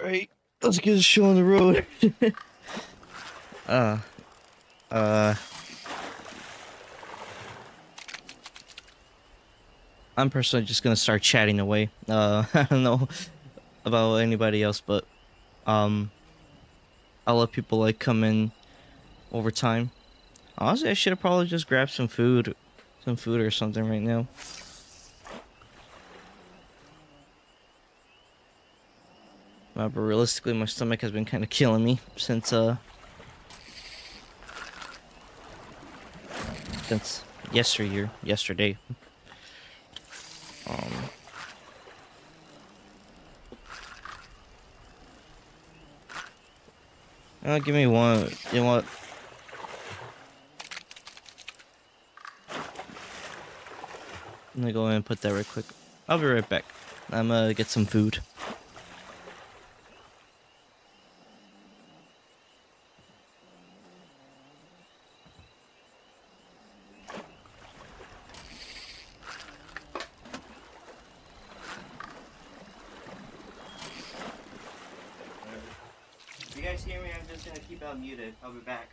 Alright, let's get a show on the road. uh, uh, I'm personally just gonna start chatting away. I don't know about anybody else, but, I'll let people, like, come in over time. Honestly, I should have probably just grabbed some food or something right now. But realistically, my stomach has been kind of killing me since yesterday. Um, Give me one. You know what? I'm gonna go ahead and put that right quick. I'll be right back. I'm gonna get some food. If you guys hear me, I'm just gonna keep out muted. I'll be back.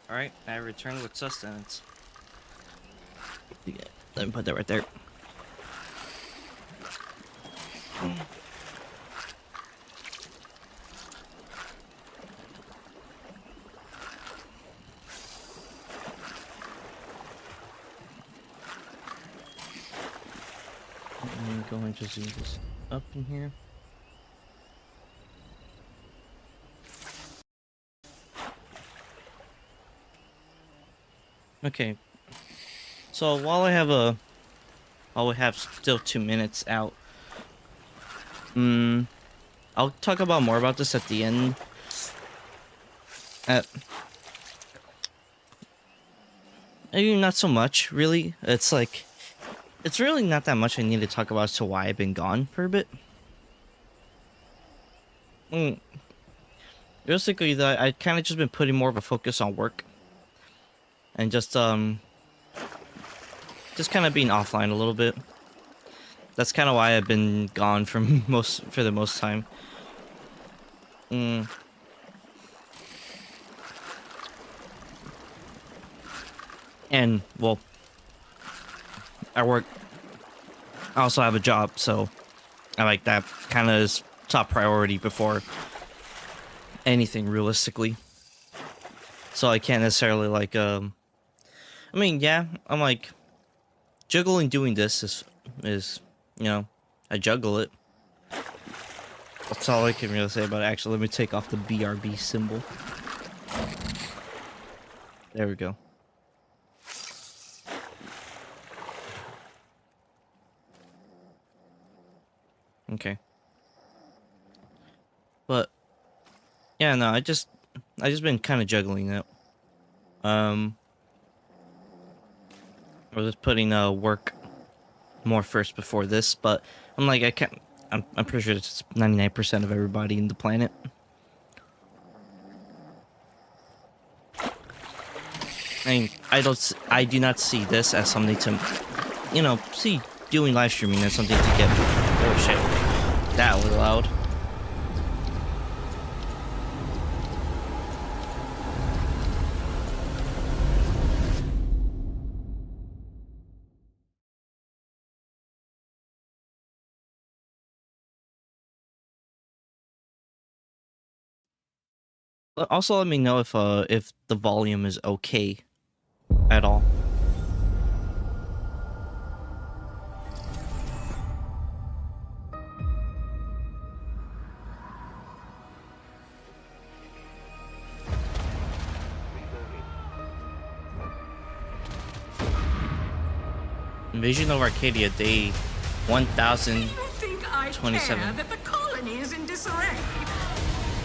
Alright, I returned with sustenance. Yeah, let me put that right there. I'm going to zoom this up in here. Okay, so while we have still 2 minutes out, I'll talk about more about this at the end. Maybe not so much, really. It's really not that much I need to talk about as to why I've been gone for a bit. Basically, I kind of just been putting more of a focus on work. And just kind of being offline a little bit. That's kind of why I've been gone for the most time. And well, I also have a job, so I like that kind of is top priority before anything realistically. So I can't necessarily like I mean, yeah, I'm like juggling doing this is you know, I juggle it. That's all I can really say about it. Actually, let me take off the BRB symbol. There we go. Okay. But yeah, no, I just been kind of juggling it. I was just putting work more first before this, but I'm like I can't. I'm pretty sure it's 99% of everybody in the planet. I mean, I do not see this as something to, you know, see doing live streaming as something to get. Oh shit, that was loud. Also, let me know if the volume is okay at all. Invasion of Arcadia Day 1027. That the colony is in disarray.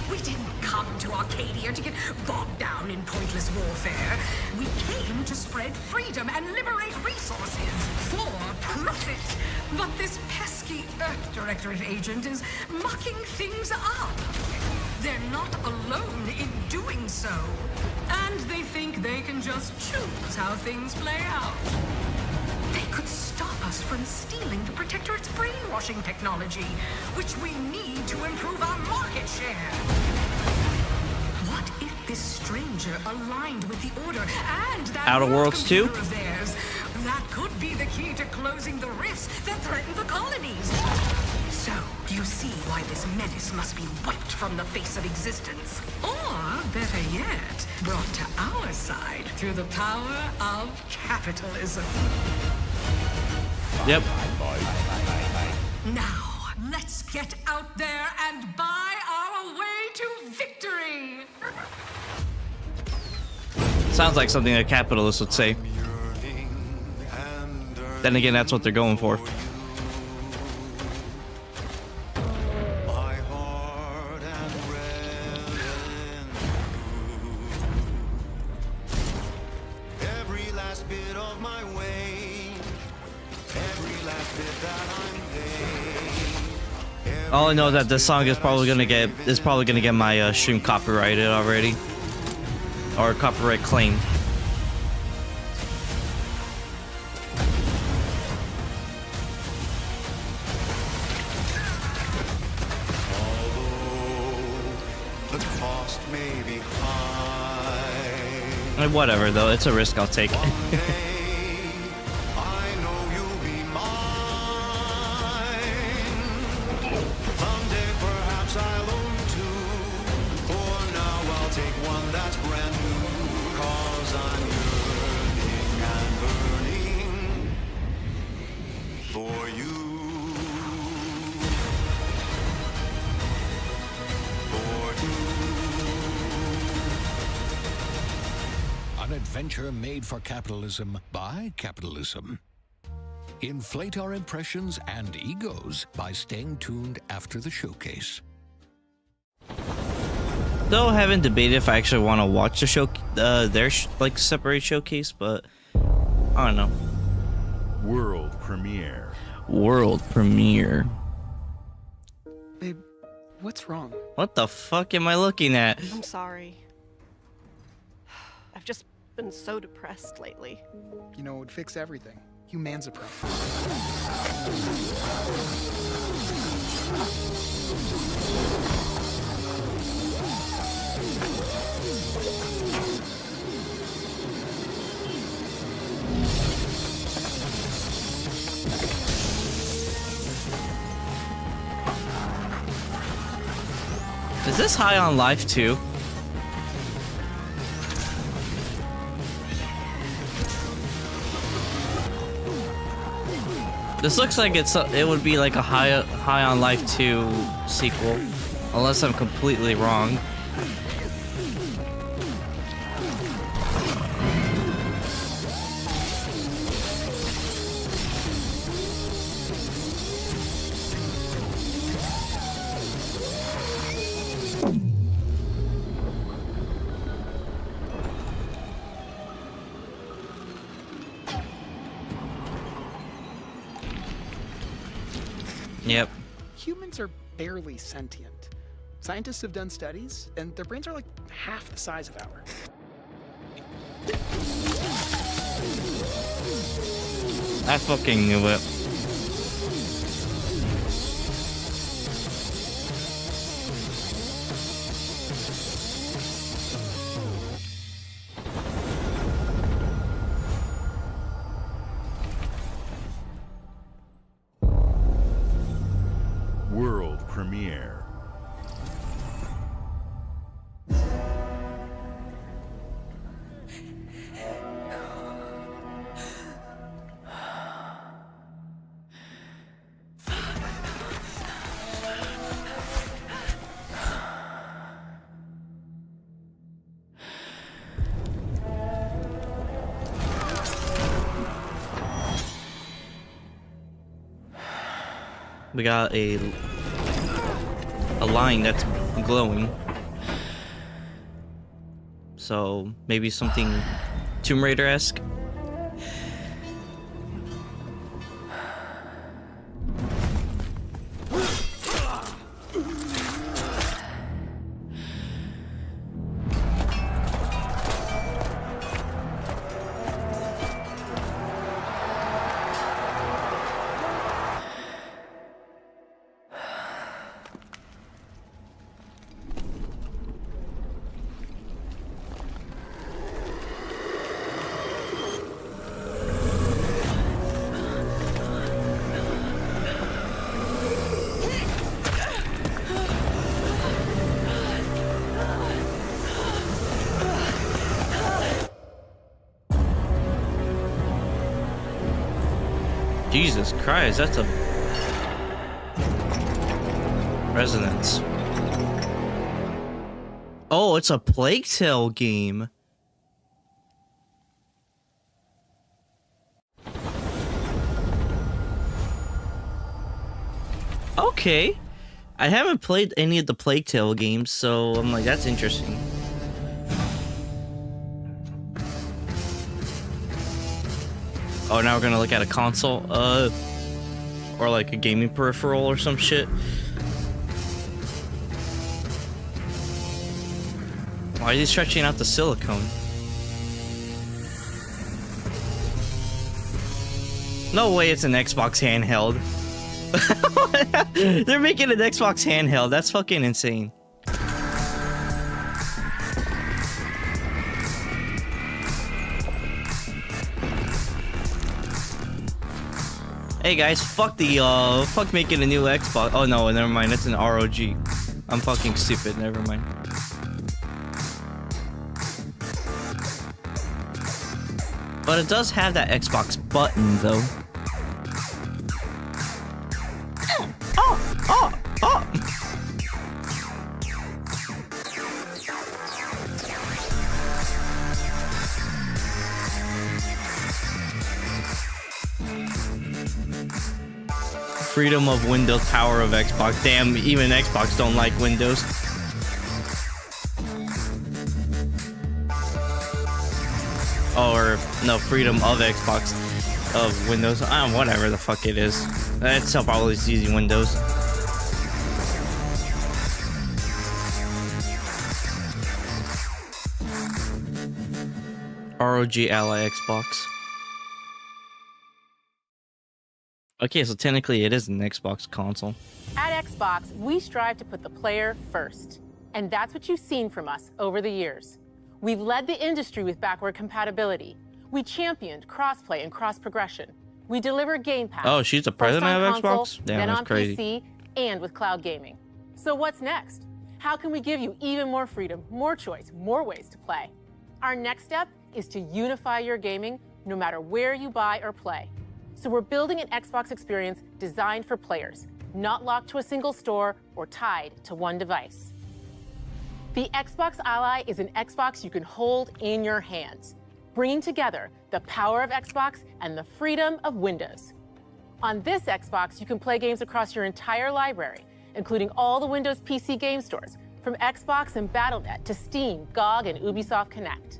We didn't come to Arcadia to get bogged down in pointless warfare. We came to spread freedom and liberate resources for profit. But this pesky Earth Directorate agent is mucking things up. They're not alone in doing so. And they think they can just choose how things play out. They could stop us from stealing the Protectorate's brainwashing technology, which we need to improve our market share. What if this stranger aligned with the Order and that Outer Worlds 2? of theirs? That could be the key to closing the rifts that threaten the colonies. So, you see why this menace must be wiped from the face of existence. Or, better yet, brought to our side through the power of capitalism. Yep. Now, let's get out there and buy our way to victory! Sounds like something a capitalist would say. Then again, that's what they're going for. All I know is that this song is probably gonna get my stream copyrighted already, or copyright claimed. Whatever though, it's a risk I'll take. Adventure made for capitalism by capitalism. Inflate our impressions and egos by staying tuned after the showcase. Though I haven't debated if I actually want to watch the show, their like separate showcase, but I don't know. World premiere. World premiere. Babe, what's wrong? What the fuck am I looking at? I'm sorry. I've just been so depressed lately. You know, it would fix everything. Humanzaprine. Is this high on life too? This looks like it would be like a high on life 2 sequel, unless I'm completely wrong. Yep. Humans are barely sentient. Scientists have done studies, and their brains are like half the size of ours. I fucking knew it. World premiere. We got a line that's glowing. So maybe something Tomb Raider-esque. Jesus Christ, that's a resonance. Oh, it's a Plague Tale game. Okay. I haven't played any of the Plague Tale games, so I'm like, that's interesting. Oh, now we're gonna look at a console, or like a gaming peripheral or some shit. Why is he stretching out the silicone? No way it's an Xbox handheld. They're making an Xbox handheld. That's fucking insane. Hey guys, fuck making a new Xbox. Oh no, never mind. It's an ROG. I'm fucking stupid. Never mind. But it does have that Xbox button though. Oh! Freedom of Windows, power of Xbox. Damn, even Xbox don't like Windows. Or no, freedom of Xbox, of Windows. Whatever the fuck it is. It's probably using Windows. ROG Ally Xbox. Okay, so technically it is an Xbox console. At Xbox, we strive to put the player first. And that's what you've seen from us over the years. We've led the industry with backward compatibility. We championed crossplay and cross-progression. We deliver Game Pass. Oh, she's the president of Xbox? Damn, then that's on crazy. PC, and with cloud gaming. So what's next? How can we give you even more freedom, more choice, more ways to play? Our next step is to unify your gaming no matter where you buy or play. So we're building an Xbox experience designed for players, not locked to a single store or tied to one device. The Xbox Ally is an Xbox you can hold in your hands, bringing together the power of Xbox and the freedom of Windows. On this Xbox, you can play games across your entire library, including all the Windows PC game stores, from Xbox and Battle.net to Steam, GOG, and Ubisoft Connect.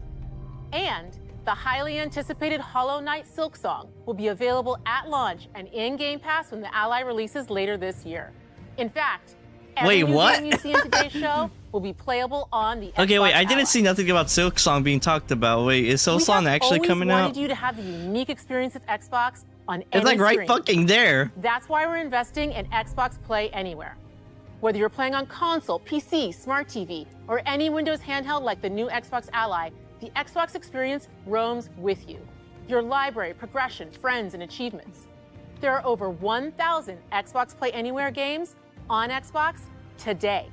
And the highly anticipated Hollow Knight Silksong will be available at launch and in Game Pass when the Ally releases later this year. In fact, every new game you see in today's show will be playable on the Xbox Okay, wait, I didn't Ally. see nothing about Silksong being talked about. Wait, is Silksong actually coming We have out? always wanted you to have the unique experience of Xbox on It's any like right screen. fucking there. That's why we're investing in Xbox Play Anywhere. Whether you're playing on console, PC, smart TV, or any Windows handheld like the new Xbox Ally, the Xbox experience roams with you. Your library, progression, friends, and achievements. There are over 1,000 Xbox Play Anywhere games on Xbox today.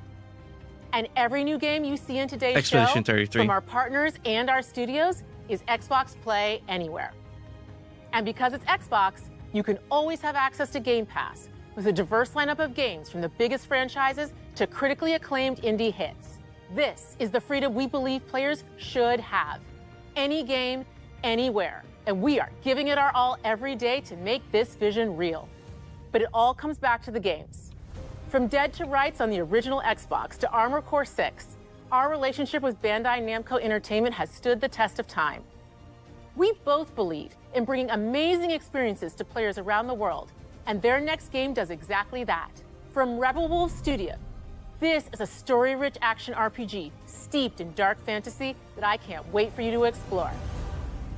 And every new game you see in today's show Expedition 33. from our partners and our studios is Xbox Play Anywhere. And because it's Xbox, you can always have access to Game Pass with a diverse lineup of games from the biggest franchises to critically acclaimed indie hits. This is the freedom we believe players should have. Any game, anywhere. And we are giving it our all every day to make this vision real. But it all comes back to the games. From Dead to Rights on the original Xbox to Armored Core 6, our relationship with Bandai Namco Entertainment has stood the test of time. We both believe in bringing amazing experiences to players around the world, and their next game does exactly that. From Rebel Wolves Studio, this is a story-rich action RPG steeped in dark fantasy that I can't wait for you to explore.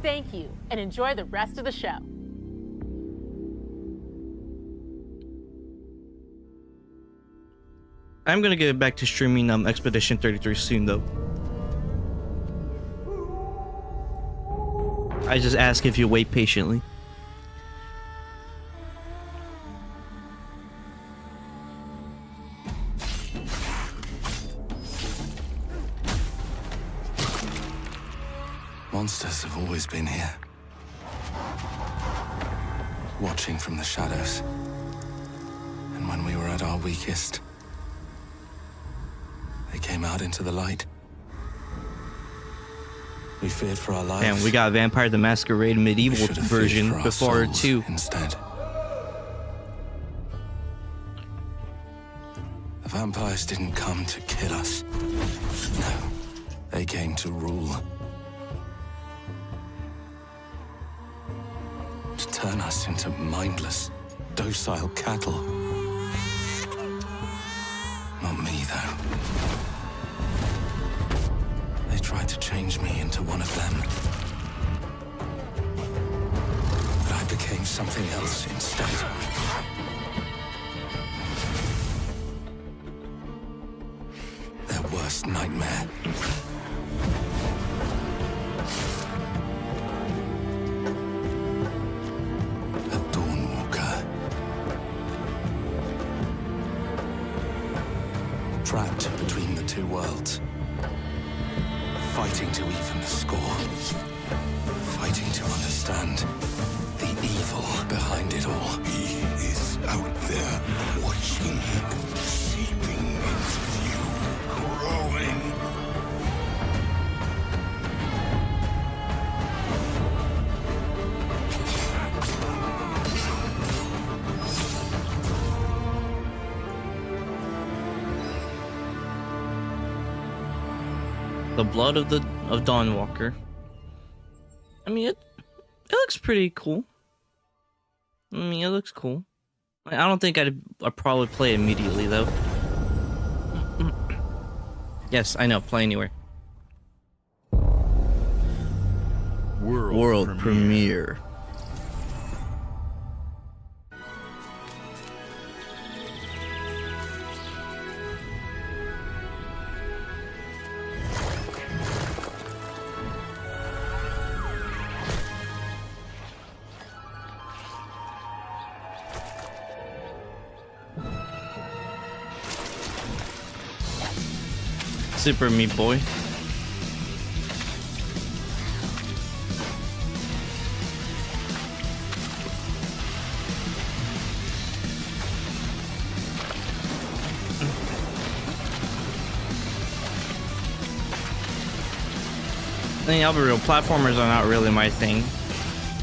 Thank you, and enjoy the rest of the show. I'm gonna get back to streaming Expedition 33 soon, though. I just ask if you wait patiently. Monsters have always been here, watching from the shadows. And when we were at our weakest, they came out into the light. We feared for our lives. And we got Vampire the Masquerade We medieval should have feared version for our before souls 2. instead. The vampires didn't come to kill us. No, they came to rule. To turn us into mindless, docile cattle. Not me, though. They tried to change me into one of them. But I became something else instead. Their worst nightmare. A Dawnwalker. Trapped between the two worlds. Fighting to even the score. Fighting to understand the evil behind it all. He is out there watching, seeping into you, growing. The Blood of Dawnwalker. I mean, it looks pretty cool. I mean, it looks cool. I don't think I'd probably play it immediately, though. Yes, I know. Play anywhere. World premiere. Super Meat Boy. I mean, I'll be real, platformers are not really my thing.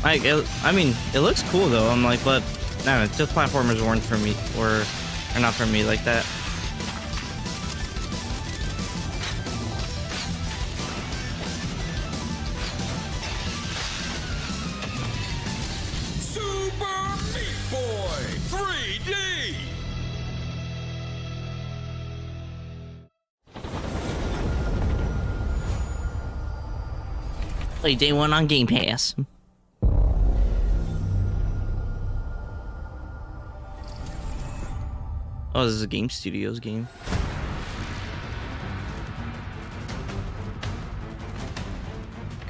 I mean, it looks cool though. I'm like, but no, just platformers weren't for me, or are not for me like that. Super Meat Boy 3D! Play day one on Game Pass. Oh, this is a Game Studios game.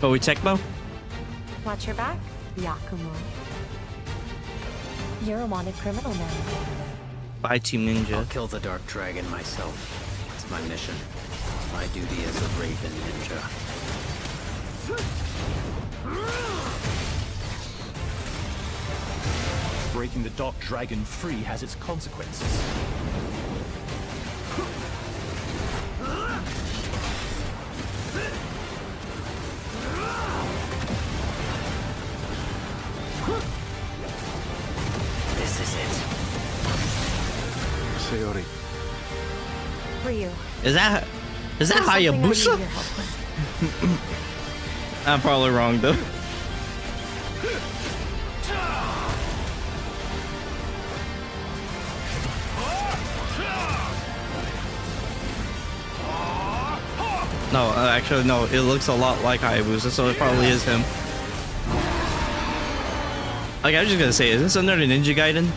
Koei Tecmo? Watch your back, Yakumo. You're a wanted criminal now. By Team Ninja. I'll kill the Dark Dragon myself. It's my mission. My duty as a Raven Ninja. Breaking the Dark Dragon free has its consequences. This is it. Sayori. Ryu. Is that there's something I need Hayabusa? your help with. I'm probably wrong though. No, actually, no. It looks a lot like Hayabusa, so it probably is him. Like, I was just gonna say, is this under the Ninja Gaiden?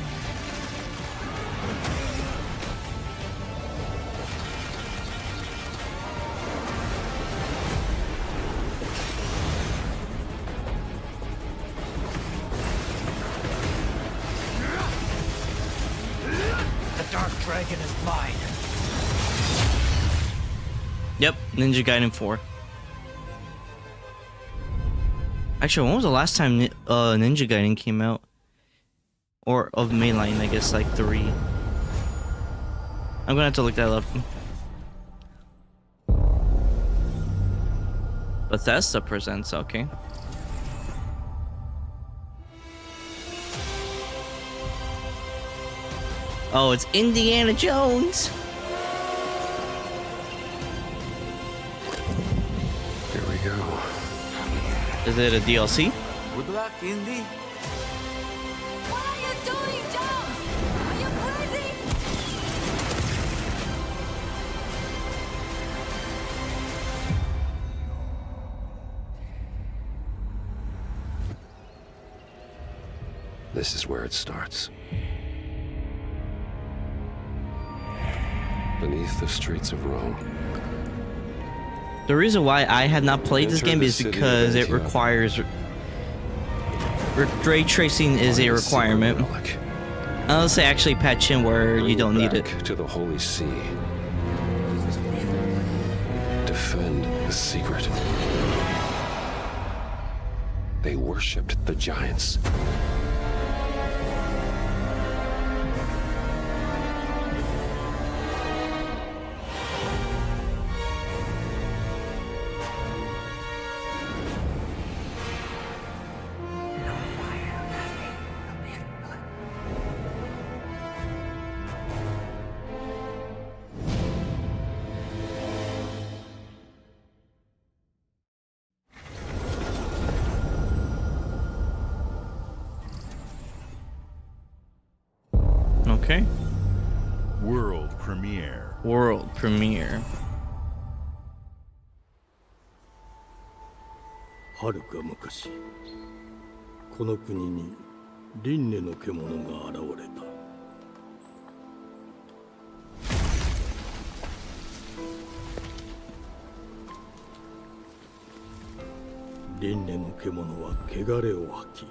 The Dark Dragon is mine. Yep, Ninja Gaiden 4. Actually, when was the last time Ninja Gaiden came out? Or of mainline, I guess, like 3. I'm gonna have to look that up. Bethesda presents, okay. Oh, it's Indiana Jones! Here we go. Is it a DLC? Good luck, Indy. What are you doing, Jones? Are you crazy? This is where it starts. Beneath the streets of Rome. The reason why I had not played this game is because it requires... Ray tracing is a requirement. Unless they actually patch in where you don't need it. To the Holy See. Defend the secret. They worshipped the giants. Okay. World premiere. World premiere. はるか昔、この国に輪廻の獣が現れた。輪廻の獣は汚れを吐き、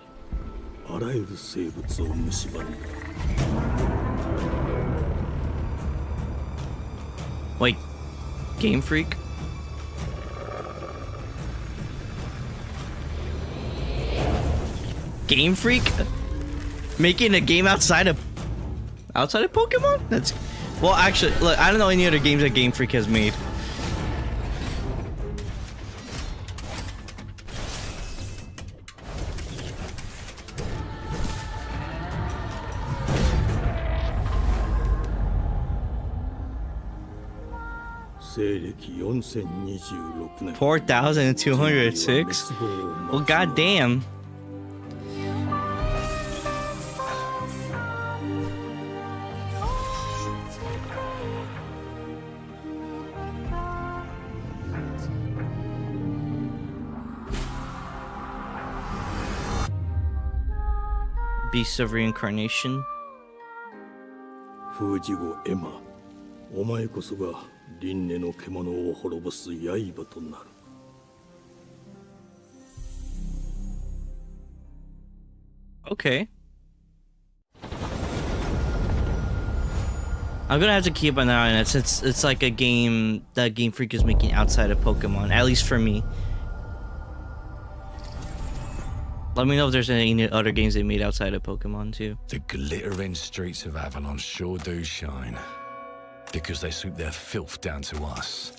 あらゆる生物を蝕んだ。Wait, Game Freak. Game Freak making a game outside of Pokemon? That's well, actually, look, I don't know any other games that Game Freak has made. $4,206 4,206? Well, goddamn. Beast of Reincarnation. 封じ子エマ、お前こそが輪廻の獣を滅ぼす刃となる。Okay. I'm gonna have to keep an eye on it since it's like a game that Game Freak is making outside of Pokemon, at least for me. Let me know if there's any other games they made outside of Pokemon too. The glittering streets of Avalon sure do shine. Because they swoop their filth down to us.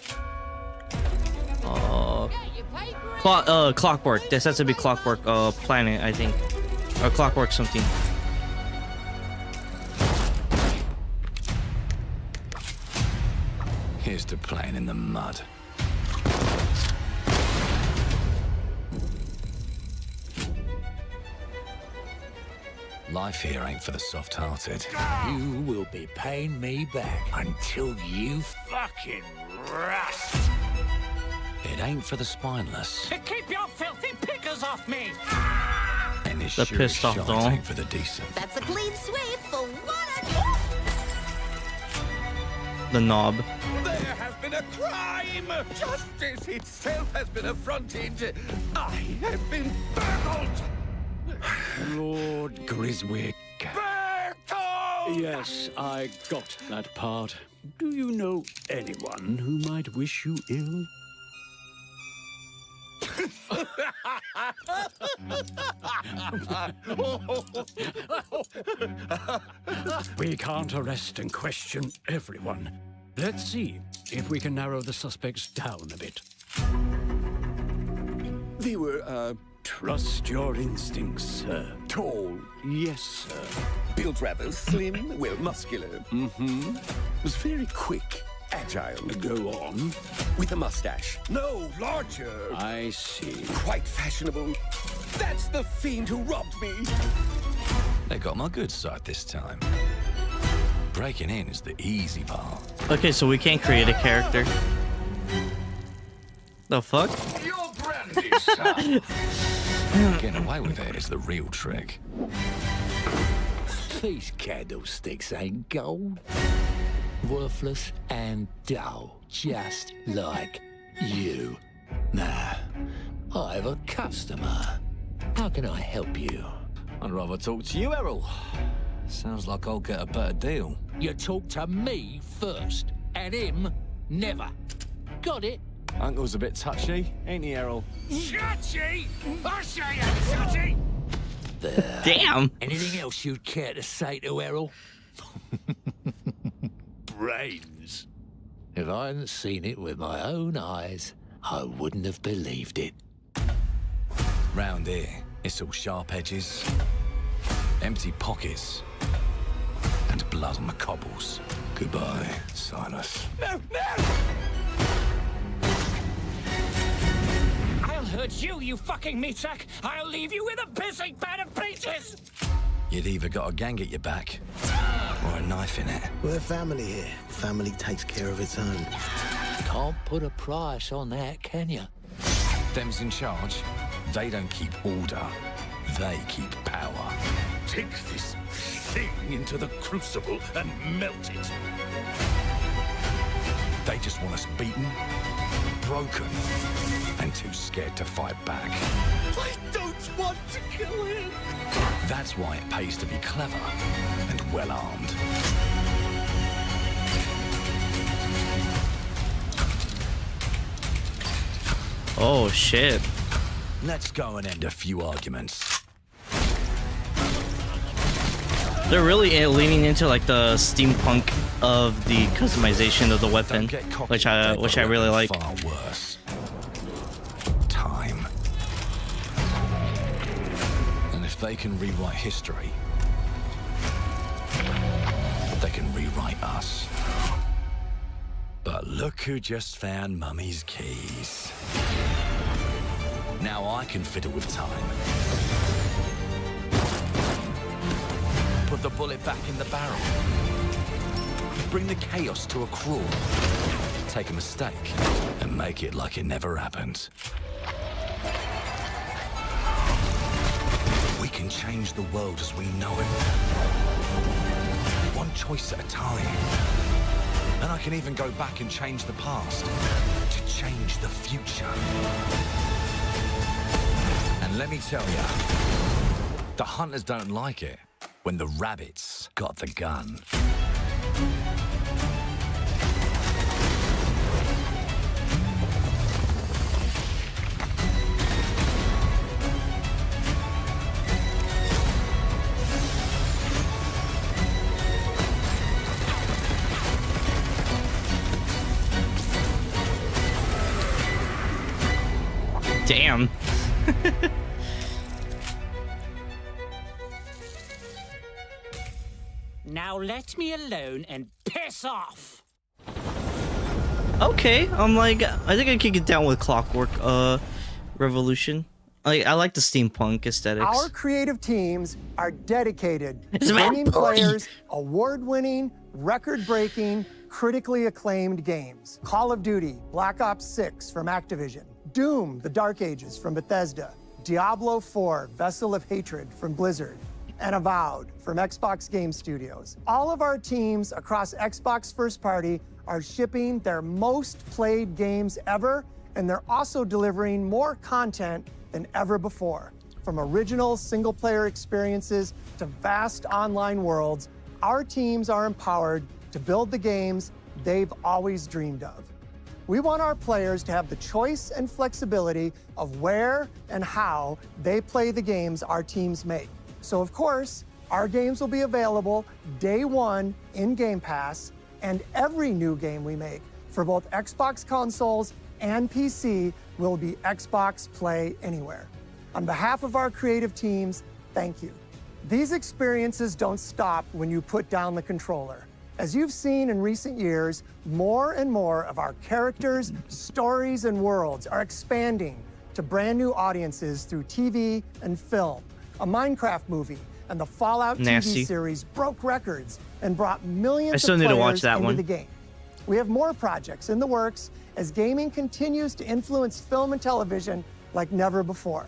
Clockwork. This has to be Clockwork Planet, I think. Or Clockwork something. Here's to playing in the mud. Life here ain't for the soft-hearted. You will be paying me back until you fucking rust. It ain't for the spineless. To keep your filthy pickers off me. And it's The sure pissed off shite doll. ain't for the decent. That's a clean sweep for one. The knob. There has been a crime! Justice itself has been affronted! I have been burgled! Lord Griswick. Bertold! Yes, I got that part. Do you know anyone who might wish you ill? We can't arrest and question everyone. Let's see if we can narrow the suspects down a bit. They were, Trust your instincts, sir. tall, Yes, sir. built rather slim, well, muscular. Mm-hmm. Was very quick, agile. Go on. With a mustache. No, larger. I see. Quite fashionable. That's the fiend who robbed me. They got my good side this time. Breaking in is the easy part. Okay, so we can't create a character. The fuck? Your brandy, son. Getting away with it is the real trick. These candlesticks ain't gold. Worthless and dull, just like you. Nah, I have a customer. How can I help you? I'd rather talk to you, Errol. Sounds like I'll get a better deal. You talk to me first, and him never. Got it? Uncle's a bit touchy, ain't he, Errol? Touchy? I say I'm touchy! There. Damn. Anything else you'd care to say to Errol? Brains. If I hadn't seen it with my own eyes, I wouldn't have believed it. Round here, it's all sharp edges, empty pockets, and blood on the cobbles. Goodbye, Silas. No, no! I'll hurt you, you fucking meatsack! I'll leave you with a pissing bed of peaches! You'd either got a gang at your back, or a knife in it. We're family here. Family takes care of its own. Can't put a price on that, can you? Them's in charge. They don't keep order. They keep power. Take this thing into the crucible and melt it. They just want us beaten, broken, and too scared to fight back. I don't want to kill him. That's why it pays to be clever and well-armed. Oh shit. Let's go and end a few arguments. They're really leaning into like the steampunk of the customization of the weapon, which I really like. Far worse. Time. And if they can rewrite history, they can rewrite us. But look who just found Mummy's keys. Now I can fiddle with time. Put the bullet back in the barrel. Bring the chaos to a crawl. Take a mistake and make it like it never happened. We can change the world as we know it. One choice at a time. And I can even go back and change the past to change the future. And let me tell ya, the hunters don't like it when the rabbits got the gun. Damn. Now let me alone and piss off. Okay, I'm like, I think I can get down with Clockwork Revolution. I like the steampunk aesthetics. Our creative teams are dedicated It's to about bringing bully. players award-winning, record-breaking, critically acclaimed games. Call of Duty, Black Ops 6 from Activision, Doom, The Dark Ages from Bethesda, Diablo 4, Vessel of Hatred from Blizzard, and Avowed from Xbox Game Studios. All of our teams across Xbox First Party are shipping their most played games ever, and they're also delivering more content than ever before. From original single-player experiences to vast online worlds, our teams are empowered to build the games they've always dreamed of. We want our players to have the choice and flexibility of where and how they play the games our teams make. So of course, our games will be available day one in Game Pass, and every new game we make for both Xbox consoles and PC will be Xbox Play Anywhere. On behalf of our creative teams, thank you. These experiences don't stop when you put down the controller. As you've seen in recent years, more and more of our characters, stories, and worlds are expanding to brand new audiences through TV and film. A Minecraft movie and the Fallout Nasty. TV series broke records and brought millions I still of need to players watch that into one. the game. We have more projects in the works as gaming continues to influence film and television like never before.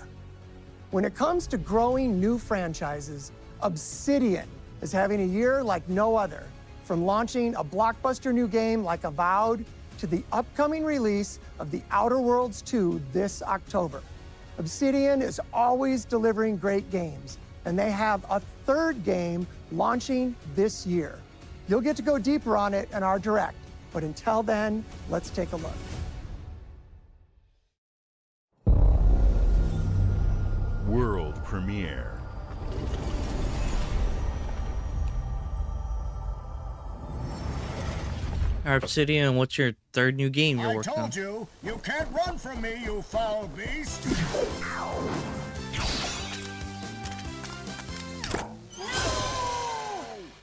When it comes to growing new franchises, Obsidian is having a year like no other. From launching a blockbuster new game like Avowed to the upcoming release of The Outer Worlds 2 this October. Obsidian is always delivering great games, and they have a third game launching this year. You'll get to go deeper on it in our Direct, but until then, let's take a look. World premiere. Obsidian, what's your third new game you're working on? you can't run from me, you foul beast.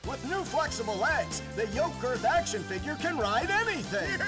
With new flexible legs, the Yoke Girth action figure can ride anything.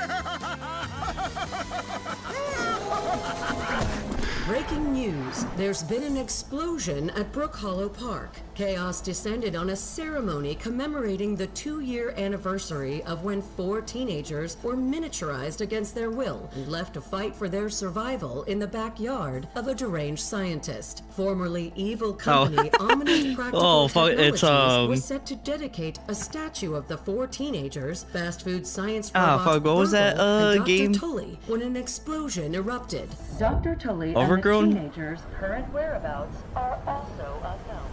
Breaking news. There's been an explosion at Brook Hollow Park. Chaos descended on a ceremony commemorating the 2-year anniversary of when 4 teenagers were miniaturized against their will and left to fight for their survival in the backyard of a deranged scientist. Formerly evil company Ominous Practical Oh, fuck, it's, Technologies was set to dedicate a statue of the 4 teenagers, fast food science robot fuck, what was that, Burgle, and Dr. game? Tully when an explosion erupted. Dr. Tully Overgrown? and the teenagers' current whereabouts are also unknown.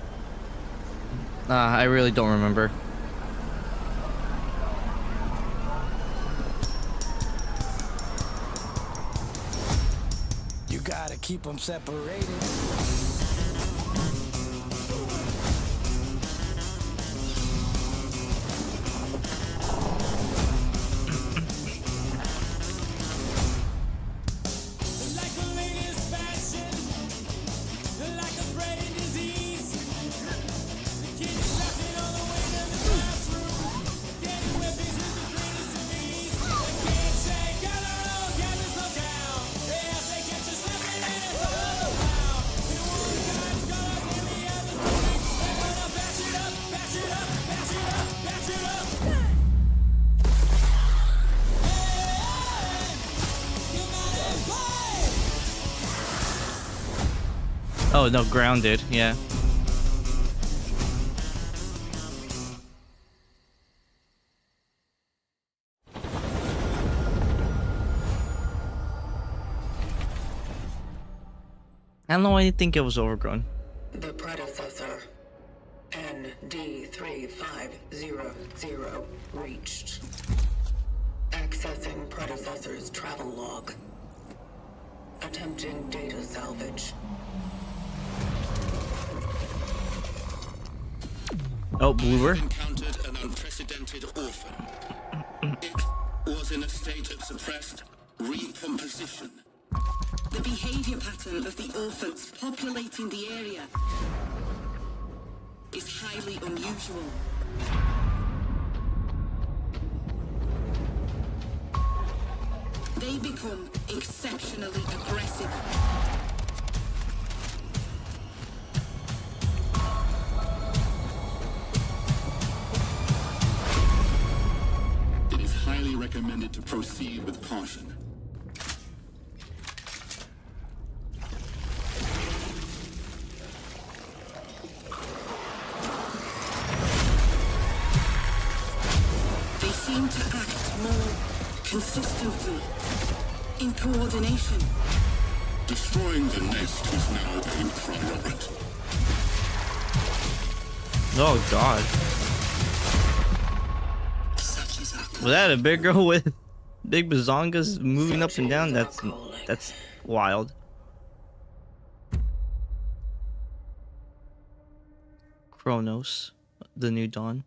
I really don't remember. gotta keep them separated. Oh no, grounded, yeah. I don't know why I think it was overgrown. The predecessor, ND3500, reached. Accessing predecessor's travel log. Attempting data salvage. Oh, Bloober. Encountered an unprecedented orphan. It was in a state of suppressed recomposition. The behavior pattern of the orphans populating the area is highly unusual. They become exceptionally aggressive. It is highly recommended to proceed with caution. They seem to act more consistently, in coordination. Destroying the nest is now a priority. Oh god. Was that a big girl with big bazongas moving up and down? That's wild. Kronos, the new dawn.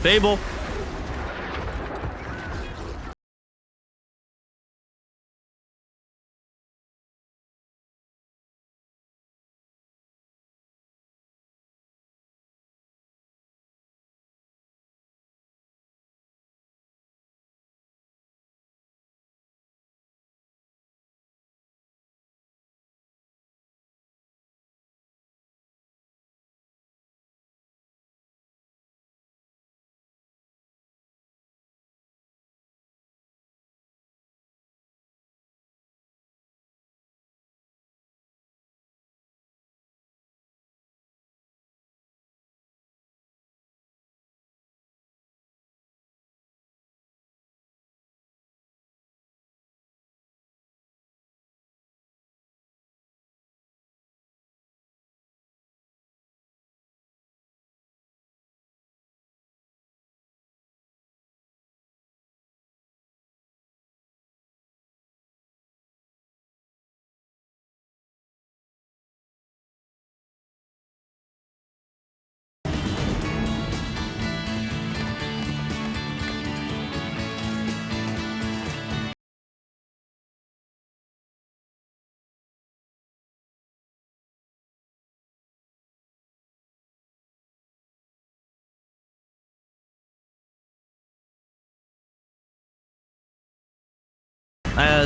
Fable.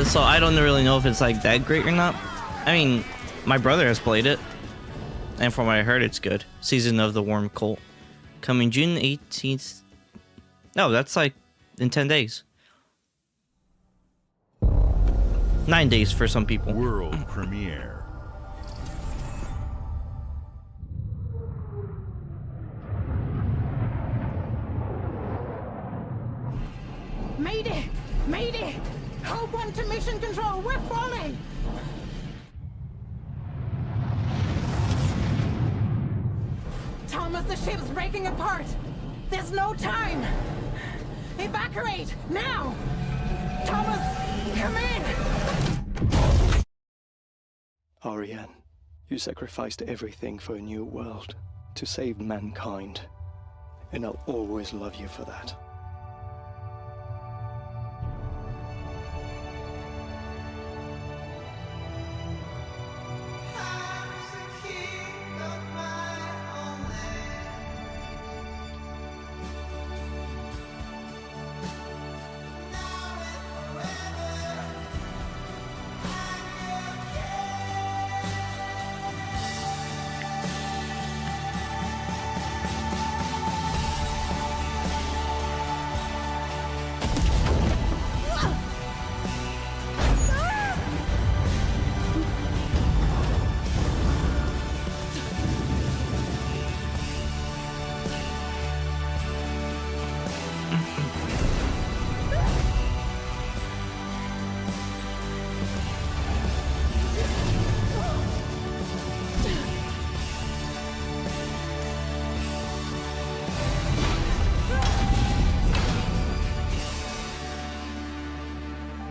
So I don't really know if it's like that great or not. I mean, my brother has played it, and from what I heard, it's good. Season of the Worm Cult, coming June 18th. No, that's like in 10 days. 9 days for some people. World premiere. Mayday! Mayday! Hold one to mission control. We're falling. Thomas, the ship's breaking apart. There's no time. Evacuate now. Thomas, come in. Ariane, you sacrificed everything for a new world, to save mankind. And I'll always love you for that.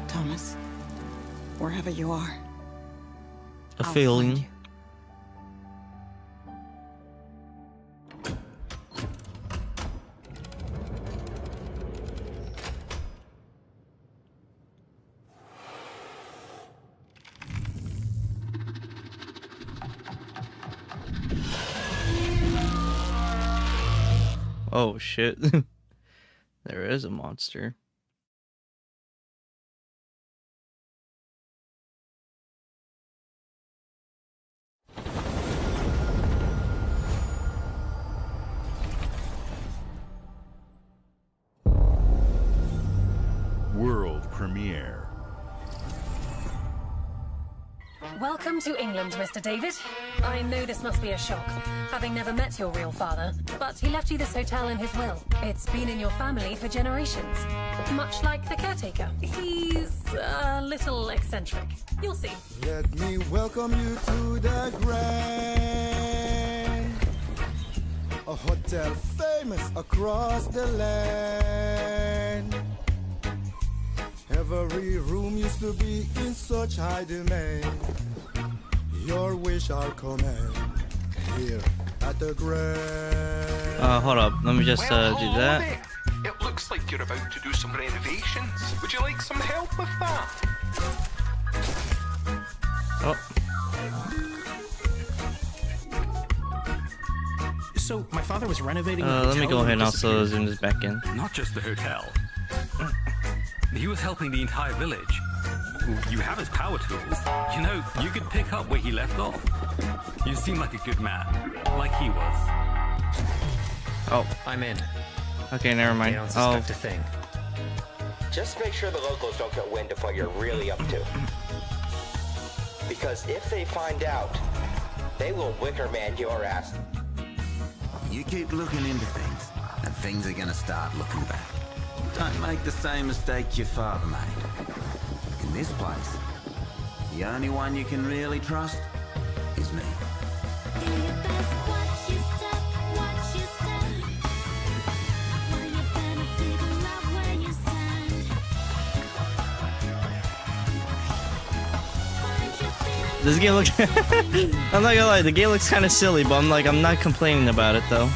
Thomas, wherever you are, A feeling. Oh shit. There is a monster. World premiere. Welcome to England, Mr. David. I know this must be a shock, having never met your real father, but he left you this hotel in his will. It's been in your family for generations, much like the caretaker. He's a little eccentric. You'll see. Let me welcome you to the Grand, a hotel famous across the land. Every room used to be in such high demand. Your wish our command here at the Grand. Hold up. Let me just do that. It looks like you're about to do some renovations. Would you like some help with that? Oh. So my father was renovating. Let me go ahead and also zoom this back in. Not just the hotel. He was helping the entire village. You have his power tools. You know, you could pick up where he left off. You seem like a good man, like he was. Oh, I'm in. Okay, never mind. They don't suspect a thing. Just make sure the locals don't get wind of what you're really up to. Because if they find out, they will wicker man your ass. You keep looking into things, and things are gonna start looking back. Don't make the same mistake your father made. In this place, the only one you can really trust is me. This game looks I'm not gonna lie, the game looks kind of silly, but I'm not complaining about it though.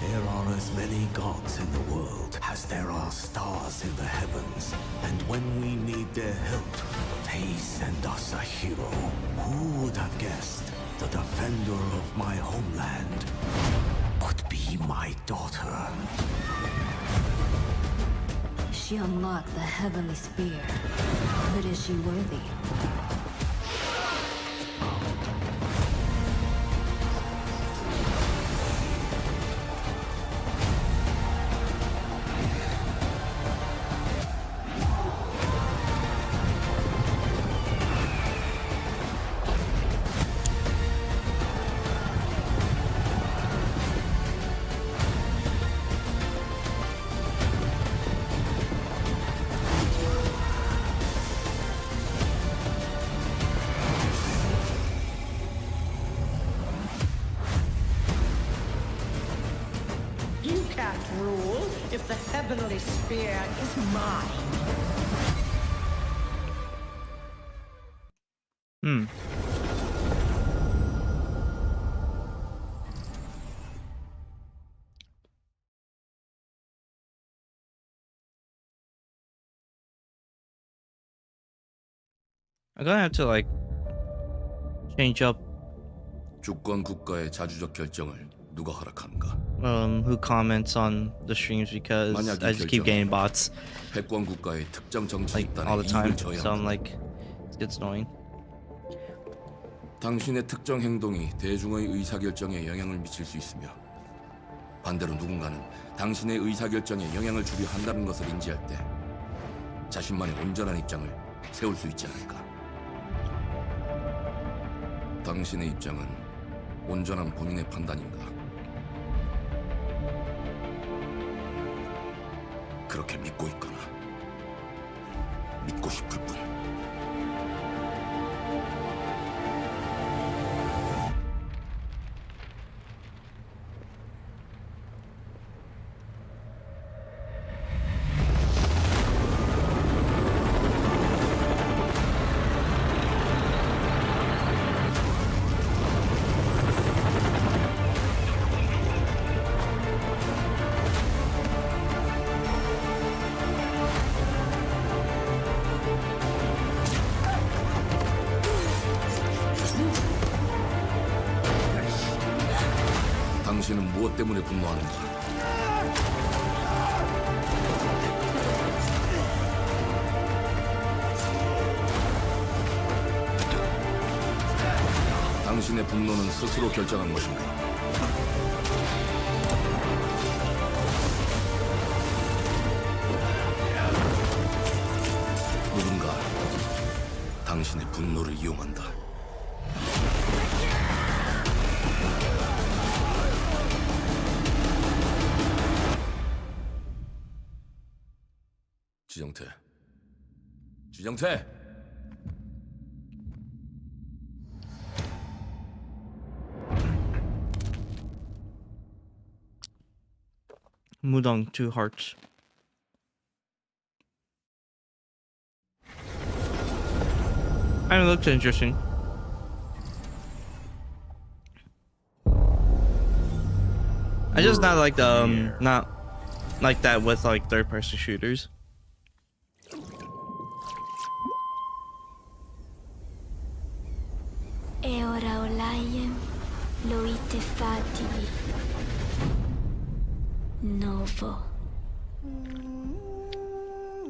There are as many gods in the world as there are stars in the heavens. And when we need their help, they send us a hero. Who would have guessed the defender of my homeland would be my daughter? She She unlocked the heavenly spear. But is she worthy? You can't rule if the heavenly spear is mine. I'm gonna have to like change up 주권 국가의 자주적 결정을 누가 허락하는가? who comments on the streams because 만약 I 이 just keep 결정이 getting bots 패권 국가의 특정 정치 like all 집단의 the time, 이익을 so I'm 저해한다. like it gets annoying. 당신의 특정 행동이 대중의 의사결정에 영향을 미칠 수 있으며 반대로 누군가는 당신의 의사결정에 영향을 주려 한다는 것을 인지할 때 자신만의 온전한 입장을 세울 수 있지 않을까? 당신의 입장은 온전한 본인의 판단인가? 그렇게 믿고 있거나 믿고 싶을 뿐. 당신은 무엇 때문에 분노하는가? 당신의 분노는 스스로 결정한 것인가? 누군가 당신의 분노를 이용한다. 지정태. 지정태. Mudong 2 hearts. I mean, it looks interesting. I just not like the not like that with like third-person shooters. E ora olaiem loite fativi. Novo.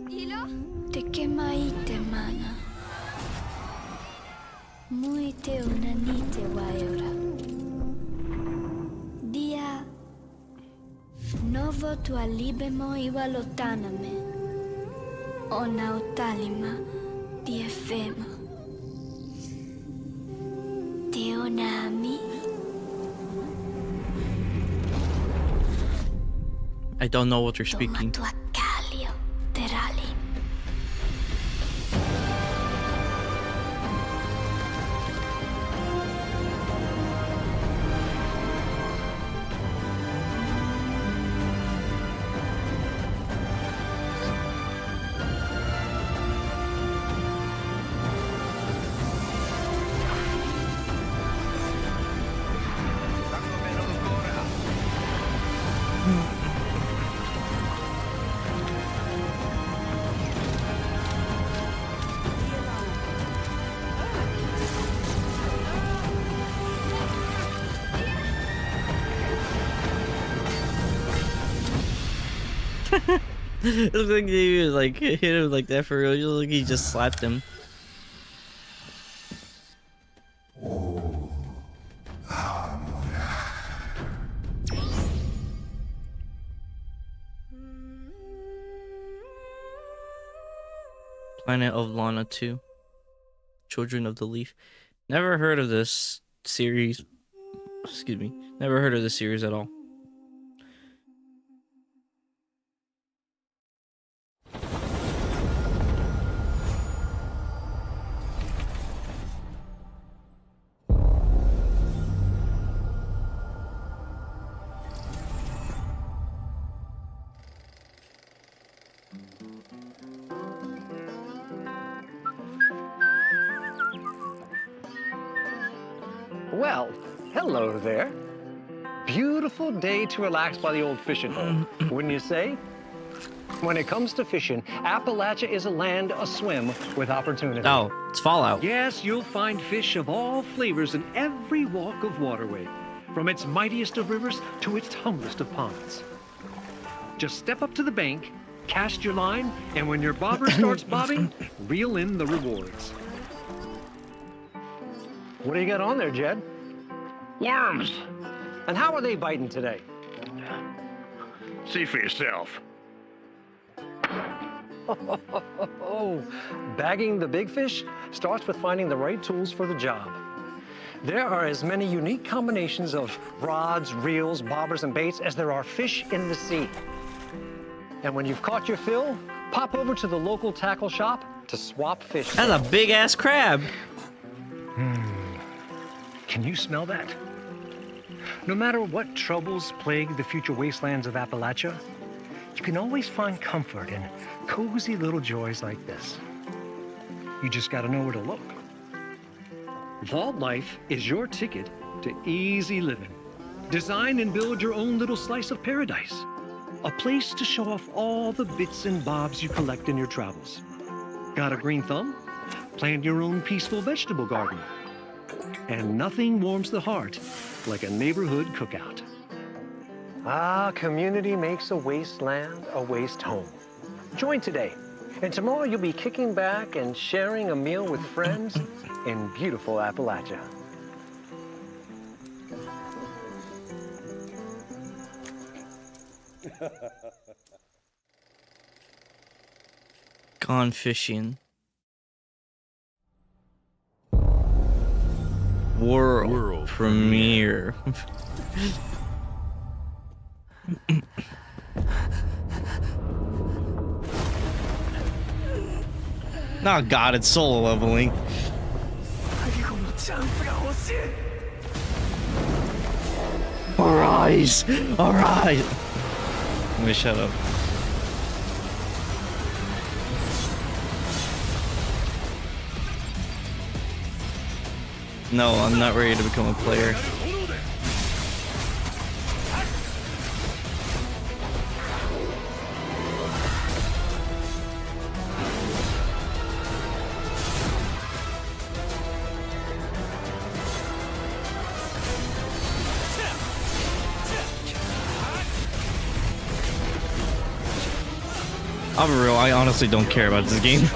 Ilo? Te kemaite mana. Muite unanite waiora. Dia. Novo tua libemo iwalotaname. Ona utalima di efema. Teonami. I don't know what you're speaking. Calio terali. It looked like he like hit him like that for real. It looked like he just slapped him. Planet of Lana 2. Children of the Leaf. Never heard of this series. Excuse me. Never heard of this series at all. Well, hello there. Beautiful day to relax by the old fishing hole, wouldn't you say? When it comes to fishing, Appalachia is a land aswim with opportunity. Oh, it's Fallout. Yes, you'll find fish of all flavors in every walk of waterway, from its mightiest of rivers to its humblest of ponds. Just step up to the bank, cast your line, and when your bobber starts bobbing, reel in the rewards. What do you got on there, Jed? Worms. And how are they biting today? See for yourself. Bagging the big fish starts with finding the right tools for the job. There are as many unique combinations of rods, reels, bobbers, and baits as there are fish in the sea. And when you've caught your fill, pop over to the local tackle shop to swap fish. That's a big ass crab. Can you smell that? No matter what troubles plague the future wastelands of Appalachia, you can always find comfort in cozy little joys like this. You just gotta know where to look. Vault Life is your ticket to easy living. Design and build your own little slice of paradise. A place to show off all the bits and bobs you collect in your travels. Got a green thumb? Plant your own peaceful vegetable garden. And nothing warms the heart like a neighborhood cookout. Ah, community makes a wasteland a waste home. Join today, and tomorrow you'll be kicking back and sharing a meal with friends in beautiful Appalachia. Gone fishing. World premiere. Oh god, it's solo leveling. Arise! Arise! Let me shut up. No, I'm not ready to become a player. I'll be real, I honestly don't care about this game.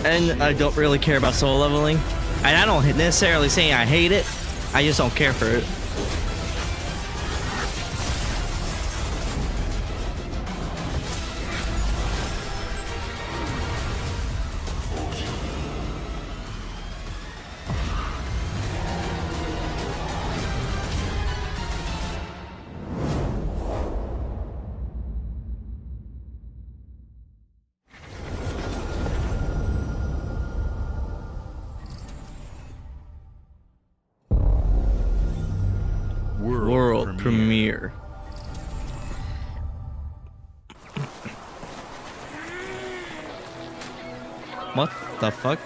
And I don't really care about solo leveling. And I don't necessarily say I hate it. I just don't care for it. World premiere. What the fuck?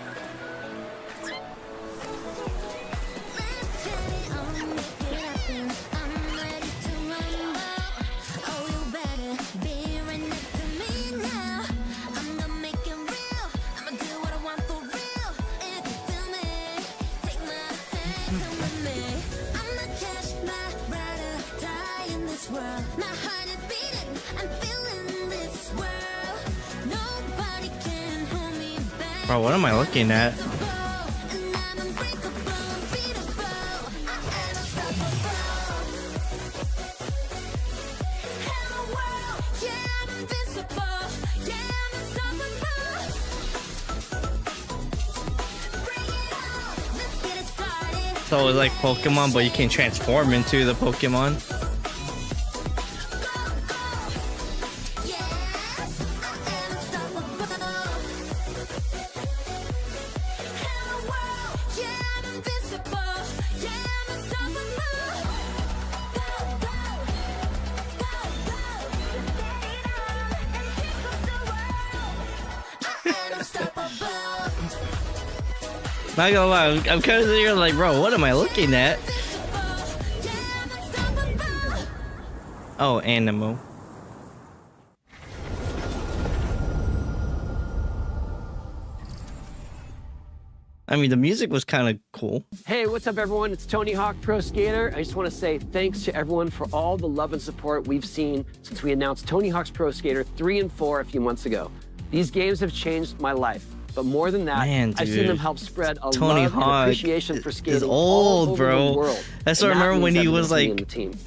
My Bro, what am I looking at? So it's like Pokemon, but you can transform into the Pokemon. Not gonna lie, I'm kind of sitting here like, bro, what am I looking at? Oh, Animo. I mean, the music was kind of cool. Hey, what's up, everyone? It's Tony Hawk Pro Skater. I just want to say thanks to everyone for all the love and support we've seen since we announced Tony Hawk's Pro Skater 3 and 4 a few months ago. These games have changed my life. But more than that, man, I've seen them help spread a Tony love Hawk and appreciation for skating is old, all over bro. the world. I still remember when he was like, the team.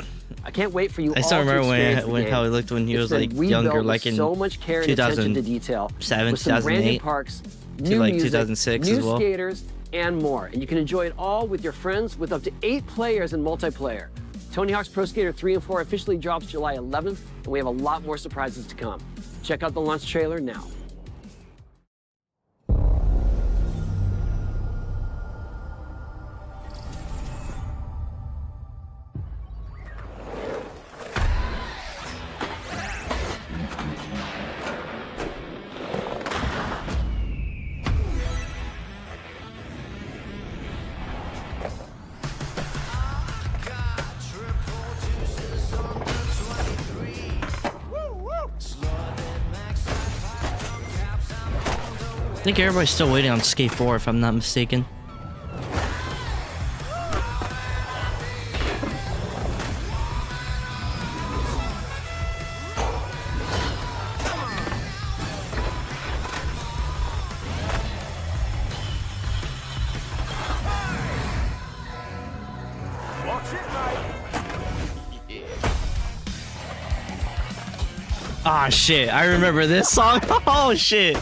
I can't wait for you. I still all remember to experience when the how he game. looked when he It's was been like rebuilt younger, with like in so much care and attention to detail, 2007, with some brand new 2008 parks, to new like music, 2006 new as well. skaters, and more. And you can enjoy it all with your friends with up to 8 players in multiplayer. Tony Hawk's Pro Skater 3 and 4 officially drops July 11th, and we have a lot more surprises to come. Check out the launch trailer now. I think everybody's still waiting on Skate 4, if I'm not mistaken. Ah, shit, I remember this song. Oh, shit.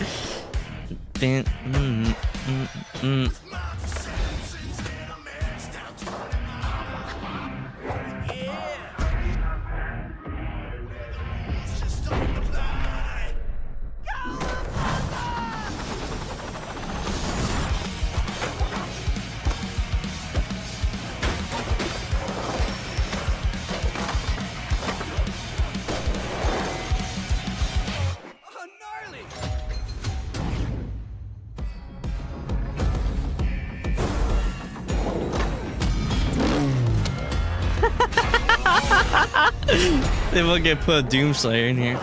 They will get put Doomslayer in here.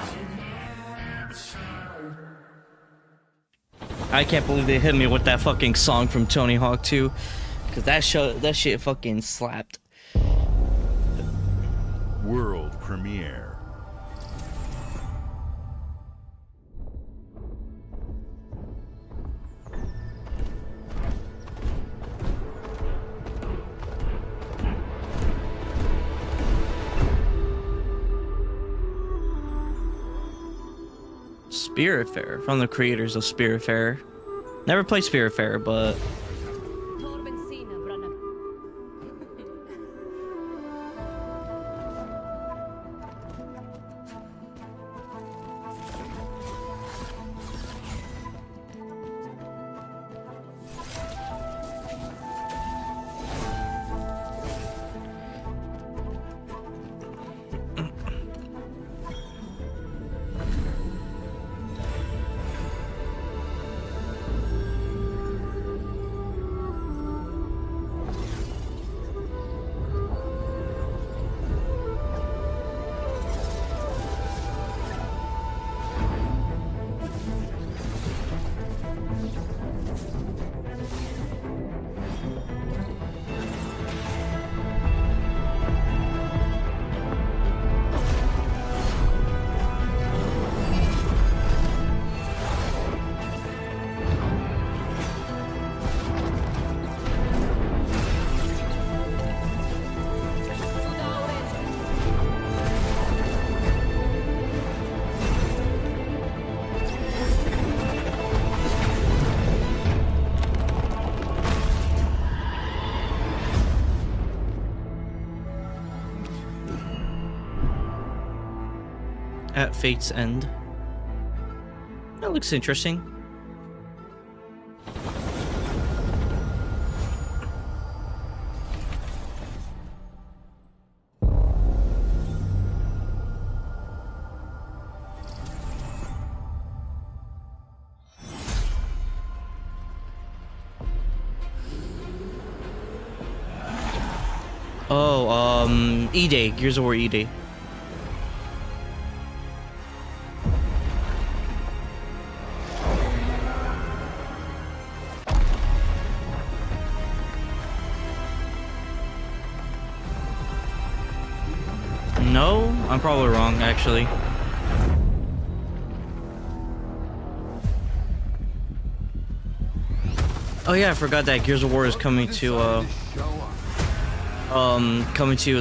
I can't believe they hit me with that fucking song from Tony Hawk 2, because that shit fucking slapped. World premiere. Spiritfarer, from the creators of Spiritfarer. Never played Spiritfarer, but At Fate's End. That looks interesting. Oh, E-Day, Gears of War E-Day. No, I'm probably wrong, actually. Oh yeah, I forgot that Gears of War is coming to,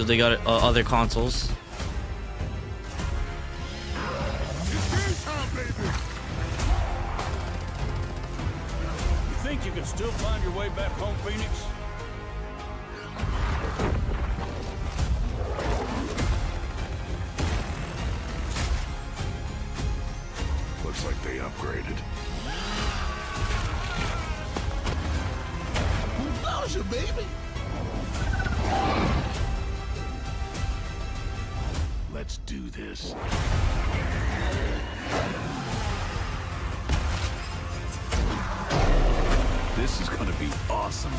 they got other consoles. You think you can still find your way back home, Phoenix? Looks like they upgraded. Nausea, baby! Let's do this. This is gonna be awesome.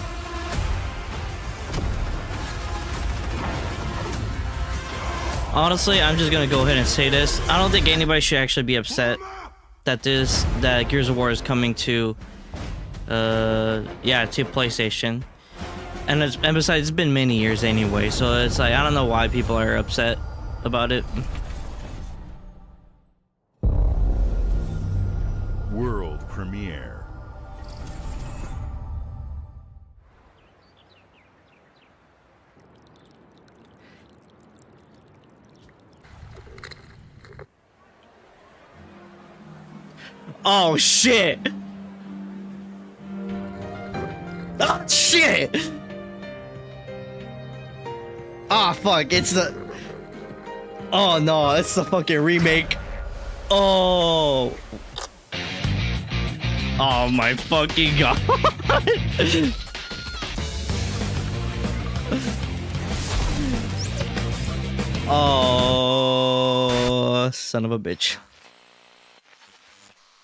Honestly, I'm just gonna go ahead and say this. I don't think anybody should actually be upset that Gears of War is coming to to PlayStation. And besides, it's been many years anyway, so it's like I don't know why people are upset about it. World premiere. Oh shit! Oh shit! Ah fuck, it's the... Oh no, it's the fucking remake. Oh. Oh my fucking god. Oh, son of a bitch.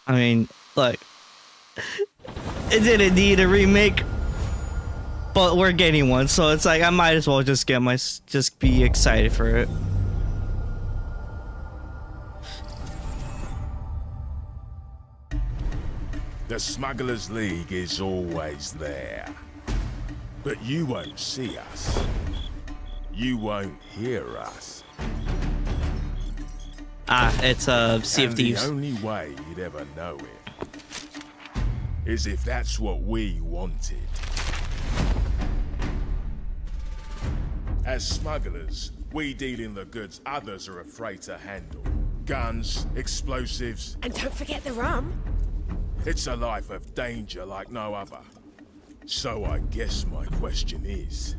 I mean, look. It didn't need a remake, but we're getting one, so it's like I might as well just be excited for it. The Smugglers League is always there. But you won't see us. You won't hear us. Ah, it's Sea of Thieves. The only way you'd ever know it is if that's what we wanted. As smugglers, we deal in the goods others are afraid to handle. Guns, explosives. And don't forget the rum. It's a life of danger like no other. So I guess my question is,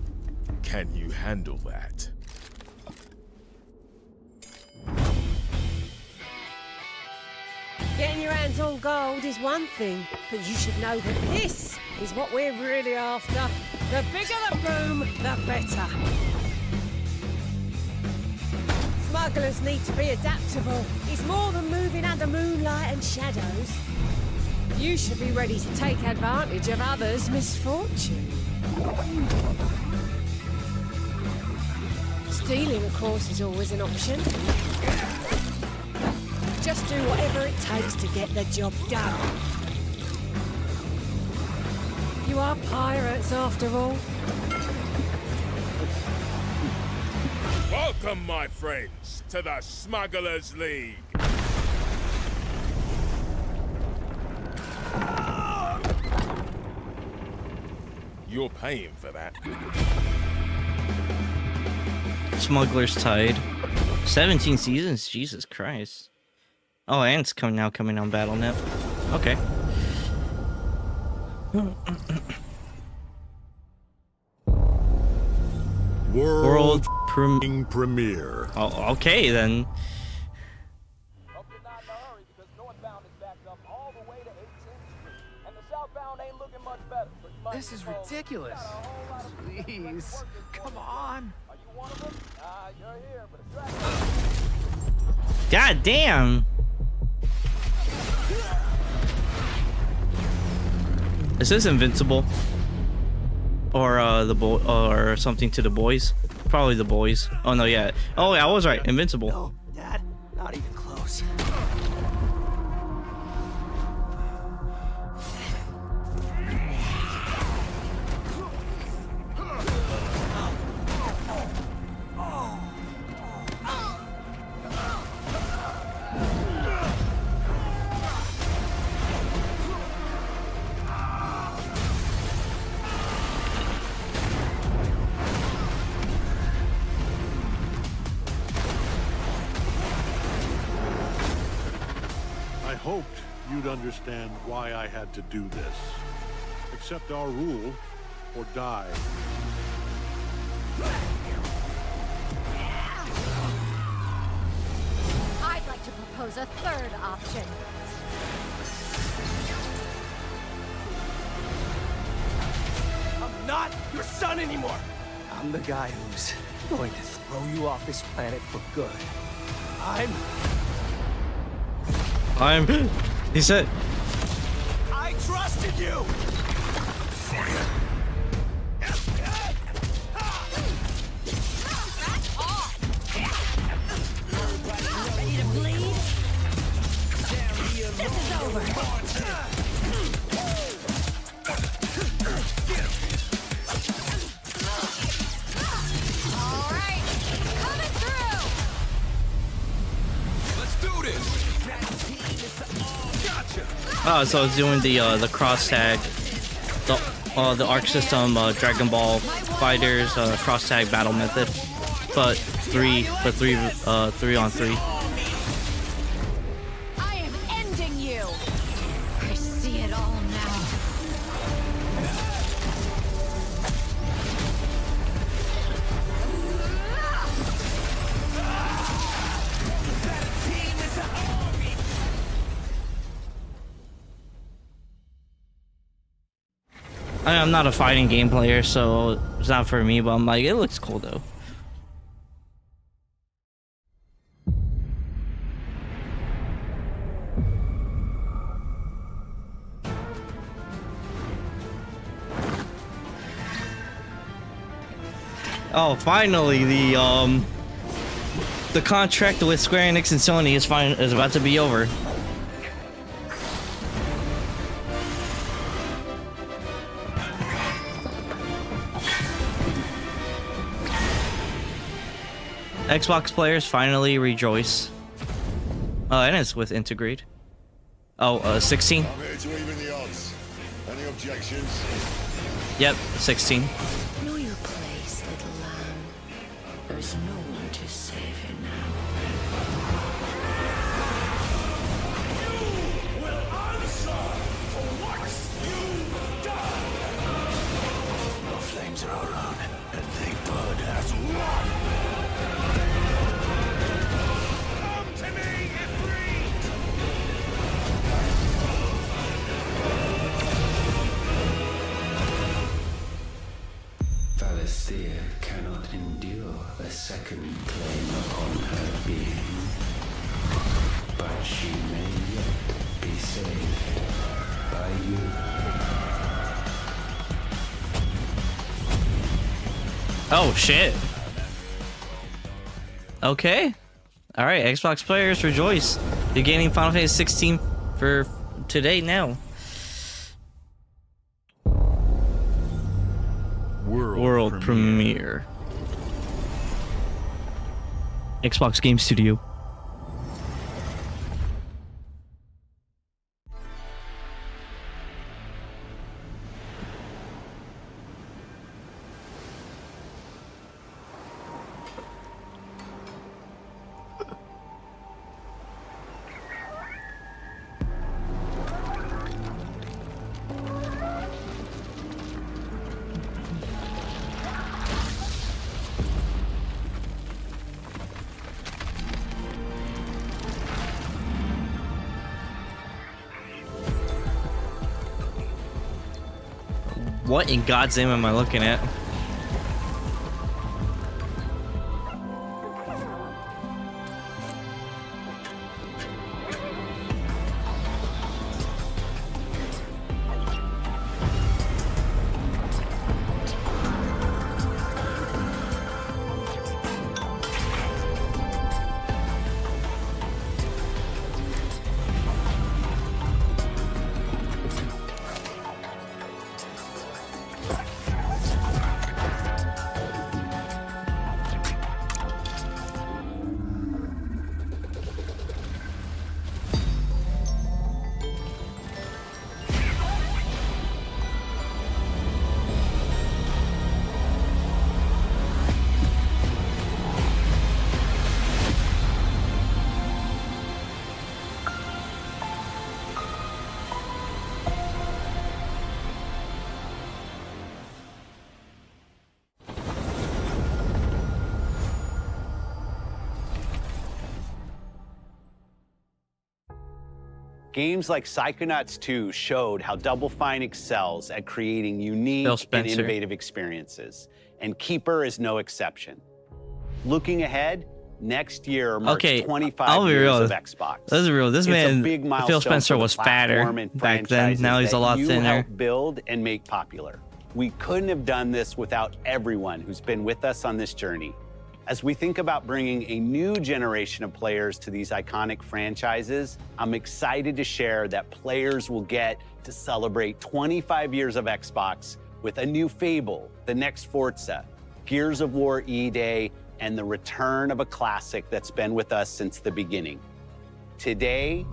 can you handle that? Getting your hands on gold is one thing, but you should know that this is what we're really after. The bigger the room, the better. Smugglers need to be adaptable. It's more than moving under moonlight and shadows. You should be ready to take advantage of others' misfortune. Stealing, of course, is always an option. Just do whatever it takes to get the job done. You are pirates, after all. Welcome, my friends, to the Smugglers League. You're paying for that. Smuggler's Tide. 17 seasons? Jesus Christ. Oh, and it's coming on BattleNet. Okay. World premiere. Oh, okay then. This is ridiculous. Please, come on. God damn. Is this Invincible? Or the boy, or something to the boys? Probably the boys. Oh no, yeah. Oh, yeah, I was right. Invincible. No, Dad, not even close. I hoped you'd understand why I had to do this. Accept our rule, or die. I'd like to propose a third option. I'm not your son anymore. I'm the guy who's going to throw you off this planet for good. He said. I trusted you. Ready to bleed? This is over. All right, coming through. Let's do this. Oh, so it's doing the cross tag, the Arc System Dragon Ball Fighters cross tag battle method, but three on three. I am ending you. I see it all now. I'm not a fighting game player, so it's not for me, but I'm like, it looks cool though. Oh, finally, the contract with Square Enix and Sony is about to be over. Xbox players finally rejoice. And it's with Integrate. Oh, 16. I'm here to even the odds. Any objections? Yep, 16. Know your place, little lamb. There's no one to save you now. You will answer for what you've done. The flames are our own, and they burn as one. Come to me, Ifrit! Valisthea cannot endure a second claim upon her being, but she may yet be saved by you. Oh shit. Okay. All right, Xbox players rejoice. You're gaining Final Fantasy 16 for today now. World premiere. Xbox Game Studio. What in God's name am I looking at? Games like Psychonauts 2 showed how Double Fine excels at creating unique and innovative experiences, and Keeper is no exception. Looking ahead, next year marks 25 years of Xbox. This is real. This man, a big milestone Phil Spencer, for the was fatter platform and back then. Now he's a lot you thinner. helped build and make popular. We couldn't have done this without everyone who's been with us on this journey. As we think about bringing a new generation of players to these iconic franchises, I'm excited to share that players will get to celebrate 25 years of Xbox with a new Fable, the next Forza, Gears of War E-Day, and the return of a classic that's been with us since the beginning. Today,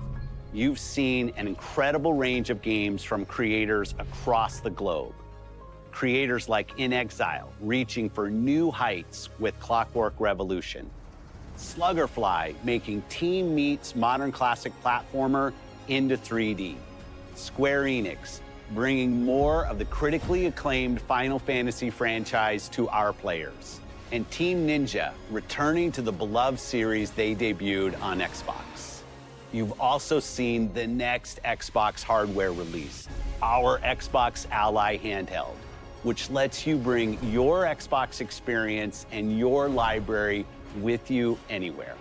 you've seen an incredible range of games from creators across the globe. Creators like In Exile, reaching for new heights with Clockwork Revolution. Sluggerfly, making Team Meat's modern classic platformer into 3D. Square Enix, bringing more of the critically acclaimed Final Fantasy franchise to our players. And Team Ninja, returning to the beloved series they debuted on Xbox. You've also seen the next Xbox hardware release, our Xbox Ally handheld, which lets you bring your Xbox experience and your library with you anywhere.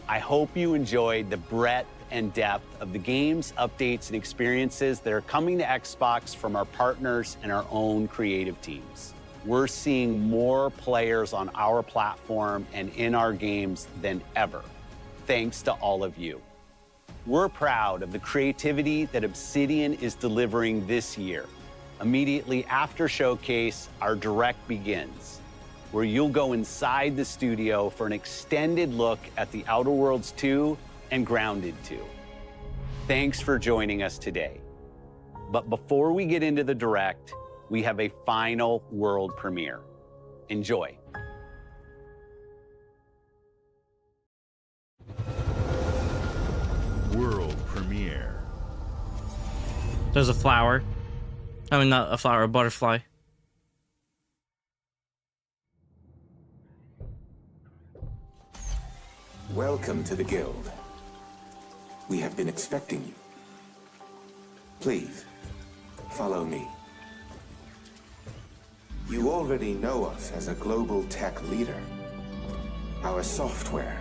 I hope you enjoyed the breadth and depth of the games, updates, and experiences that are coming to Xbox from our partners and our own creative teams. We're seeing more players on our platform and in our games than ever, thanks to all of you. We're proud of the creativity that Obsidian is delivering this year. Immediately after Showcase, our Direct begins, where you'll go inside the studio for an extended look at The Outer Worlds 2 and Grounded 2. Thanks for joining us today. But before we get into the Direct, we have a final world premiere. Enjoy. World premiere. There's a flower. I mean, not a flower, a butterfly. Welcome to the Guild. We have been expecting you. Please, follow me. You already know us as a global tech leader. Our software,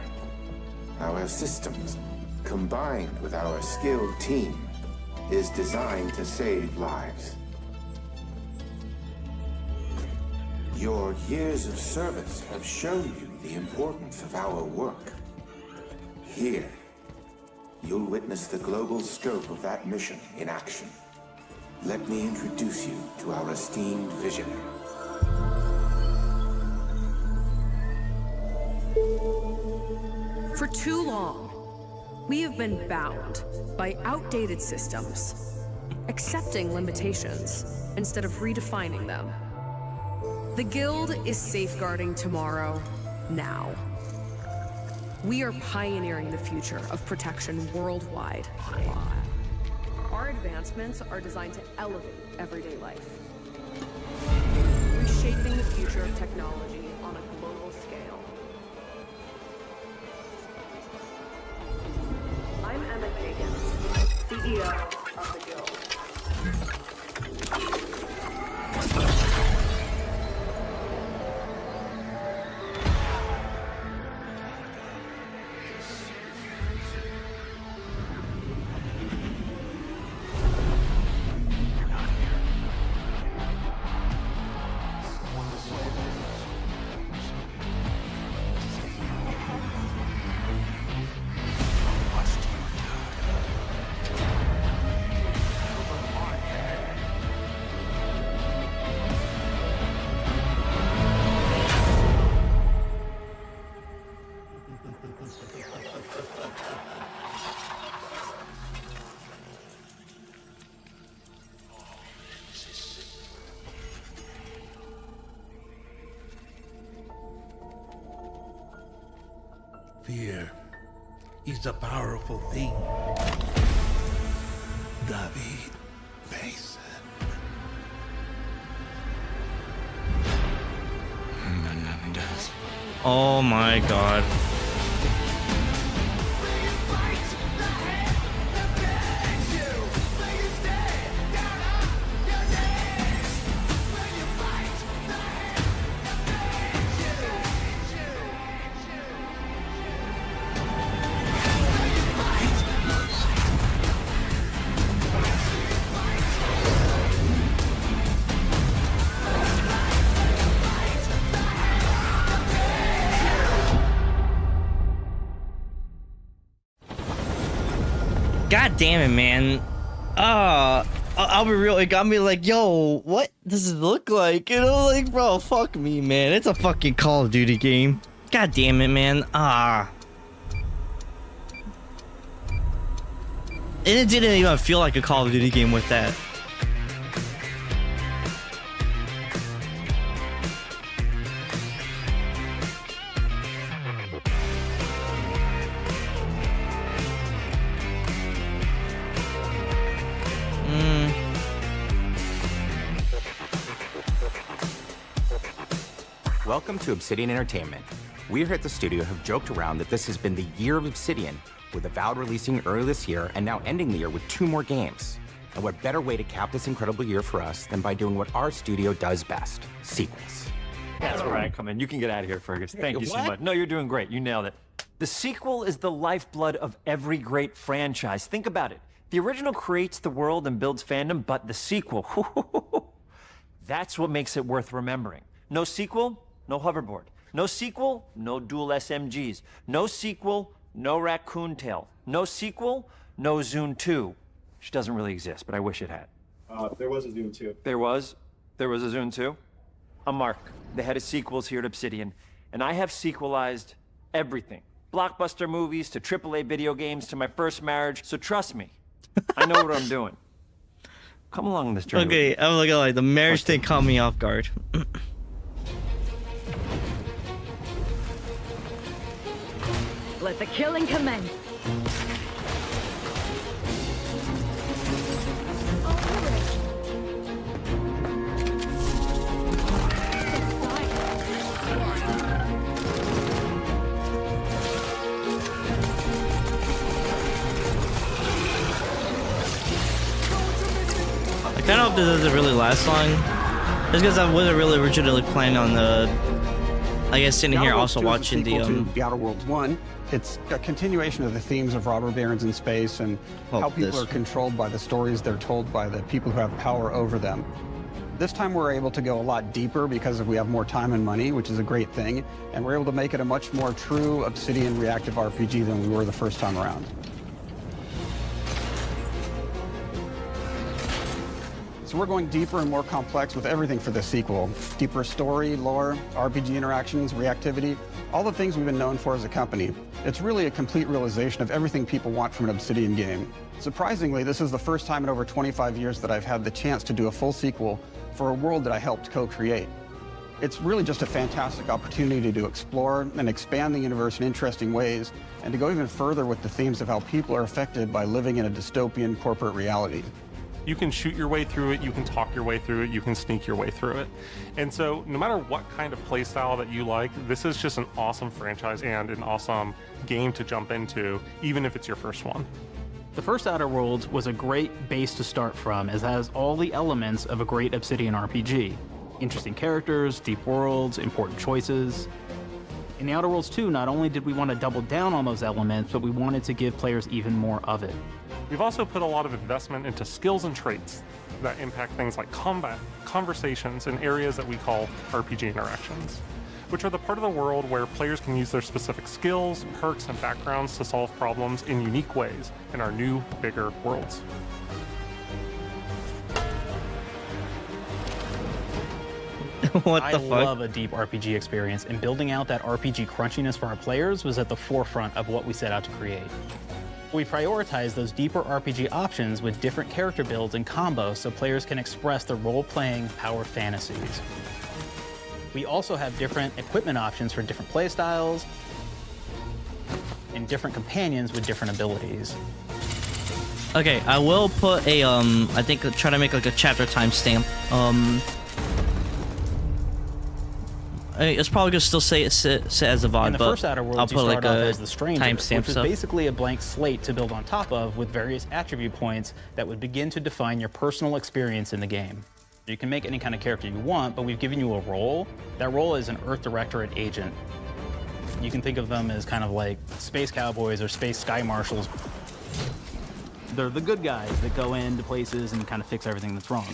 our systems, combined with our skilled team, is designed to save lives. Your years of service have shown you the importance of our work. Here, you'll witness the global scope of that mission in action. Let me introduce you to our esteemed visionary. For too long, we have been bound by outdated systems, accepting limitations instead of redefining them. The Guild is safeguarding tomorrow, now. We are pioneering the future of protection worldwide. Our advancements are designed to elevate everyday life, reshaping the future of technology on a global scale. I'm Emma Kagan, CEO of the Guild. Fear is a powerful thing. David Mason. Menendez. Oh my god. God damn it, man. I'll be real, it got me like, yo, what does it look like? You know, like, bro, fuck me, man. It's a fucking Call of Duty game. God damn it, man. And it didn't even feel like a Call of Duty game with that. Welcome to Obsidian Entertainment. We here at the studio have joked around that this has been the year of Obsidian, with Avowed releasing early this year and now ending the year with 2 more games. And what better way to cap this incredible year for us than by doing what our studio does best, sequels. That's where I come in. You can get out of here, Fergus. Thank you so much. No, you're doing great. You nailed it. The sequel is the lifeblood of every great franchise. Think about it. The original creates the world and builds fandom, but the sequel, that's what makes it worth remembering. No sequel, no hoverboard. No sequel, no dual SMGs. No sequel, no raccoon tail. No sequel, no Zune 2. Which doesn't really exist, but I wish it had. There was a Zune 2. There was a Zune 2? I'm Mark, the head of sequels here at Obsidian, and I have sequelized everything. Blockbuster movies to AAA video games to my first marriage, so trust me, I know what I'm doing. Come along on this journey. Okay, I'm looking like the marriage thing caught me off guard. Let the killing commence. I kind of hope this doesn't really last long. Just because I wasn't really originally planning on I guess sitting here also watching The Outer Worlds 1. It's a continuation of the themes of robber barons in space and how people are controlled by the stories they're told by the people who have power over them. This time we're able to go a lot deeper because we have more time and money, which is a great thing, and we're able to make it a much more true Obsidian reactive RPG than we were the first time around. So we're going deeper and more complex with everything for this sequel. Deeper story, lore, RPG interactions, reactivity, all the things we've been known for as a company. It's really a complete realization of everything people want from an Obsidian game. Surprisingly, this is the first time in over 25 years that I've had the chance to do a full sequel for a world that I helped co-create. It's really just a fantastic opportunity to explore and expand the universe in interesting ways, and to go even further with the themes of how people are affected by living in a dystopian corporate reality. You can shoot your way through it, you can talk your way through it, you can sneak your way through it. And so no matter what kind of play style that you like, this is just an awesome franchise and an awesome game to jump into, even if it's your first one. The first Outer Worlds was a great base to start from, as it has all the elements of a great Obsidian RPG. Interesting characters, deep worlds, important choices. In the Outer Worlds 2, not only did we want to double down on those elements, but we wanted to give players even more of it. We've also put a lot of investment into skills and traits that impact things like combat, conversations, and areas that we call RPG interactions, which are the part of the world where players can use their specific skills, perks, and backgrounds to solve problems in unique ways in our new, bigger worlds. I love a deep RPG experience, and building out that RPG crunchiness for our players was at the forefront of what we set out to create. We prioritize those deeper RPG options with different character builds and combos so players can express their role-playing power fantasies. We also have different equipment options for different playstyles. find different companions with different abilities. Okay, I will put a I think try to make like a chapter timestamp. It's probably gonna still say as a VOD, In the but first Outer Worlds, I'll put you like start off a as the Stranger, timestamp which is stuff. basically a blank slate to build on top of with various attribute points that would begin to define your personal experience in the game. You can make any kind of character you want, but we've given you a role. That role is an Earth Directorate agent. You can think of them as kind of like space cowboys or space sky marshals. They're the good guys that go into places and kind of fix everything that's wrong.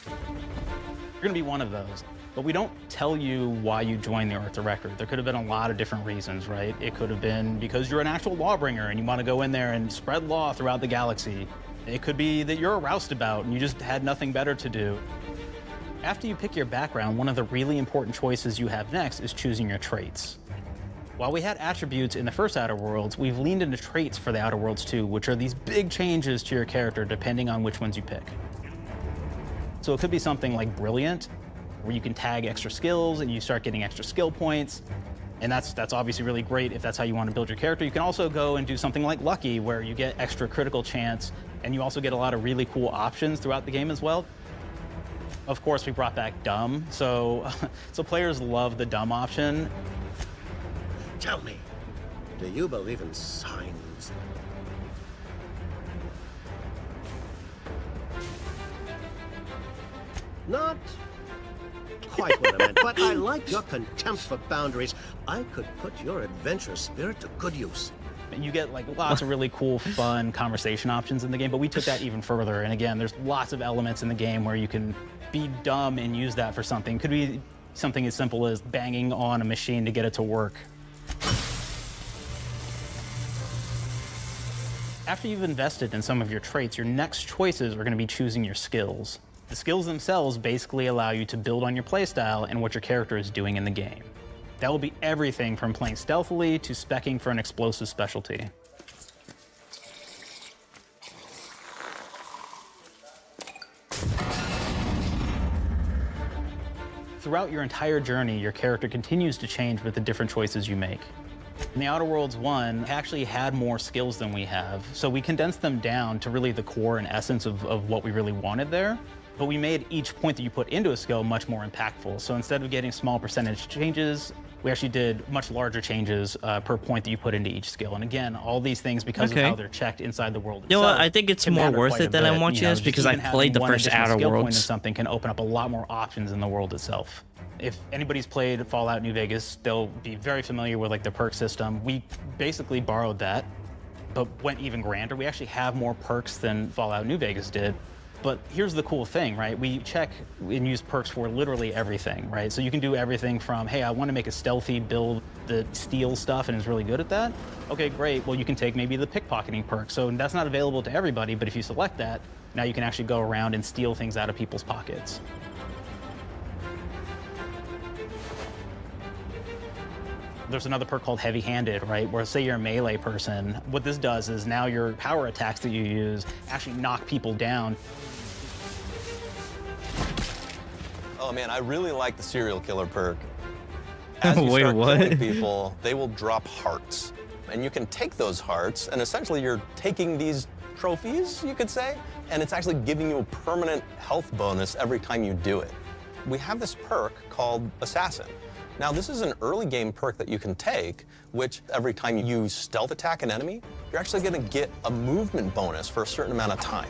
You're gonna be one of those. But we don't tell you why you joined the Earth Directorate. There could have been a lot of different reasons, right? It could have been because you're an actual lawbringer and you want to go in there and spread law throughout the galaxy. It could be that you're a roustabout and you just had nothing better to do. After you pick your background, one of the really important choices you have next is choosing your traits. While we had attributes in the first Outer Worlds, we've leaned into traits for the Outer Worlds too, which are these big changes to your character depending on which ones you pick. So it could be something like Brilliant, where you can tag extra skills and you start getting extra skill points. And that's obviously really great if that's how you want to build your character. You can also go and do something like Lucky, where you get extra critical chance, and you also get a lot of really cool options throughout the game as well. Of course, we brought back Dumb, so players love the Dumb option. Tell me, do you believe in signs? Not quite what I meant, but I like your contempt for boundaries. I could put your adventurous spirit to good use. You get like lots of really cool, fun conversation options in the game, but we took that even further. And again, there's lots of elements in the game where you can be dumb and use that for something. Could be something as simple as banging on a machine to get it to work. After you've invested in some of your traits, your next choices are going to be choosing your skills. The skills themselves basically allow you to build on your playstyle and what your character is doing in the game. That will be everything from playing stealthily to speccing for an explosive specialty. Throughout your entire journey, your character continues to change with the different choices you make. In the Outer Worlds 1, actually had more skills than we have, so we condensed them down to really the core and essence of what we really wanted there. But we made each point that you put into a skill much more impactful. So instead of getting small percentage changes, we actually did much larger changes per point that you put into each skill. And again, all these things, because of how they're checked inside the world itself, You know what? I think it's more worth it than I'm watching this because I played the first Outer Worlds. Something can open up a lot more options in the world itself. If anybody's played Fallout New Vegas, they'll be very familiar with like the perk system. We basically borrowed that, but went even grander. We actually have more perks than Fallout New Vegas did. But here's the cool thing, right? We check and use perks for literally everything, right? So you can do everything from, hey, I want to make a stealthy build that steals stuff and is really good at that. Okay, great. Well, you can take maybe the pickpocketing perk. So that's not available to everybody, but if you select that, now you can actually go around and steal things out of people's pockets. There's another perk called heavy-handed, right? Where say you're a melee person, what this does is now your power attacks that you use actually knock people down. Oh man, I really like the serial killer perk. As you Wait, start what? killing people, they will drop hearts. And you can take those hearts, and essentially you're taking these trophies, you could say, and it's actually giving you a permanent health bonus every time you do it. We have this perk called Assassin. Now, this is an early game perk that you can take, which every time you stealth attack an enemy, you're actually going to get a movement bonus for a certain amount of time.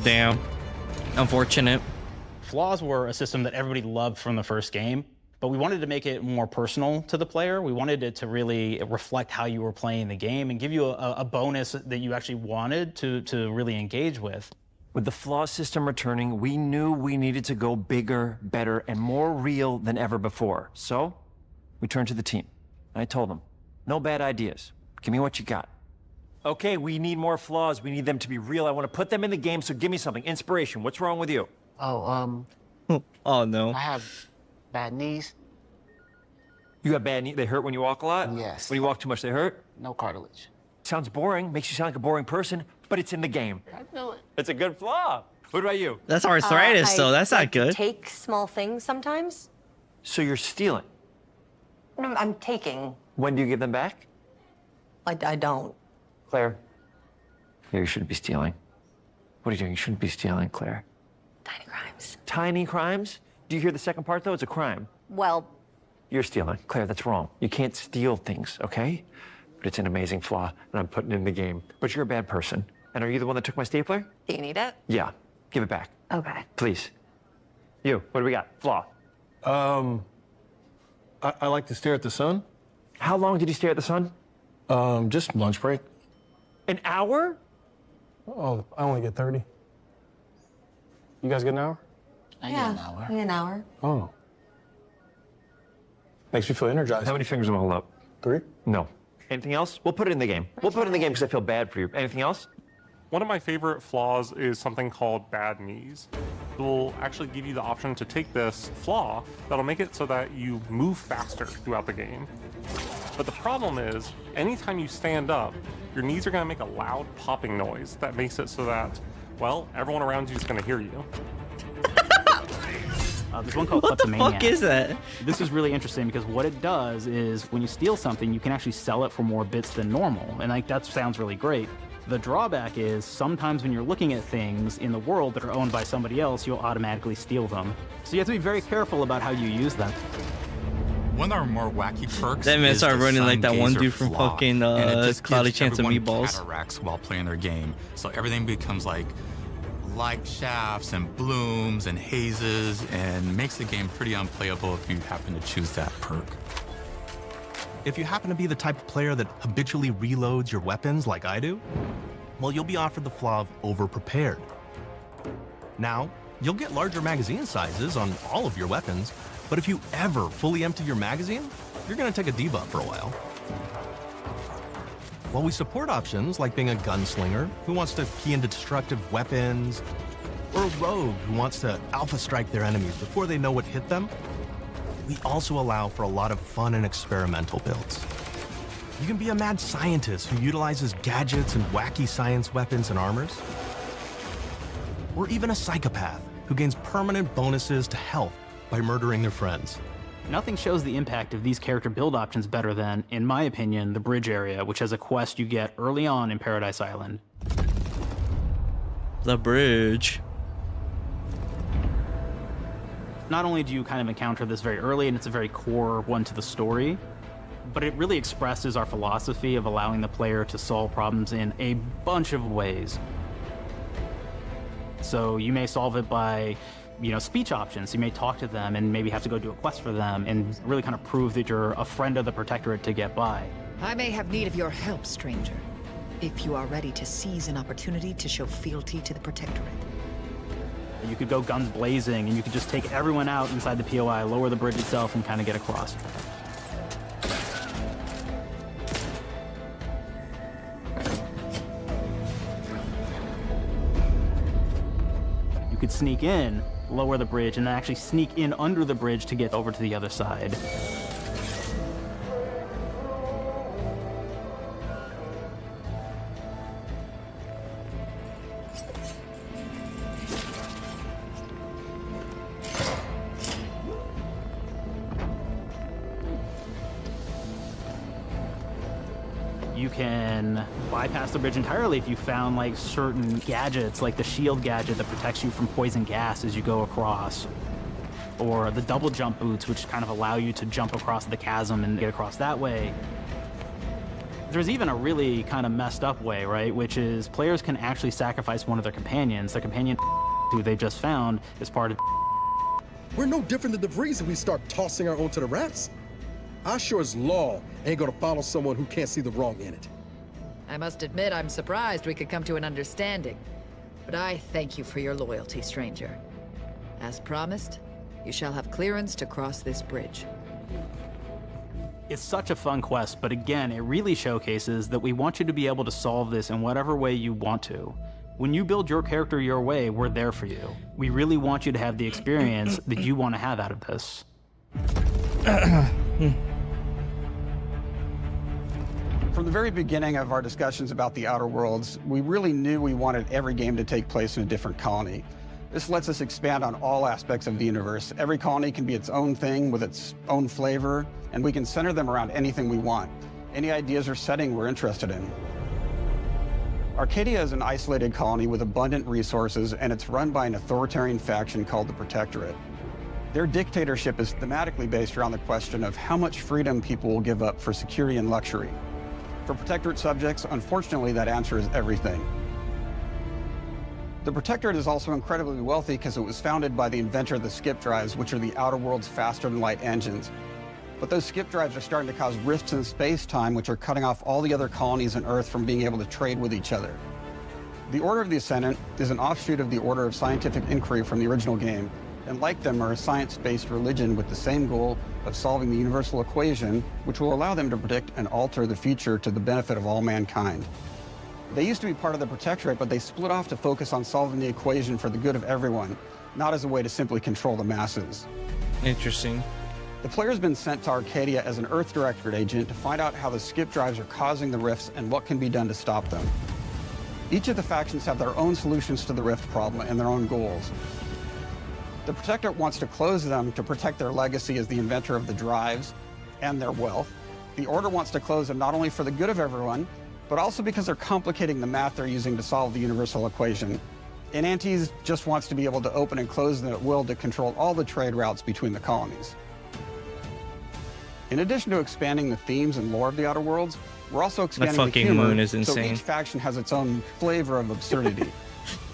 Damn. Unfortunate. Flaws were a system that everybody loved from the first game, but we wanted to make it more personal to the player. We wanted it to really reflect how you were playing the game and give you a bonus that you actually wanted to really engage with. With the flaw system returning, we knew we needed to go bigger, better, and more real than ever before. So, we turned to the team. I told them, no bad ideas. Give me what you got. Okay, we need more flaws. We need them to be real. I want to put them in the game, so give me something. Inspiration. What's wrong with you? Oh, oh no. I have bad knees. You got bad knees? They hurt when you walk a lot? Yes. When you walk too much, they hurt? No cartilage. Sounds boring. Makes you sound like a boring person. but it's in the game. It's a good flaw. What about you? That's arthritis, though. That's not good. Take small things sometimes. So you're stealing. No, I'm taking. When do you give them back? I don't. Claire. Yeah, you shouldn't be stealing. What are you doing? You shouldn't be stealing, Claire. Tiny crimes. Tiny crimes? Do you hear the second part, though? It's a crime. Well, You're stealing. Claire, that's wrong. You can't steal things, okay? But it's an amazing flaw, and I'm putting it in the game. But you're a bad person. And are you the one that took my stapler? do you need it? Yeah. Give it back. Okay. Please. You, what do we got? Flaw. I like to stare at the sun. How long did you stare at the sun? Just lunch break. An hour? Oh, I only get 30. You guys get an hour? I get an hour. An hour. Oh. Makes me feel energized. How many fingers am I holding up? 3? No. Anything else? We'll put it in the game. We'll put it in the game because I feel bad for you. Anything else? One of my favorite flaws is something called bad knees. It will actually give you the option to take this flaw that'll make it so that you move faster throughout the game. But the problem is, anytime you stand up, your knees are going to make a loud popping noise that makes it so that, well, everyone around you is going to hear you. There's one called What the Kleptomaniac. fuck is that? This is really interesting because what it does is when you steal something, you can actually sell it for more bits than normal. And like that sounds really great. The drawback is sometimes when you're looking at things in the world that are owned by somebody else, you'll automatically steal them. So you have to be very careful about how you use them. One of our more wacky perks That man is started the running like sun that one gazer dude from flaw, fucking and it just Cloudy gives Chance of everyone Meatballs. cataracts while playing their game, so everything becomes like light shafts and blooms and hazes, and makes the game pretty unplayable if you happen to choose that perk. If you happen to be the type of player that habitually reloads your weapons like I do, well, you'll be offered the flaw of over-prepared. Now, you'll get larger magazine sizes on all of your weapons, but if you ever fully empty your magazine, you're gonna take a debuff for a while. While we support options like being a gunslinger who wants to key into destructive weapons, or a rogue who wants to alpha strike their enemies before they know what hit them, we also allow for a lot of fun and experimental builds. You can be a mad scientist who utilizes gadgets and wacky science weapons and armors, or even a psychopath who gains permanent bonuses to health by murdering their friends. Nothing shows the impact of these character build options better than, in my opinion, the bridge area, which has a quest you get early on in Paradise Island. The bridge. Not only do you kind of encounter this very early, and it's a very core one to the story, but it really expresses our philosophy of allowing the player to solve problems in a bunch of ways. So you may solve it by, speech options. You may talk to them and maybe have to go do a quest for them and really kind of prove that you're a friend of the Protectorate to get by. I may have need of your help, stranger, if you are ready to seize an opportunity to show fealty to the Protectorate. You could go guns blazing and you could just take everyone out inside the POI, lower the bridge itself, and kind of get across. You could sneak in, lower the bridge, and then actually sneak in under the bridge to get over to the other side. You can bypass the bridge entirely if you found like certain gadgets, like the shield gadget that protects you from poison gas as you go across, or the double jump boots, which kind of allow you to jump across the chasm and get across that way. There's even a really kind of messed up way, right? Which is players can actually sacrifice one of their companions. Their companion who they just found is part of. We're no different than the Vrees if we start tossing our own to the rats. I sure as law ain't gonna follow someone who can't see the wrong in it. I must admit I'm surprised we could come to an understanding. But I thank you for your loyalty, stranger. As promised, you shall have clearance to cross this bridge. It's such a fun quest, but again, it really showcases that we want you to be able to solve this in whatever way you want to. When you build your character your way, we're there for you. We really want you to have the experience that you want to have out of this. From the very beginning of our discussions about the Outer Worlds, we really knew we wanted every game to take place in a different colony. This lets us expand on all aspects of the universe. Every colony can be its own thing with its own flavor, and we can center them around anything we want, any ideas or setting we're interested in. Arcadia is an isolated colony with abundant resources, and it's run by an authoritarian faction called the Protectorate. Their dictatorship is thematically based around the question of how much freedom people will give up for security and luxury. For Protectorate subjects, unfortunately, that answer is everything. The Protectorate is also incredibly wealthy because it was founded by the inventor of the skip drives, which are the Outer World's faster-than-light engines. But those skip drives are starting to cause rifts in space-time, which are cutting off all the other colonies on Earth from being able to trade with each other. The Order of the Ascendant is an offshoot of the Order of Scientific Inquiry from the original game, and like them are a science-based religion with the same goal of solving the universal equation, which will allow them to predict and alter the future to the benefit of all mankind. They used to be part of the Protectorate, but they split off to focus on solving the equation for the good of everyone, not as a way to simply control the masses. Interesting. The player's been sent to Arcadia as an Earth Directorate agent to find out how the skip drives are causing the rifts and what can be done to stop them. Each of the factions have their own solutions to the rift problem and their own goals. The Protectorate wants to close them to protect their legacy as the inventor of the drives and their wealth. The Order wants to close them not only for the good of everyone, but also because they're complicating the math they're using to solve the universal equation. And Antes just wants to be able to open and close them at will to control all the trade routes between the colonies. In addition to expanding the themes and lore of the Outer Worlds, we're also expanding the humor, moon is insane. so each faction has its own flavor of absurdity.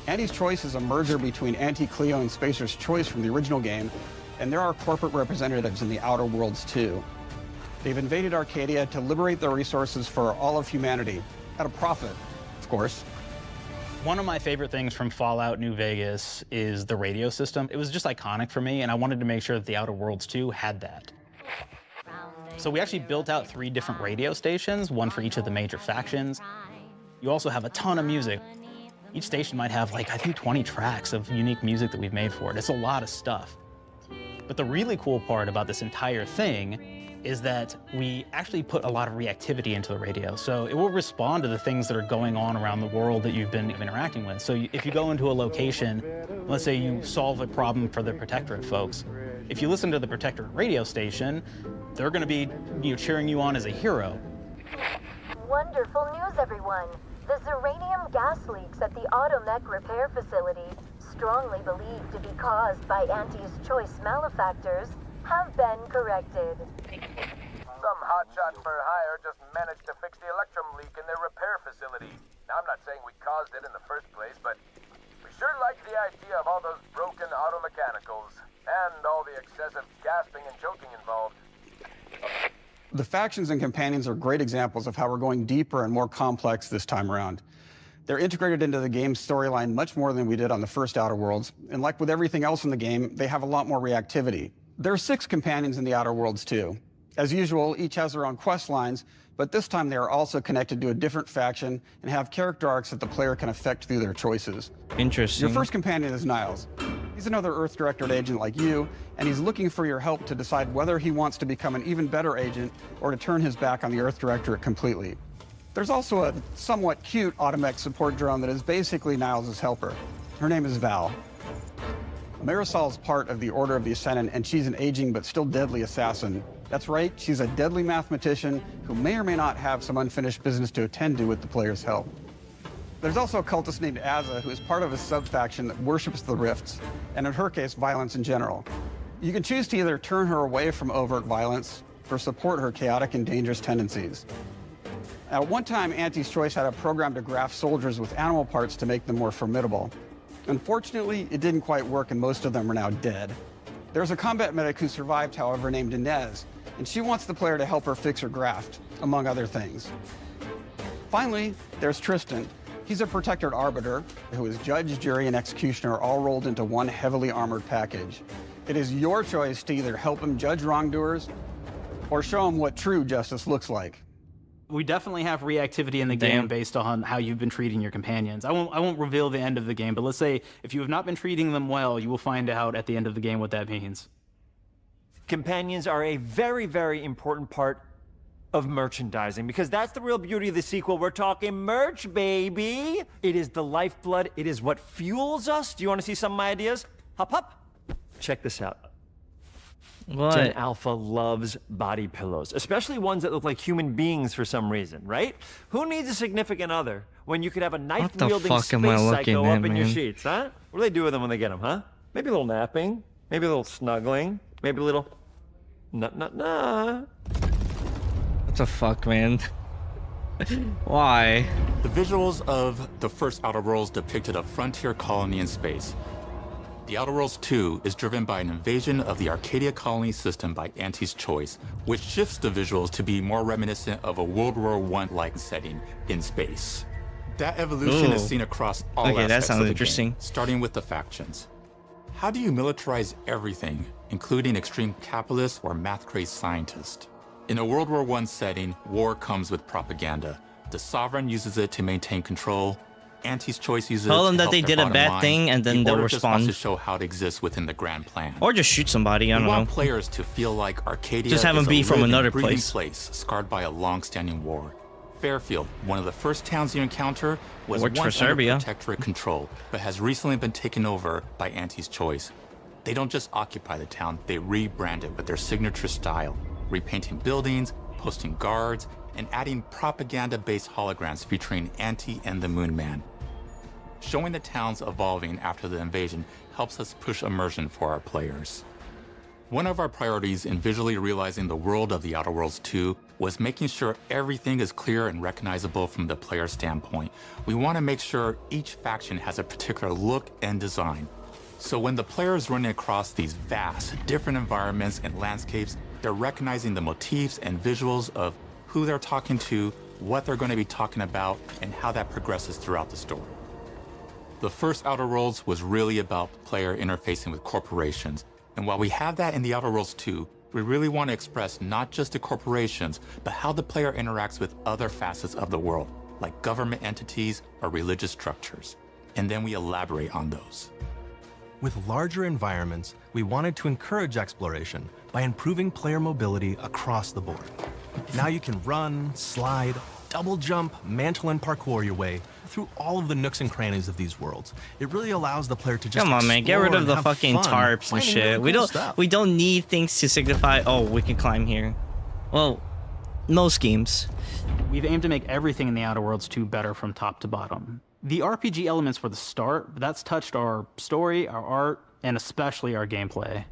Anti's Choice is a merger between Anti-Cleo and Spacer's Choice from the original game, and there are corporate representatives in the Outer Worlds too. They've invaded Arcadia to liberate their resources for all of humanity, at a profit, of course. One of my favorite things from Fallout New Vegas is the radio system. It was just iconic for me, and I wanted to make sure that the Outer Worlds 2 had that. So we actually built out 3 different radio stations, one for each of the major factions. You also have a ton of music. Each station might have, like, I think 20 tracks of unique music that we've made for it. It's a lot of stuff. But the really cool part about this entire thing is that we actually put a lot of reactivity into the radio. So it will respond to the things that are going on around the world that you've been interacting with. So if you go into a location, let's say you solve a problem for the Protectorate folks, if you listen to the Protectorate radio station, they're going to be cheering you on as a hero. Wonderful news, everyone. The Zeranium gas leaks at the Automech repair facility, strongly believed to be caused by Anti's Choice malefactors, have been corrected. Some hotshot for hire just managed to fix the electrum leak in their repair facility. Now, I'm not saying we caused it in the first place, but we sure like the idea of all those broken auto mechanicals and all the excessive gasping and choking involved. The factions and companions are great examples of how we're going deeper and more complex this time around. They're integrated into the game's storyline much more than we did on the first Outer Worlds, and like with everything else in the game, they have a lot more reactivity. There are 6 companions in the Outer Worlds too. As usual, each has their own quest lines, but this time they are also connected to a different faction and have character arcs that the player can affect through their choices. Interesting. Your first companion is Niles. He's another Earth Directorate agent like you, and he's looking for your help to decide whether he wants to become an even better agent or to turn his back on the Earth Directorate completely. There's also a somewhat cute Automech support drone that is basically Niles' helper. Her name is Val. Marisol is part of the Order of the Ascendant, and she's an aging but still deadly assassin. That's right, she's a deadly mathematician who may or may not have some unfinished business to attend to with the player's help. There's also a cultist named Azza, who is part of a sub-faction that worships the rifts, and in her case, violence in general. You can choose to either turn her away from overt violence or support her chaotic and dangerous tendencies. At one time, Anti's Choice had a program to graft soldiers with animal parts to make them more formidable. Unfortunately, it didn't quite work, and most of them are now dead. There's a combat medic who survived, however, named Inez, and she wants the player to help her fix her graft, among other things. Finally, there's Tristan. He's a Protectorate arbiter who is judge, jury, and executioner all rolled into one heavily armored package. It is your choice to either help him judge wrongdoers or show him what true justice looks like. We definitely have reactivity in the game based on how you've been treating your companions. I won't reveal the end of the game, but let's say if you have not been treating them well, you will find out at the end of the game what that means. Companions are a very, very important part of merchandising, because that's the real beauty of the sequel. We're talking merch, baby. It is the lifeblood. It is what fuels us. Do you want to see some of my ideas? Hop, hop. Check this out. What? Gen Alpha loves body pillows, especially ones that look like human beings for some reason, right? Who needs a significant other when you could have a knife-wielding space psycho up in your sheets, huh? What do they do with them when they get them, huh? Maybe a little napping, maybe a little snuggling, maybe a little nut. What the fuck, man? Why? The visuals of the first Outer Worlds depicted a frontier colony in space. The Outer Worlds 2 is driven by an invasion of the Arcadia colony system by Auntie's Choice, which shifts the visuals to be more reminiscent of a World War I-like setting in space. That evolution is seen across all aspects of the game, starting with the factions. How do you militarize everything, including extreme capitalists or math-crazed scientists? In a World War I setting, war comes with propaganda. The Sovereign uses it to maintain control. Auntie's Choice uses it to tell them that help they their did a bottom bad line. thing and then The they'll Order just wants respond. to show how it exists within the grand plan. Or just shoot somebody, I don't We want know. players to feel like Arcadia Just have is them be a from living, another breathing place. scarred by a long-standing war. Fairfield, one of the first towns you encounter, was Worked for once Serbia. under protectorate control, but has recently been taken over by Auntie's Choice. They don't just occupy the town, they rebrand it with their signature style, repainting buildings, posting guards, and adding propaganda-based holograms featuring Auntie and the Moon Man. Showing the towns evolving after the invasion helps us push immersion for our players. One of our priorities in visually realizing the world of the Outer Worlds 2 was making sure everything is clear and recognizable from the player standpoint. We want to make sure each faction has a particular look and design. So when the player is running across these vast, different environments and landscapes, they're recognizing the motifs and visuals of who they're talking to, what they're going to be talking about, and how that progresses throughout the story. The first Outer Worlds was really about the player interfacing with corporations. And while we have that in the Outer Worlds 2, we really want to express not just the corporations, but how the player interacts with other facets of the world, like government entities or religious structures. And then we elaborate on those. With larger environments, we wanted to encourage exploration by improving player mobility across the board. Now you can run, slide, double jump, mantle, and parkour your way through all of the nooks and crannies of these worlds. It really allows the player to just Come on, man, get rid of the fucking tarps and shit. We don't need things to signify, oh, we can climb here. Well, most games. We've aimed to make everything in the Outer Worlds 2 better from top to bottom. The RPG elements were the start, but that's touched our story, our art, and especially our gameplay.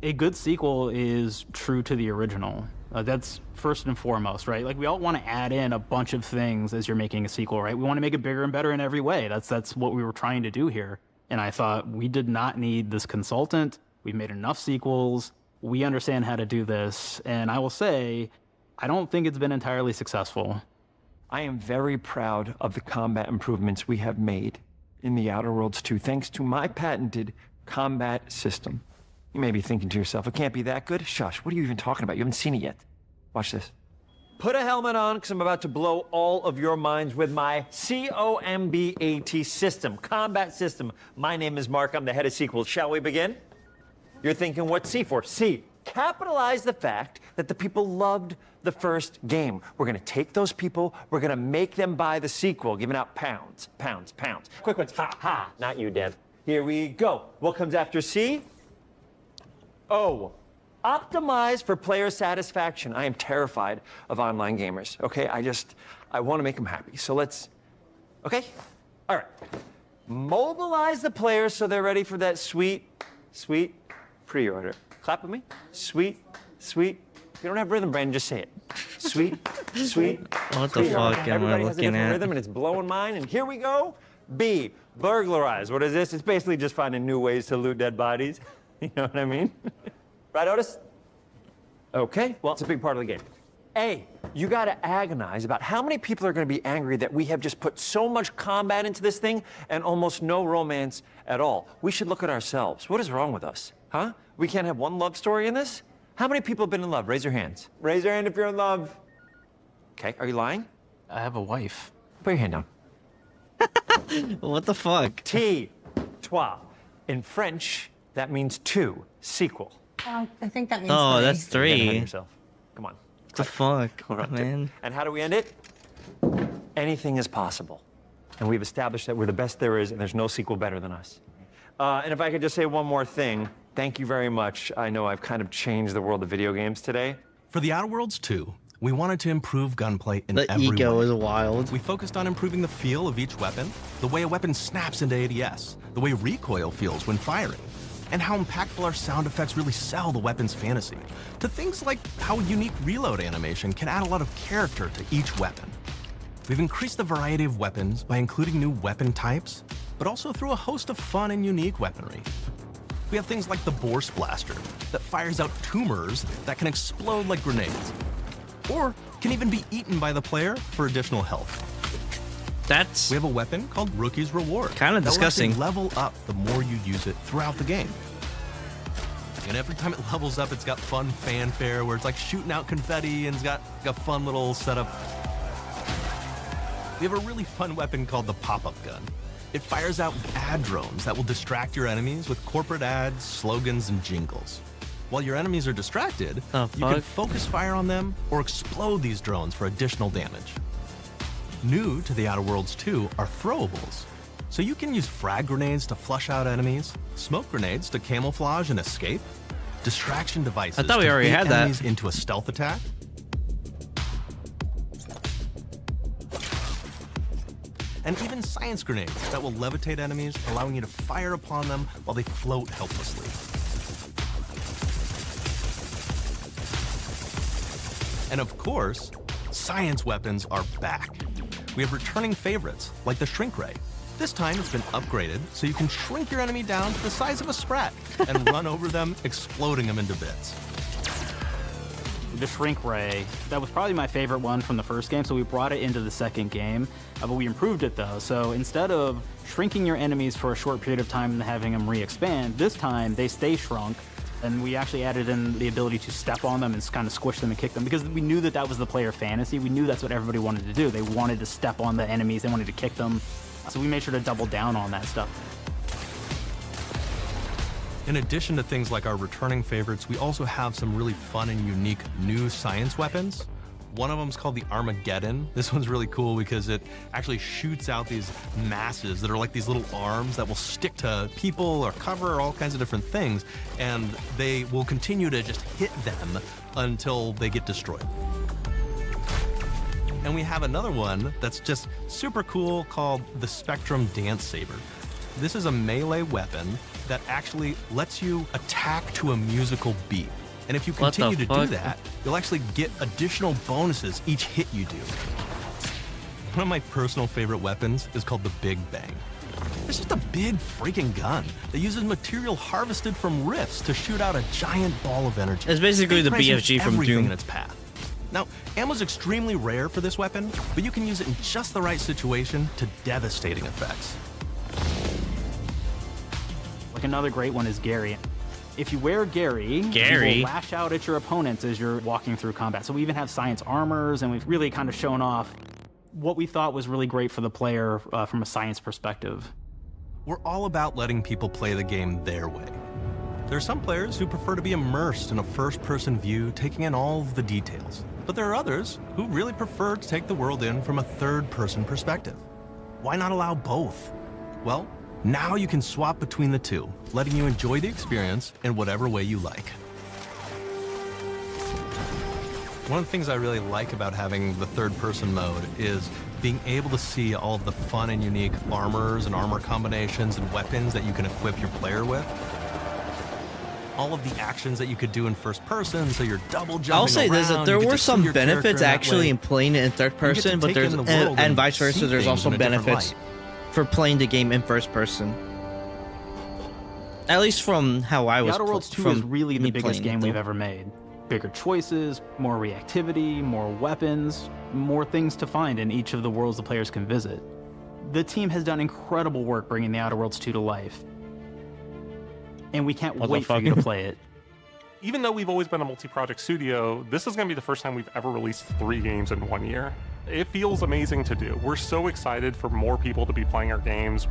A good sequel is true to the original. That's first and foremost, right? Like, we all want to add in a bunch of things as you're making a sequel, right? We want to make it bigger and better in every way. That's what we were trying to do here. And I thought, we did not need this consultant. We've made enough sequels. We understand how to do this. And I will say, I don't think it's been entirely successful. I am very proud of the combat improvements we have made in the Outer Worlds 2, thanks to my patented combat system. You may be thinking to yourself, it can't be that good? Shush, what are you even talking about? You haven't seen it yet. Watch this. Put a helmet on, because I'm about to blow all of your minds with my COMBAT system, combat system. My name is Mark, I'm the head of sequels. Shall we begin? You're thinking, what's C for? C, capitalize the fact that the people loved the first game. We're gonna take those people, we're gonna make them buy the sequel, giving out pounds, pounds, pounds. Quick ones, ha, ha, not you, Dan. Here we go. What comes after C? O, optimize for player satisfaction. I am terrified of online gamers, okay? I wanna make them happy, so let's, okay? All right. Mobilize the players so they're ready for that sweet pre-order. Clap with me. Sweet. If you don't have rhythm, Brandon, just say it. Sweet. What the fuck am I Everybody has a looking different at? rhythm, and it's blowing mine. And here we go. B, burglarize. What is this? It's basically just finding new ways to loot dead bodies. You know what I mean? Right, Otis? Okay, well, it's a big part of the game. A, you gotta agonize about how many people are gonna be angry that we have just put so much combat into this thing and almost no romance at all. We should look at ourselves. What is wrong with us? Huh? We can't have one love story in this? How many people have been in love? Raise your hands. Raise your hand if you're in love. Okay, are you lying? I have a wife. Put your hand down. What the fuck? T, trois. In French, that means two. Sequel. I think that means Oh, three. that's Get ahead of three. yourself. Come on. The fuck, man? And how do we end it? Anything is possible. And we've established that we're the best there is, and there's no sequel better than us. And if I could just say one more thing, thank you very much. I know I've kind of changed the world of video games today. For The Outer Worlds 2, we wanted to improve gunplay in every way. The ego is wild. We focused on improving the feel of each weapon, the way a weapon snaps into ADS, the way recoil feels when firing, and how impactful our sound effects really sell the weapon's fantasy, to things like how unique reload animation can add a lot of character to each weapon. We've increased the variety of weapons by including new weapon types, but also through a host of fun and unique weaponry. We have things like the Borscht Blaster that fires out tumors that can explode like grenades, or can even be eaten by the player for additional health. We have a weapon called Rookie's Reward. Kind of disgusting. That will actually level up the more you use it throughout the game. And every time it levels up, it's got fun fanfare where it's like shooting out confetti and it's got a fun little setup. We have a really fun weapon called the pop-up gun. It fires out ad drones that will distract your enemies with corporate ads, slogans, and jingles. While your enemies are distracted, you can focus fire on them or explode these drones for additional damage. New to The Outer Worlds 2 are throwables. So you can use frag grenades to flush out enemies, smoke grenades to camouflage and escape, distraction devices I thought we already bait had that. enemies into a stealth attack, and even science grenades that will levitate enemies, allowing you to fire upon them while they float helplessly. And of course, science weapons are back. We have returning favorites, like the Shrink Ray. This time it's been upgraded so you can shrink your enemy down to the size of a sprat and run over them, exploding them into bits. The Shrink Ray, that was probably my favorite one from the first game, so we brought it into the second game, but we improved it though. So instead of shrinking your enemies for a short period of time and having them re-expand, this time they stay shrunk, and we actually added in the ability to step on them and kind of squish them and kick them, because we knew that that was the player fantasy. We knew that's what everybody wanted to do. They wanted to step on the enemies, they wanted to kick them, so we made sure to double down on that stuff. In addition to things like our returning favorites, we also have some really fun and unique new science weapons. One of them is called the Armageddon. This one's really cool because it actually shoots out these masses that are like these little arms that will stick to people or cover or all kinds of different things, and they will continue to just hit them until they get destroyed. And we have another one that's just super cool called the Spectrum Dance Saber. This is a melee weapon that actually lets you attack to a musical beat. And if you continue to do that, you'll actually get additional bonuses each hit you do. One of my personal favorite weapons is called the Big Bang. It's just a big freaking gun that uses material harvested from rifts to shoot out a giant ball of energy. It's basically the BFG from Doom. In its path. Now, ammo's extremely rare for this weapon, but you can use it in just the right situation to devastating effects. Like another great one is Gary. If you wear Gary, you will lash out at your opponents as you're walking through combat. So we even have science armors, and we've really kind of shown off what we thought was really great for the player from a science perspective. We're all about letting people play the game their way. There are some players who prefer to be immersed in a first-person view, taking in all of the details. But there are others who really prefer to take the world in from a third-person perspective. Why not allow both? Well, now you can swap between the two, letting you enjoy the experience in whatever way you like. One of the things I really like about having the third-person mode is being able to see all of the fun and unique armors and armor combinations and weapons that you can equip your player with. All of the actions that you could do in first person, so you're double jumping I'll say this, that there were some benefits actually in playing it in third person, but there's, and vice versa, there's also benefits for playing the game in first person. At least from how I was. The Outer Worlds 2 is really the biggest game we've ever made. Bigger choices, more reactivity, more weapons, more things to find in each of the worlds the players can visit. The team has done incredible work bringing the Outer Worlds 2 to life. And we can't wait for you to play it. Even though we've always been a multi-project studio, this is going to be the first time we've ever released 3 games in 1 year. It feels amazing to do. We're so excited for more people to be playing our games.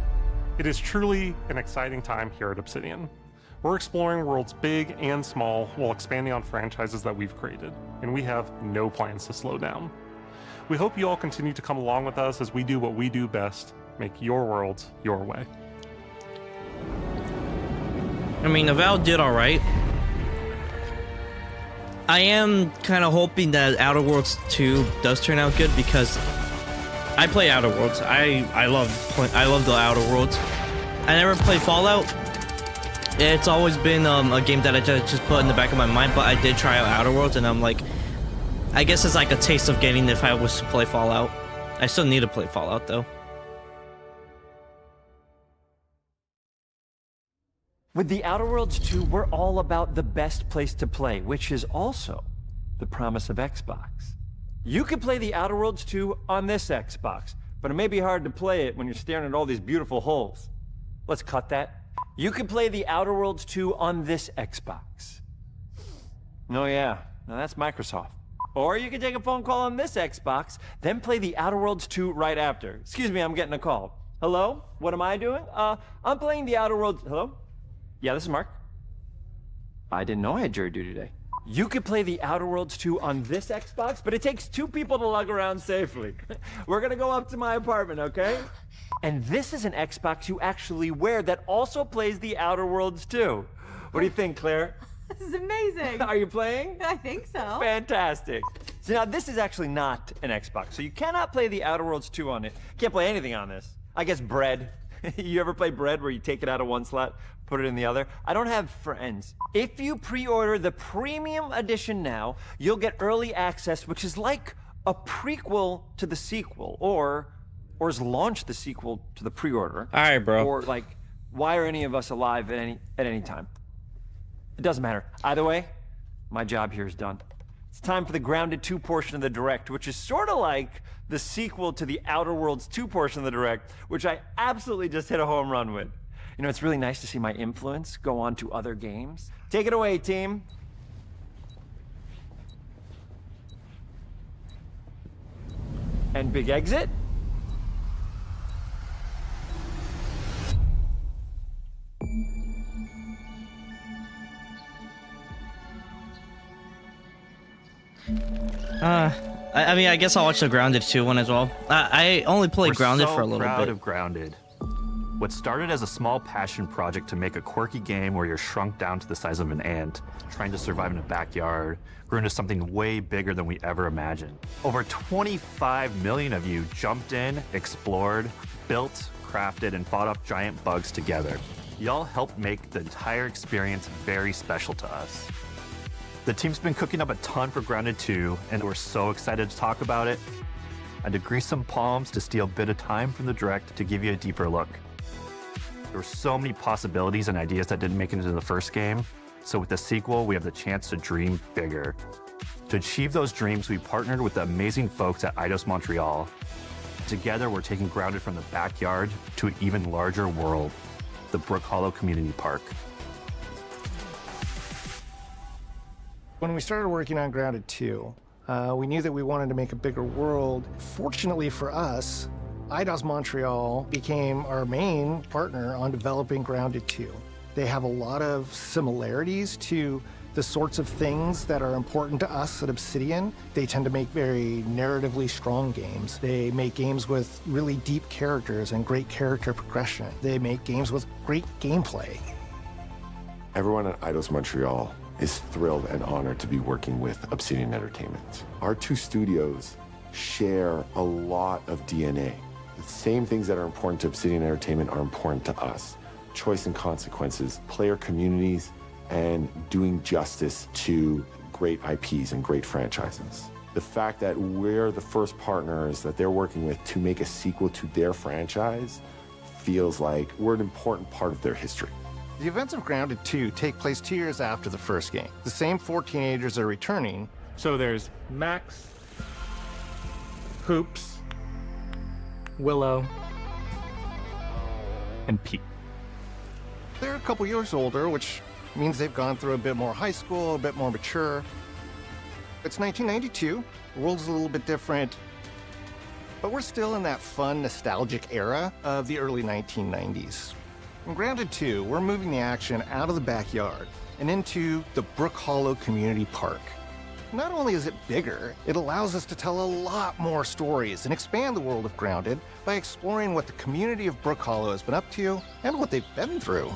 It is truly an exciting time here at Obsidian. We're exploring worlds big and small while expanding on franchises that we've created, and we have no plans to slow down. We hope you all continue to come along with us as we do what we do best, make your worlds your way. I mean, Avowed did alright. I am kind of hoping that Outer Worlds 2 does turn out good because I play Outer Worlds. I love the Outer Worlds. I never played Fallout. It's always been a game that I just put in the back of my mind, but I did try out Outer Worlds, and I'm like, I guess it's like a taste of getting if I was to play Fallout. I still need to play Fallout though. With the Outer Worlds 2, we're all about the best place to play, which is also the promise of Xbox. You can play the Outer Worlds 2 on this Xbox, but it may be hard to play it when you're staring at all these beautiful holes. Let's cut that. You can play the Outer Worlds 2 on this Xbox. Oh yeah, now that's Microsoft. Or you can take a phone call on this Xbox, then play the Outer Worlds 2 right after. Excuse me, I'm getting a call. Hello? What am I doing? I'm playing the Outer Worlds... Hello? Yeah, this is Mark. I didn't know I had jury duty today. You could play the Outer Worlds 2 on this Xbox, but it takes 2 people to lug around safely. We're gonna go up to my apartment, okay? And this is an Xbox you actually wear that also plays the Outer Worlds 2. What do you think, Claire? This is amazing. Are you playing? I think so. Fantastic. So now this is actually not an Xbox, so you cannot play the Outer Worlds 2 on it. Can't play anything on this. I guess Bread. You ever play Bread where you take it out of one slot, put it in the other? I don't have friends. If you pre-order the premium edition now, you'll get early access, which is like a prequel to the sequel, or is launch the sequel to the pre-order. All right, bro. Or like, why are any of us alive at any time? It doesn't matter. Either way, my job here is done. It's time for the Grounded 2 portion of the Direct, which is sort of like the sequel to the Outer Worlds 2 portion of the Direct, which I absolutely just hit a home run with. You know, it's really nice to see my influence go on to other games. Take it away, team. And big exit. I mean, I guess I'll watch the Grounded 2 one as well. I only played Grounded for a little bit. We're so proud of Grounded. What started as a small passion project to make a quirky game where you're shrunk down to the size of an ant, trying to survive in a backyard, grew into something way bigger than we ever imagined. Over 25 million of you jumped in, explored, built, crafted, and fought off giant bugs together. Y'all helped make the entire experience very special to us. The team's been cooking up a ton for Grounded 2, and we're so excited to talk about it. I had to grease some palms to steal a bit of time from the Direct to give you a deeper look. There were so many possibilities and ideas that didn't make it into the first game, so with the sequel, we have the chance to dream bigger. To achieve those dreams, we partnered with the amazing folks at Eidos Montreal. Together, we're taking Grounded from the backyard to an even larger world, the Brook Hollow Community Park. When we started working on Grounded 2, we knew that we wanted to make a bigger world. Fortunately for us, Eidos Montreal became our main partner on developing Grounded 2. They have a lot of similarities to the sorts of things that are important to us at Obsidian. They tend to make very narratively strong games. They make games with really deep characters and great character progression. They make games with great gameplay. Everyone at Eidos Montreal is thrilled and honored to be working with Obsidian Entertainment. Our two studios share a lot of DNA. The same things that are important to Obsidian Entertainment are important to us. Choice and consequences, player communities, and doing justice to great IPs and great franchises. The fact that we're the first partners that they're working with to make a sequel to their franchise feels like we're an important part of their history. The events of Grounded 2 take place 2 years after the first game. The same 4 teenagers are returning. So there's Max, Hoops, Willow, and Pete. They're a couple years older, which means they've gone through a bit more high school, a bit more mature. It's 1992. The world's a little bit different, but we're still in that fun, nostalgic era of the early 1990s. In Grounded 2, we're moving the action out of the backyard and into the Brook Hollow Community Park. Not only is it bigger, it allows us to tell a lot more stories and expand the world of Grounded by exploring what the community of Brook Hollow has been up to and what they've been through.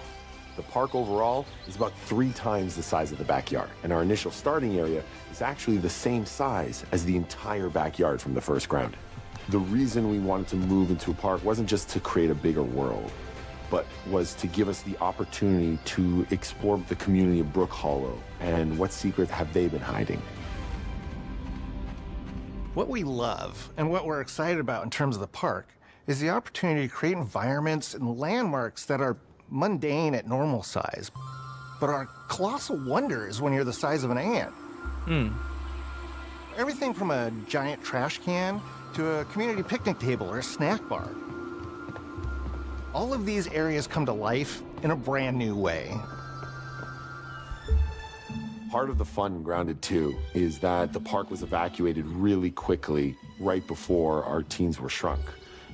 The park overall is about 3 times the size of the backyard, and our initial starting area is actually the same size as the entire backyard from the first Grounded. The reason we wanted to move into a park wasn't just to create a bigger world, but was to give us the opportunity to explore the community of Brook Hollow and what secrets have they been hiding. What we love and what we're excited about in terms of the park is the opportunity to create environments and landmarks that are mundane at normal size, but are colossal wonders when you're the size of an ant. Everything from a giant trash can to a community picnic table or a snack bar. All of these areas come to life in a brand new way. Part of the fun in Grounded 2 is that the park was evacuated really quickly right before our teens were shrunk.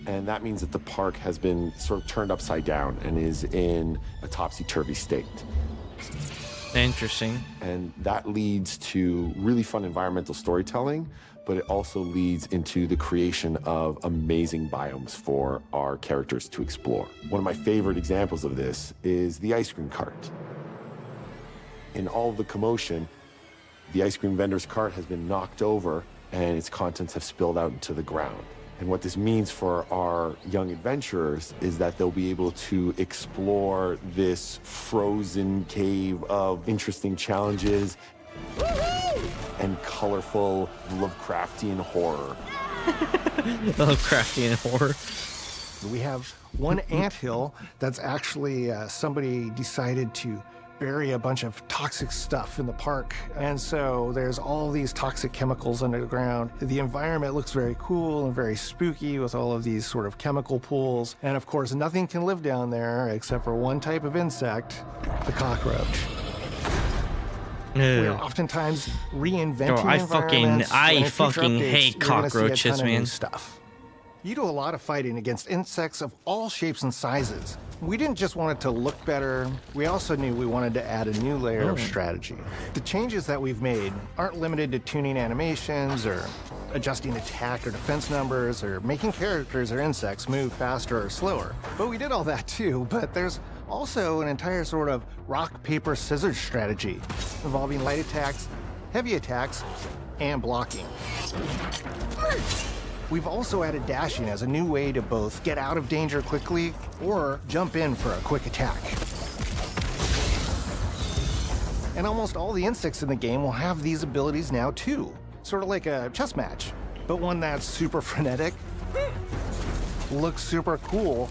And that means that the park has been sort of turned upside down and is in a topsy-turvy state. Interesting. And that leads to really fun environmental storytelling, but it also leads into the creation of amazing biomes for our characters to explore. One of my favorite examples of this is the ice cream cart. In all of the commotion, the ice cream vendor's cart has been knocked over and its contents have spilled out into the ground. And what this means for our young adventurers is that they'll be able to explore this frozen cave of interesting challenges and colorful Lovecraftian horror. Lovecraftian horror. We have one anthill that's actually somebody decided to bury a bunch of toxic stuff in the park. And so there's all these toxic chemicals underground. The environment looks very cool and very spooky with all of these sort of chemical pools. And of course, nothing can live down there except for one type of insect, the cockroach. We're oftentimes reinventing environments. I fucking hate cockroaches, man. Stuff. You do a lot of fighting against insects of all shapes and sizes. We didn't just want it to look better, we also knew we wanted to add a new layer of strategy. The changes that we've made aren't limited to tuning animations or adjusting attack or defense numbers or making characters or insects move faster or slower. But we did all that too, but there's also an entire sort of rock, paper, scissors strategy involving light attacks, heavy attacks, and blocking. We've also added dashing as a new way to both get out of danger quickly or jump in for a quick attack. And almost all the insects in the game will have these abilities now too. Sort of like a chess match, but one that's super frenetic, looks super cool,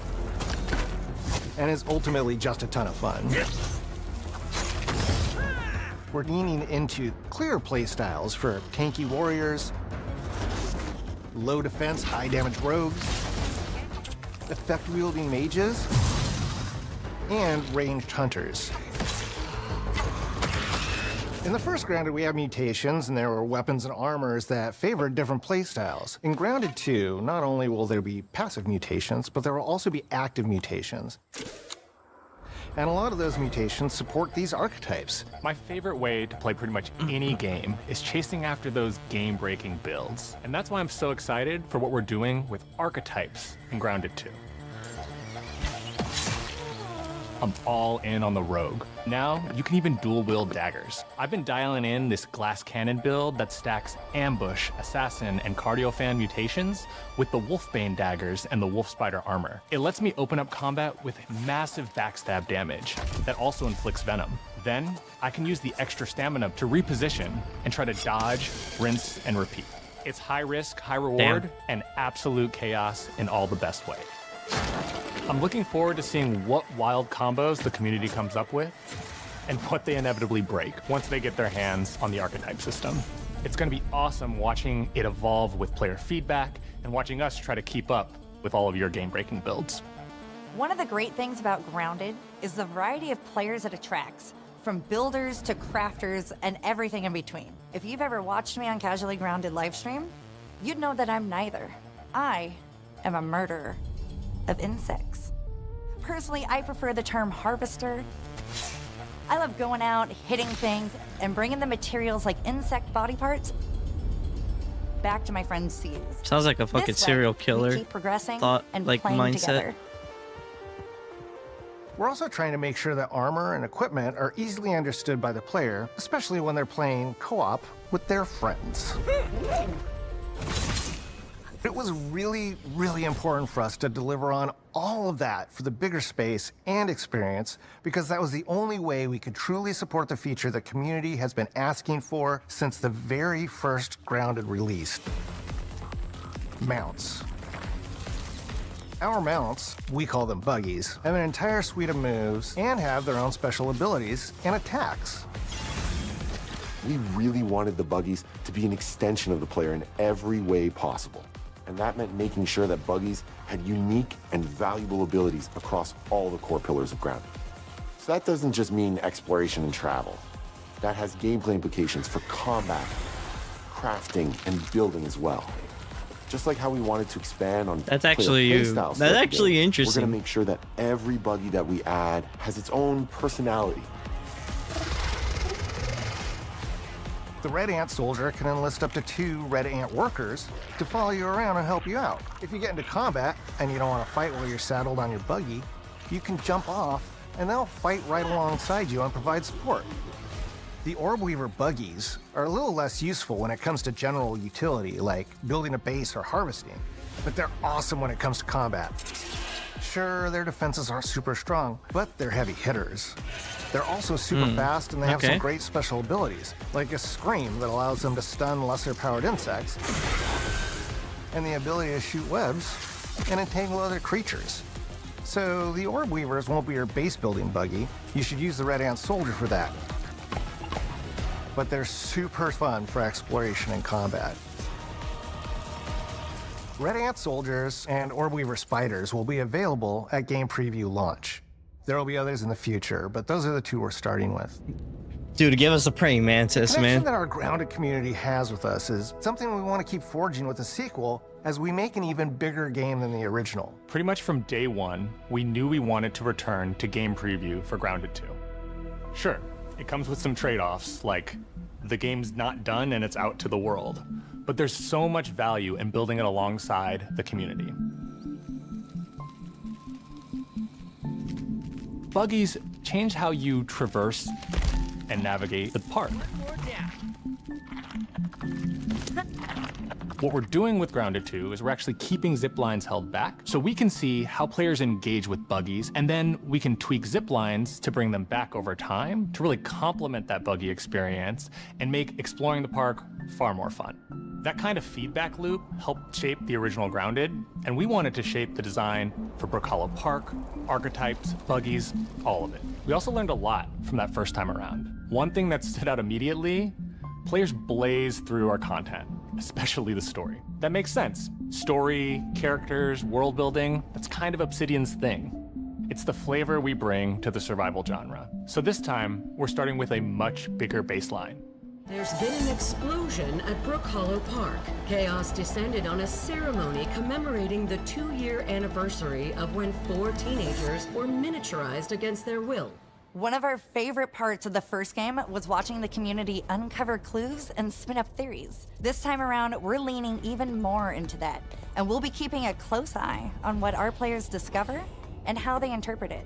and is ultimately just a ton of fun. We're leaning into clear play styles for tanky warriors, low defense, high damage rogues, effect-wielding mages, and ranged hunters. In the first Grounded, we have mutations, and there were weapons and armors that favored different playstyles. In Grounded 2, not only will there be passive mutations, but there will also be active mutations. And a lot of those mutations support these archetypes. My favorite way to play pretty much any game is chasing after those game-breaking builds. And that's why I'm so excited for what we're doing with archetypes in Grounded 2. I'm all in on the rogue. Now, you can even dual-wield daggers. I've been dialing in this glass cannon build that stacks ambush, assassin, and cardiofan mutations with the wolfbane daggers and the wolf spider armor. It lets me open up combat with massive backstab damage that also inflicts venom. Then, I can use the extra stamina to reposition and try to dodge, rinse, and repeat. It's high risk, high reward, and absolute chaos in all the best way. I'm looking forward to seeing what wild combos the community comes up with and what they inevitably break once they get their hands on the archetype system. It's going to be awesome watching it evolve with player feedback and watching us try to keep up with all of your game-breaking builds. One of the great things about Grounded is the variety of players it attracts, from builders to crafters and everything in between. If you've ever watched me on Casually Grounded livestream, you'd know that I'm neither. I am a murderer of insects. Personally, I prefer the term harvester. I love going out, hitting things, and bringing the materials like insect body parts back to my friends to use. Sounds like a fucking This way, serial we killer keep progressing thought, and like playing mindset. together. We're also trying to make sure that armor and equipment are easily understood by the player, especially when they're playing co-op with their friends. It was really, really important for us to deliver on all of that for the bigger space and experience, because that was the only way we could truly support the feature the community has been asking for since the very first Grounded release. Mounts. Our mounts, we call them buggies, have an entire suite of moves and have their own special abilities and attacks. We really wanted the buggies to be an extension of the player in every way possible. And that meant making sure that buggies had unique and valuable abilities across all the core pillars of Grounded. So that doesn't just mean exploration and travel. That has gameplay implications for combat, crafting, and building as well. Just like how we wanted to expand on That's actually playstyles that's throughout the actually game, interesting. We're gonna make sure that every buggy that we add has its own personality. The Red Ant Soldier can enlist up to 2 Red Ant workers to follow you around and help you out. If you get into combat and you don't want to fight while you're saddled on your buggy, you can jump off and they'll fight right alongside you and provide support. The Orb Weaver buggies are a little less useful when it comes to general utility, like building a base or harvesting, but they're awesome when it comes to combat. Sure, their defenses aren't super strong, but they're heavy hitters. They're also super fast, and they have some great special abilities, like a Scream that allows them to stun lesser-powered insects, and the ability to shoot webs and entangle other creatures. So the Orb Weavers won't be your base-building buggy. You should use the Red Ant Soldier for that. But they're super fun for exploration and combat. Red Ant Soldiers and Orb Weaver Spiders will be available at game preview launch. There will be others in the future, but those are the 2 we're starting with. Dude, give us a praying mantis, The connection man. that our Grounded community has with us is something we want to keep forging with the sequel as we make an even bigger game than the original. Pretty much from day one, we knew we wanted to return to game preview for Grounded 2. Sure, it comes with some trade-offs, like the game's not done and it's out to the world, but there's so much value in building it alongside the community. Buggies change how you traverse and navigate the park. What we're doing with Grounded 2 is we're actually keeping zip lines held back so we can see how players engage with buggies, and then we can tweak zip lines to bring them back over time to really complement that buggy experience and make exploring the park far more fun. That kind of feedback loop helped shape the original Grounded, and we wanted to shape the design for Brook Hollow Park, archetypes, buggies, all of it. We also learned a lot from that first time around. One thing that stood out immediately, players blaze through our content, especially the story. That makes sense. Story, characters, world building, that's kind of Obsidian's thing. It's the flavor we bring to the survival genre. So this time, we're starting with a much bigger baseline. There's been an explosion at Brook Hollow Park. Chaos descended on a ceremony commemorating the 2-year anniversary of when 4 teenagers were miniaturized against their will. One of our favorite parts of the first game was watching the community uncover clues and spin up theories. This time around, we're leaning even more into that, and we'll be keeping a close eye on what our players discover and how they interpret it.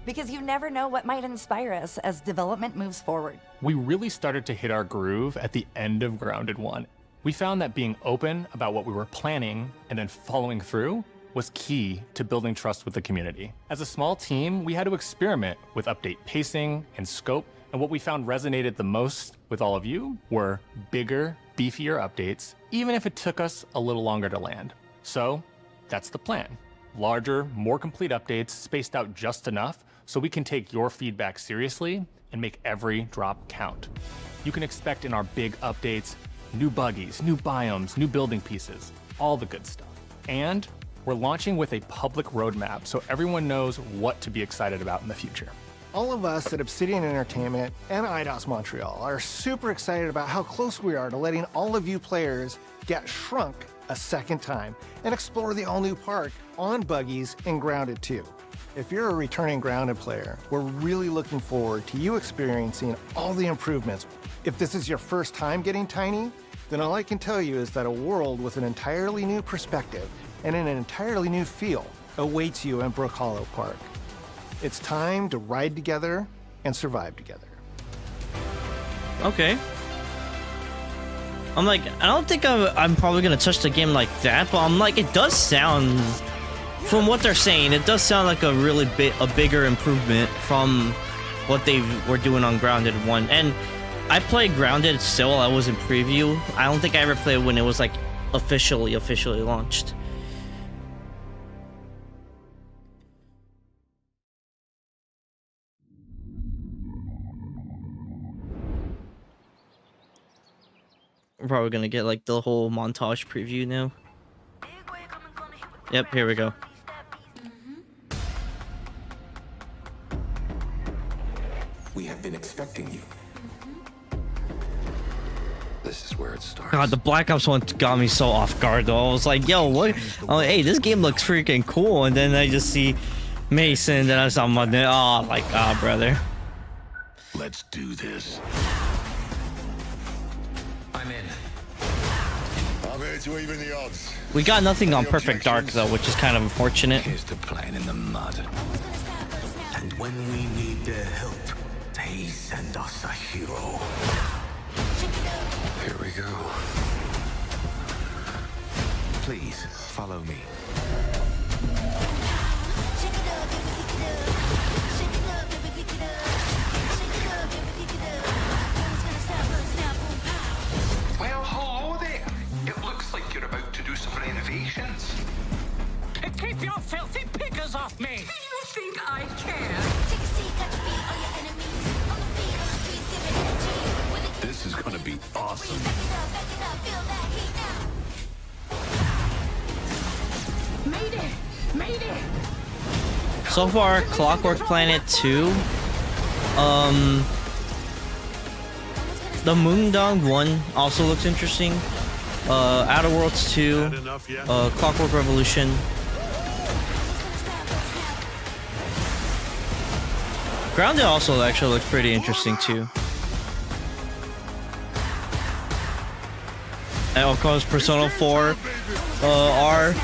Because you never know what might inspire us as development moves forward. We really started to hit our groove at the end of Grounded 1. We found that being open about what we were planning and then following through was key to building trust with the community. As a small team, we had to experiment with update pacing and scope, and what we found resonated the most with all of you were bigger, beefier updates, even if it took us a little longer to land. So that's the plan. Larger, more complete updates spaced out just enough so we can take your feedback seriously and make every drop count. You can expect in our big updates, new buggies, new biomes, new building pieces, all the good stuff. And we're launching with a public roadmap so everyone knows what to be excited about in the future. All of us at Obsidian Entertainment and IDOS Montreal are super excited about how close we are to letting all of you players get shrunk a second time and explore the all-new park on buggies in Grounded 2. If you're a returning Grounded player, we're really looking forward to you experiencing all the improvements. If this is your first time getting Tiny, then all I can tell you is that a world with an entirely new perspective and an entirely new feel awaits you in Brook Hollow Park. It's time to ride together and survive together. Okay. I'm like, I don't think I'm probably gonna touch the game like that, but I'm like, it does sound, from what they're saying, it does sound like a really bigger improvement from what they were doing on Grounded 1. And I played Grounded still, I was in preview. I don't think I ever played when it was like officially launched. We're probably gonna get like the whole montage preview now. Yep, here we go. We have been expecting you. This is where it starts. God, the Black Ops one got me so off guard though. I was like, yo, what? Oh, hey, this game looks freaking cool. And then I just see Mason, then I saw my, oh my God, brother. Let's do this. I'm in. I'm here to even the odds. We got nothing on Perfect Dark though, which is kind of unfortunate. Here's to playing in the mud. And when we need their help, they send us a hero. Here we go. Please follow me. Well, hello there. It looks like you're about to do some renovations. Keep your filthy pickers off me! You think I care? This is gonna be awesome. Mayday! Mayday! So far, Clockwork Planet 2, the Moondog 1 also looks interesting. Outer Worlds 2, Clockwork Revolution. Grounded also actually looks pretty interesting too. And of course, Persona 4 R.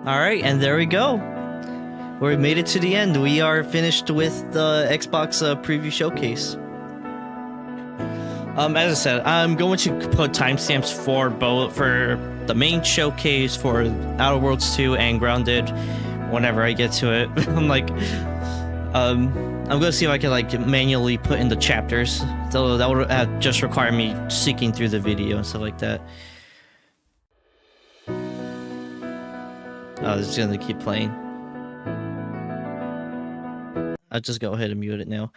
Alright, and there we go. We made it to the end. We are finished with the Xbox preview showcase. As I said, I'm going to put timestamps for both, for the main showcase, for Outer Worlds 2 and Grounded, whenever I get to it. I'm like, I'm gonna see if I can like manually put in the chapters. So that would just require me seeking through the video and stuff like that. Oh, it's gonna keep playing. I'll just go ahead and mute it now.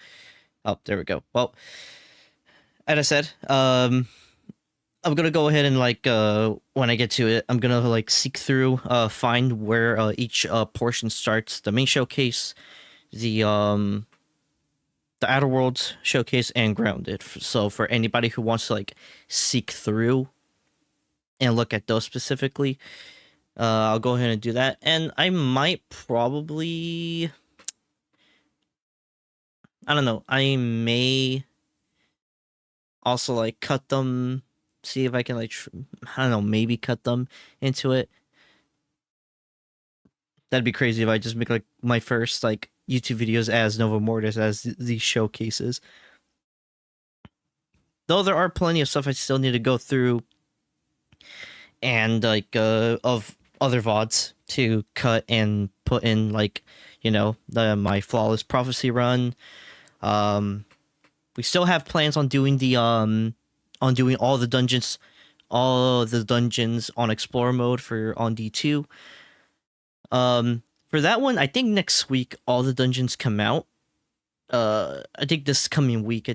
Oh, there we go. Well, as I said, I'm gonna go ahead and like when I get to it, I'm gonna like seek through, find where each portion starts. The main showcase, the Outer Worlds showcase, and Grounded. So for anybody who wants to like seek through and look at those specifically, I'll go ahead and do that. And I might probably, I don't know, I may also like cut them, see if I can like, I don't know, maybe cut them into it. That'd be crazy if I just make like my first like YouTube videos as Nova Mortis as these showcases. Though there are plenty of stuff I still need to go through and like of other VODs to cut and put in, like, you know, my Flawless Prophecy run. We still have plans on doing the on doing all the dungeons on Explorer mode on D2. For that one, I think next week all the dungeons come out. I think this coming week,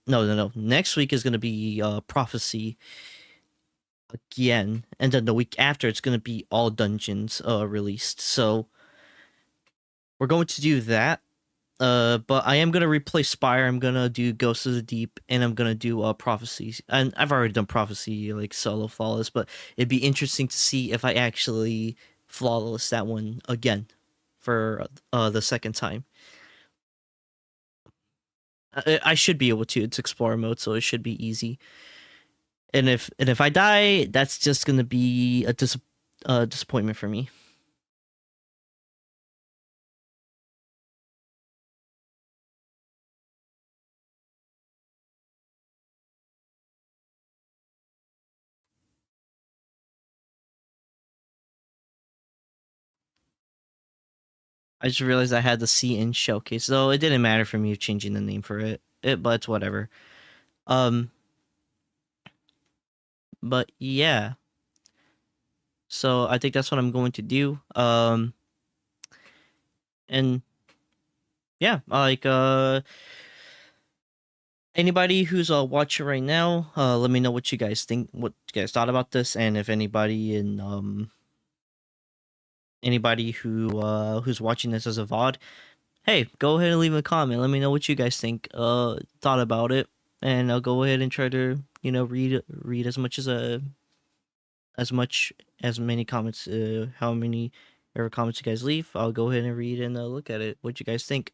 no. Next week is gonna be Prophecy again, and then the week after it's gonna be all dungeons released. So we're going to do that. But I am gonna replace Spire. I'm gonna do Ghosts of the Deep, and I'm gonna do Prophecy. And I've already done Prophecy like solo flawless, but it'd be interesting to see if I actually flawless that one again for the second time. I should be able to. It's Explorer mode, so it should be easy. And if I die, that's just gonna be a disappointment for me. I just realized I had the C in Showcase, so it didn't matter for me changing the name for it. But it's whatever. But yeah. So I think that's what I'm going to do. And yeah, like anybody who's watching right now, let me know what you guys think, what you guys thought about this, and if anybody in anybody who's watching this as a VOD, hey, go ahead and leave a comment. Let me know what you guys think, thought about it, and I'll go ahead and try to, read as many comments, how many ever comments you guys leave. I'll go ahead and read and look at it. What you guys think?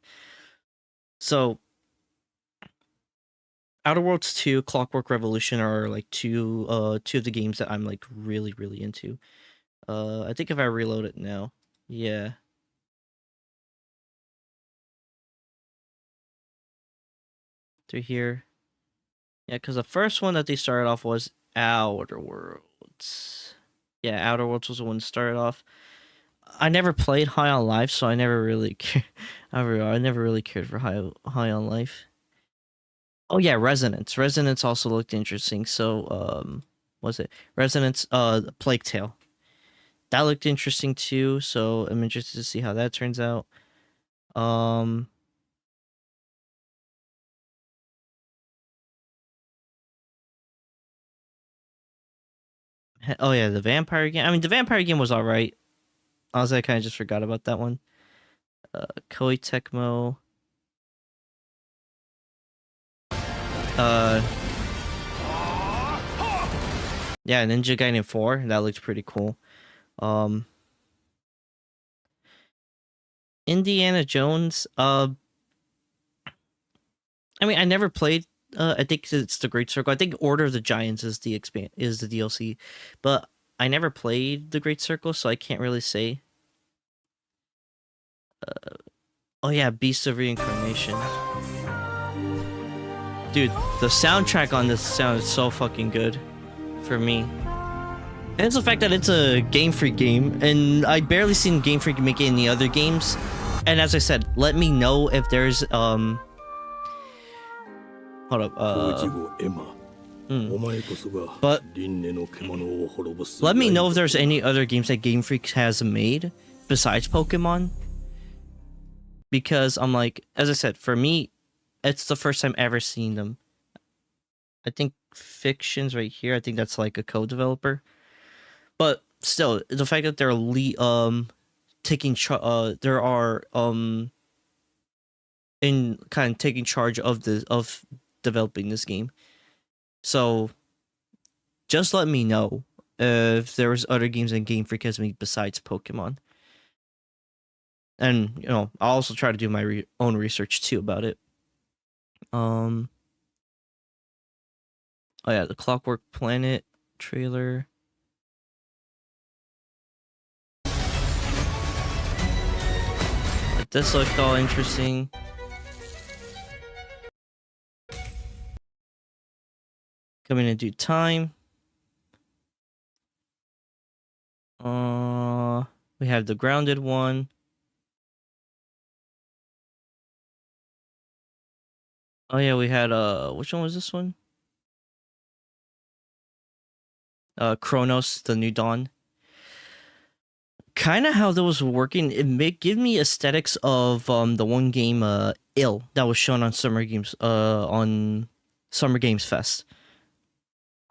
So, Outer Worlds 2, Clockwork Revolution are like two of the games that I'm like really into. I think if I reload it now, yeah. Through here. Yeah, because the first one that they started off was Outer Worlds. Yeah, Outer Worlds was the one that started off. I never played High on Life, so I never really I never really cared for High on Life. Oh yeah, Resonance. Resonance also looked interesting. So was it Resonance? Plague Tale. That looked interesting too. So I'm interested to see how that turns out. Oh yeah, the vampire game. I mean, the vampire game was all right. Honestly, I kind of just forgot about that one. Koei Tecmo. Yeah, Ninja Gaiden 4. That looks pretty cool. Indiana Jones. I mean, I never played. I think it's the Great Circle. I think Order of the Giants is the DLC, but I never played the Great Circle, so I can't really say. Oh yeah, Beast of Reincarnation. Dude, the soundtrack on this sounds so fucking good for me. And it's the fact that it's a Game Freak game, and I barely seen Game Freak make any other games. And as I said, let me know if there's hold up, but let me know if there's any other games that Game Freak has made besides Pokemon. Because I'm like, as I said, for me, it's the first time ever seeing them. I think Fiction's right here. I think that's like a co-developer. But still, the fact that they're taking taking charge of developing this game. So just let me know if there was other games that Game Freak has made besides Pokemon. And I'll also try to do my own research too about it. Oh yeah, the Clockwork Planet trailer. This looked all interesting. Coming in due time. We have the Grounded one. Oh yeah, we had which one was this one? Chronos, the New Dawn. Kind of how that was working. It may give me aesthetics of the one game Ill that was shown on Summer Games Fest.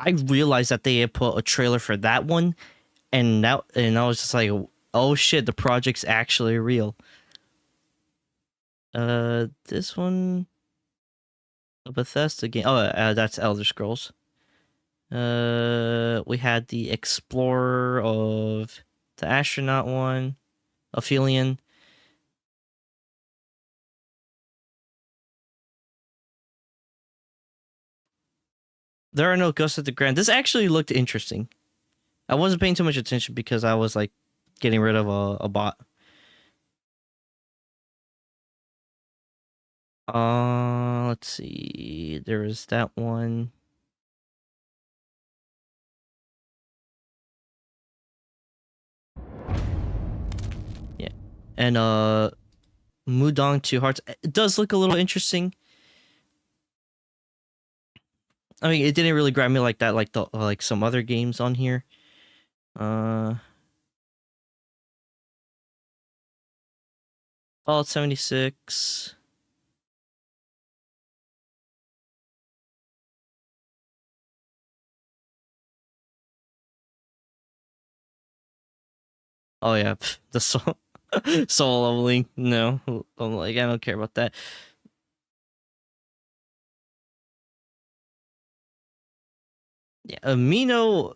I realized that they had put a trailer for that one, and I was just like, oh shit, the project's actually real. This one, a Bethesda game. Oh, that's Elder Scrolls. We had the Explorer of the Astronaut one, Aphelion. There are no ghosts at the ground. This actually looked interesting. I wasn't paying too much attention because I was like getting rid of a bot. Let's see. There is that one. Yeah. And Mudong Two Hearts. It does look a little interesting. I mean, it didn't really grab me like that, like some other games on here. Fallout 76. Oh yeah, the soul leveling. No, I'm like, I don't care about that. Yeah, Amino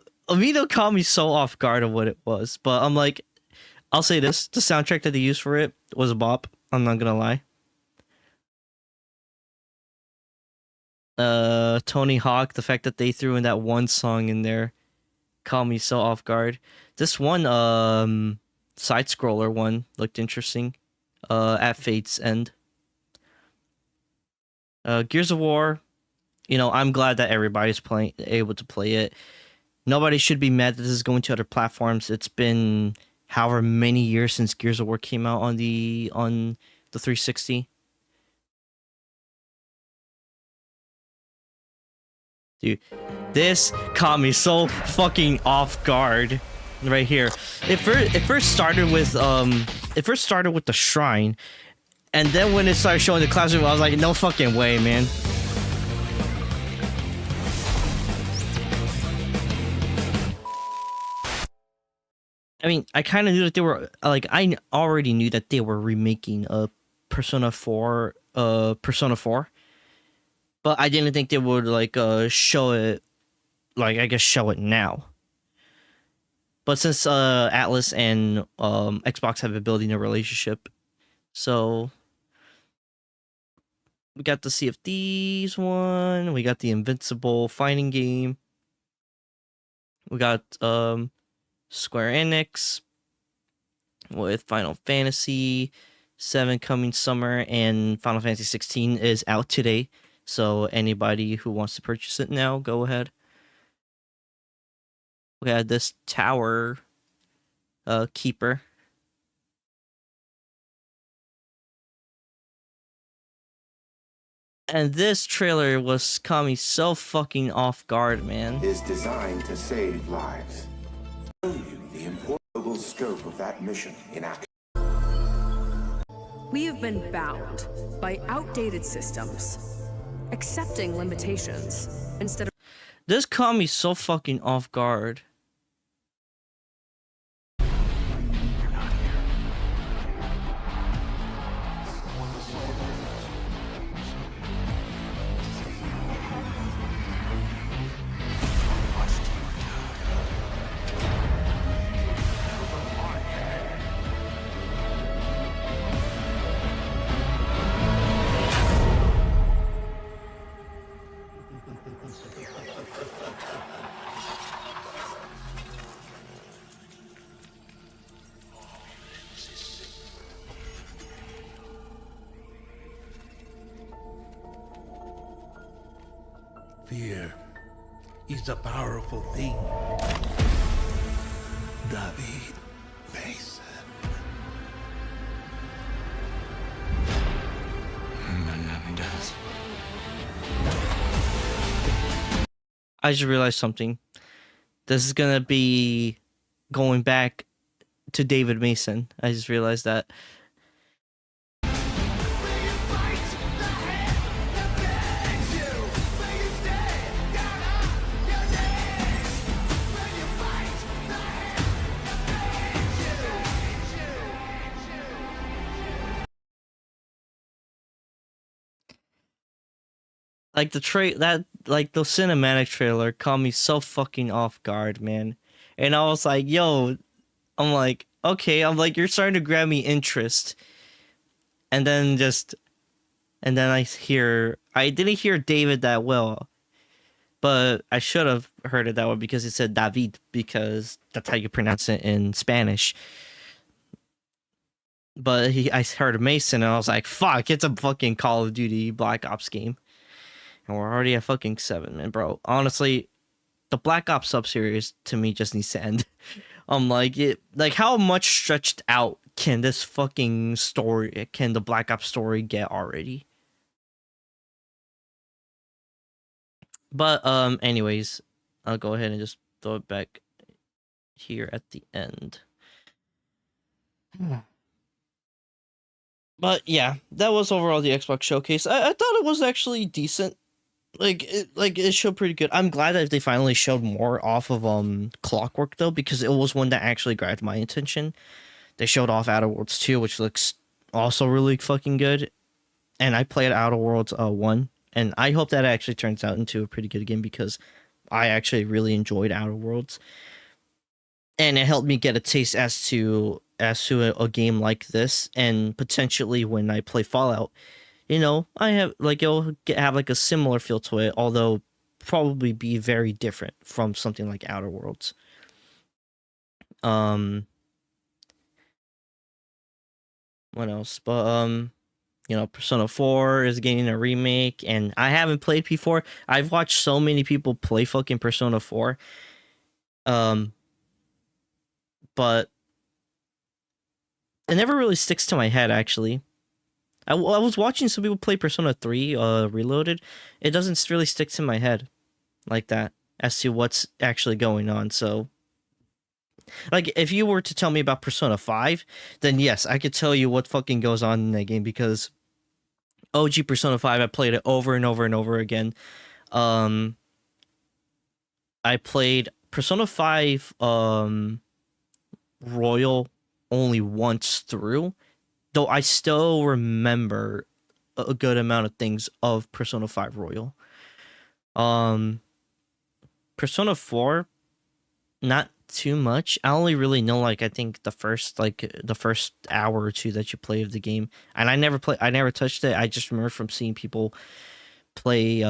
caught me so off guard of what it was, but I'm like, I'll say this: the soundtrack that they used for it was a bop. I'm not gonna lie. Tony Hawk, the fact that they threw in that one song in there caught me so off guard. This one, side scroller one looked interesting. At Fate's End. Gears of War. You know, I'm glad that everybody's able to play it. Nobody should be mad that this is going to other platforms. It's been however many years since Gears of War came out on the 360. Dude, this caught me so fucking off guard right here. It first started with the shrine, and then when it started showing the classroom, I was like, no fucking way, man. I mean, I kind of knew that they were like, I already knew that they were remaking Persona 4, but I didn't think they would like show it, like I guess show it now. But since Atlas and Xbox have been building a relationship, so we got the Sea of Thieves one, we got the Invincible fighting game, we got Square Enix with Final Fantasy 7 coming summer, and Final Fantasy 16 is out today. So anybody who wants to purchase it now, go ahead. We had this Tower Keeper. And this trailer was caught me so fucking off guard, man. Is designed to save lives. Show you the important scope of that mission in action. We have been bound by outdated systems, accepting limitations instead of. This caught me so fucking off guard. Fear is a powerful thing. David Mason. Menendez. I just realized something. This is gonna be going back to David Mason. I just realized that. Like the cinematic trailer caught me so fucking off guard, man. And I was like, yo, I'm like, okay, I'm like, you're starting to grab me interest. And then I didn't hear David that well, but I should have heard it that way because it said David, because that's how you pronounce it in Spanish. But I heard Mason, and I was like, fuck, it's a fucking Call of Duty Black Ops game. And we're already at fucking 7, man, bro. Honestly, the Black Ops sub-series to me just needs to end. I'm like, how much stretched out can this fucking story, can the Black Ops story get already? But anyways, I'll go ahead and just throw it back here at the end. But yeah, that was overall the Xbox showcase. I thought it was actually decent. It showed pretty good. I'm glad that they finally showed more off of Clockwork though, because it was one that actually grabbed my attention. They showed off Outer Worlds 2, which looks also really fucking good. And I played Outer Worlds 1, and I hope that actually turns out into a pretty good game because I actually really enjoyed Outer Worlds. And it helped me get a taste as to a game like this, and potentially when I play Fallout, you know, I have it'll have like a similar feel to it, although probably be very different from something like Outer Worlds. What else? But you know, Persona 4 is getting a remake, and I haven't played before. I've watched so many people play fucking Persona 4. But it never really sticks to my head, actually. I was watching some people play Persona 3 Reloaded. It doesn't really stick to my head like that as to what's actually going on. So, like, if you were to tell me about Persona 5, then yes, I could tell you what fucking goes on in that game, because OG Persona 5, I played it over and over and over again. I played Persona 5 Royal only once through, though I still remember a good amount of things of Persona 5 Royal. Persona 4, not too much. I only really know, like, I think the first hour or two that you play of the game, and I never touched it. I just remember from seeing people play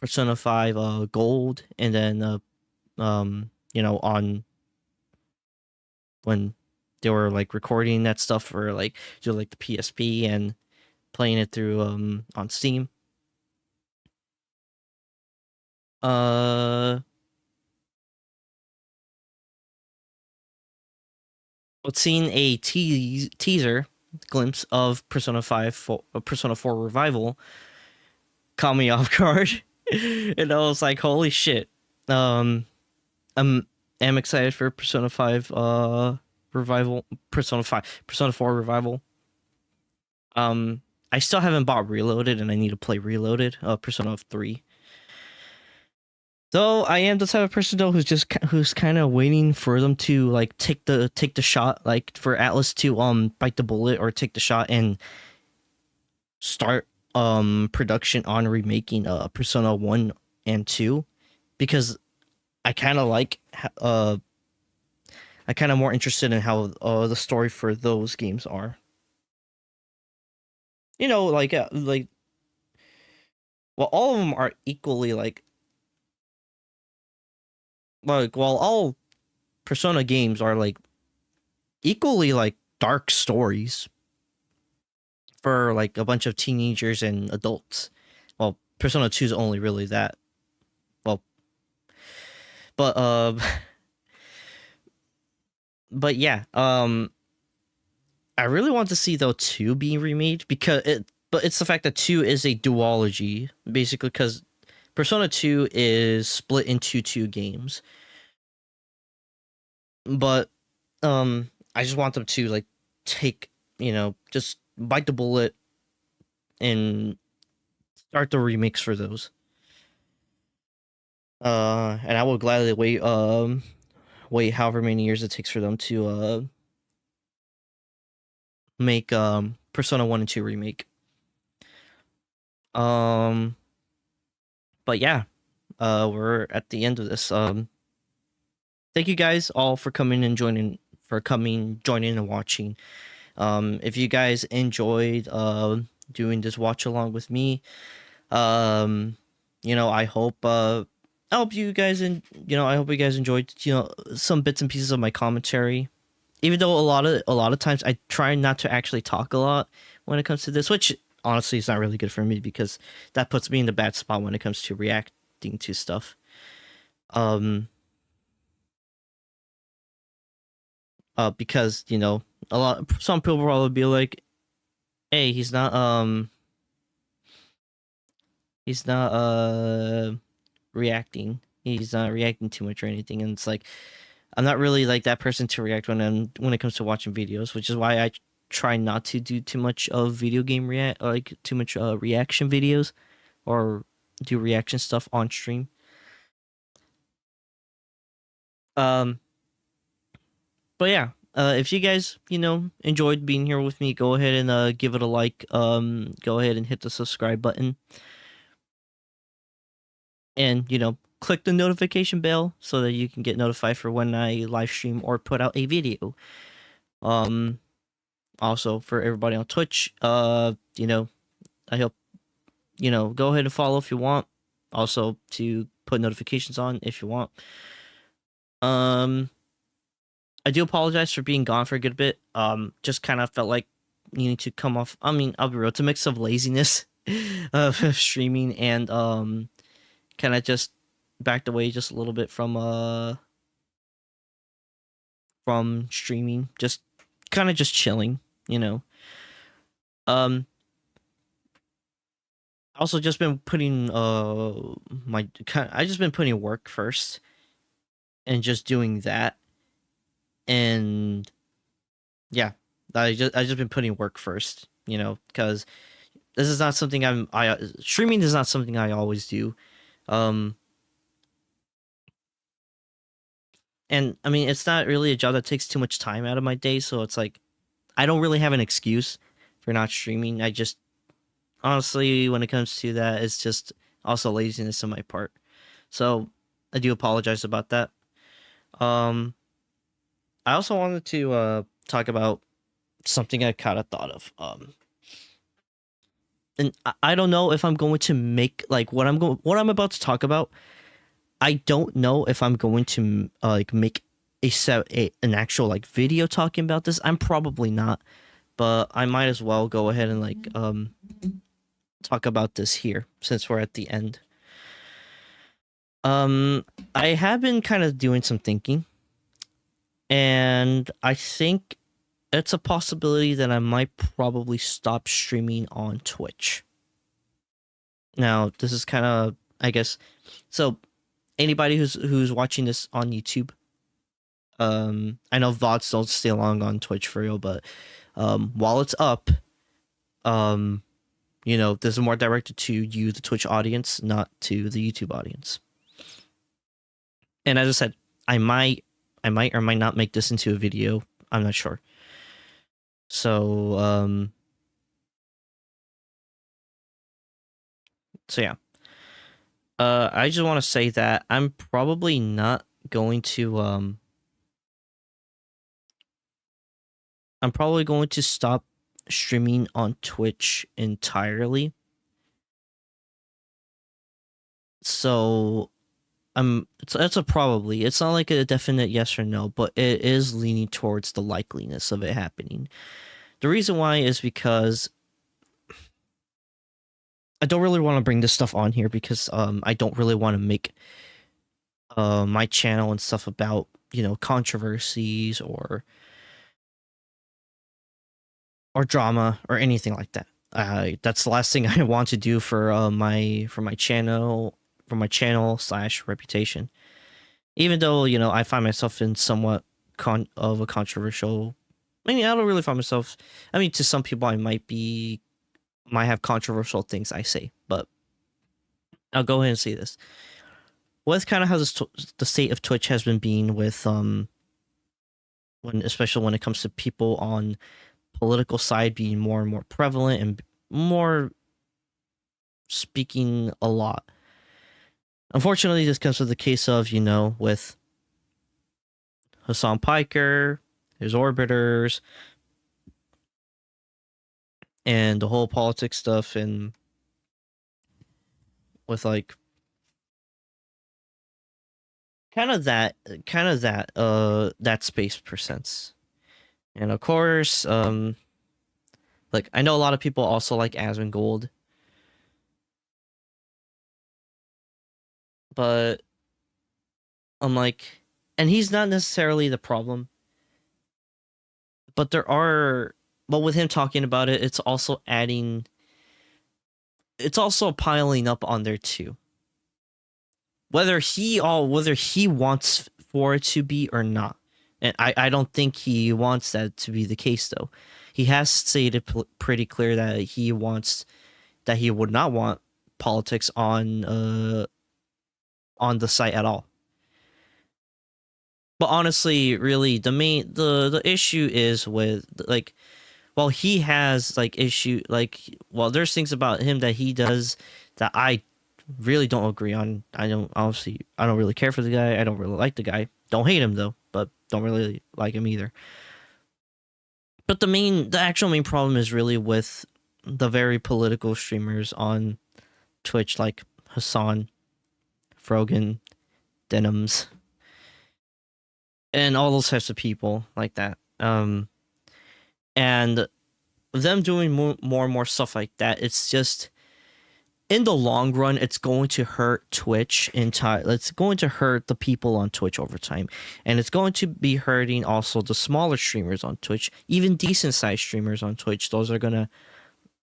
Persona 5 Gold, and then you know, on when they were like recording that stuff for like the PSP and playing it through on Steam. But seeing a teaser glimpse of Persona 4 Revival caught me off guard. And I was like, holy shit. I'm excited for Persona 5 Revival, Persona 4 Revival. I still haven't bought Reloaded, and I need to play Reloaded, Persona 3. Though I am the type of person though who's kind of waiting for them to like take the shot, like for Atlas to bite the bullet or take the shot and start production on remaking Persona 1 and 2, because I kind of more interested in how the story for those games are. You know, well, all of them are equally while all Persona games are like equally like dark stories for like a bunch of teenagers and adults. Well, Persona 2 is only really that. Well, but but yeah, I really want to see though 2 being remade, but it's the fact that 2 is a duology, basically, because Persona 2 is split into 2 games. But I just want them to like take, you know, just bite the bullet and start the remakes for those. And I will gladly wait however many years it takes for them to make Persona 1 and 2 remake. But yeah, we're at the end of this. Thank you guys all for coming and joining and watching. If you guys enjoyed doing this watch along with me, I hope you guys enjoyed some bits and pieces of my commentary. Even though a lot of times I try not to actually talk a lot when it comes to this, which honestly is not really good for me because that puts me in the bad spot when it comes to reacting to stuff. Because some people will probably be like, hey, he's not reacting. He's not reacting too much or anything, and it's like I'm not really like that person to react when it comes to watching videos, which is why I try not to do too much of video game too much reaction videos or do reaction stuff on stream. But yeah, if you guys enjoyed being here with me, go ahead and give it a like. Go ahead and hit the subscribe button, and click the notification bell so that you can get notified for when I live stream or put out a video. Also for everybody on Twitch, I hope go ahead and follow if you want. Also to put notifications on if you want. I do apologize for being gone for a good bit. Just kind of felt like needing to come off. I mean, I'll be real, it's a mix of laziness of streaming and kind of just backed away just a little bit from streaming. Just kind of just chilling, Also just been putting I just been putting work first and just doing that. And yeah, I just been putting work first, because this is not something streaming is not something I always do. And I mean, it's not really a job that takes too much time out of my day, so it's like I don't really have an excuse for not streaming. I just honestly, when it comes to that, it's just also laziness on my part. So I do apologize about that. I also wanted to talk about something I kind of thought of. And I don't know if I'm going to make like what I'm about to talk about. I don't know if I'm going to make an actual like video talking about this. I'm probably not, but I might as well go ahead and talk about this here since we're at the end. I have been kind of doing some thinking. And I think it's a possibility that I might probably stop streaming on Twitch. Now, this is kind of, I guess, so anybody who's watching this on YouTube, I know VODs don't stay long on Twitch for real, but while it's up, this is more directed to you, the Twitch audience, not to the YouTube audience. And as I said, I might or might not make this into a video. I'm not sure. So, yeah. I just want to say that I'm probably not going to, I'm probably going to stop streaming on Twitch entirely. So, it's a probably. It's not like a definite yes or no, but it is leaning towards the likeliness of it happening. The reason why is because I don't really want to bring this stuff on here because I don't really want to make my channel and stuff about controversies or drama or anything like that. That's the last thing I want to do for my channel. For my channel / reputation, even though I find myself in somewhat of a controversial. I mean, I don't really find myself. I mean, to some people, I might have controversial things I say, but I'll go ahead and say this. With kind of how the state of Twitch has been being with especially when it comes to people on political side being more and more prevalent and more speaking a lot. Unfortunately, this comes with the case of, you know, with Hassan Piker, his orbiters, and the whole politics stuff, and with like that space percents. And of course, like I know a lot of people also like Asmongold, but I'm like, and he's not necessarily the problem, but but with him talking about it, it's also piling up on there too. Whether he wants for it to be or not. And I don't think he wants that to be the case, though. He has stated pretty clear that he would not want politics on the site at all. But honestly, really, the issue is with, like, while he has, like, there's things about him that he does that I really don't agree on. I don't really care for the guy. I don't really like the guy. Don't hate him, though, but don't really like him either. But the actual main problem is really with the very political streamers on Twitch, like Hassan, Frogan, Denims, and all those types of people like that. And them doing more and more stuff like that, it's just, in the long run, it's going to hurt Twitch it's going to hurt the people on Twitch over time. And it's going to be hurting also the smaller streamers on Twitch, even decent-sized streamers on Twitch. Those are going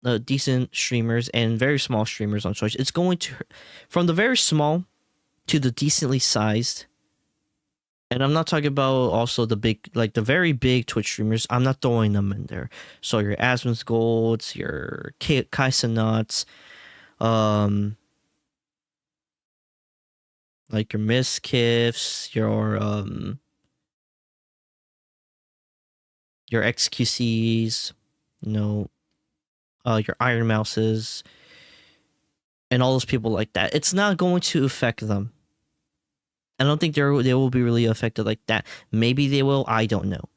to, decent streamers and very small streamers on Twitch. It's going to, from the very small to the decently sized, and I'm not talking about also the big, like the very big Twitch streamers. I'm not throwing them in there. So your Asmongold, your Kaisenuts, like your Miskiffs, your XQCs, your Iron Mouses, and all those people like that. It's not going to affect them. I don't think they will be really affected like that. Maybe they will, I don't know.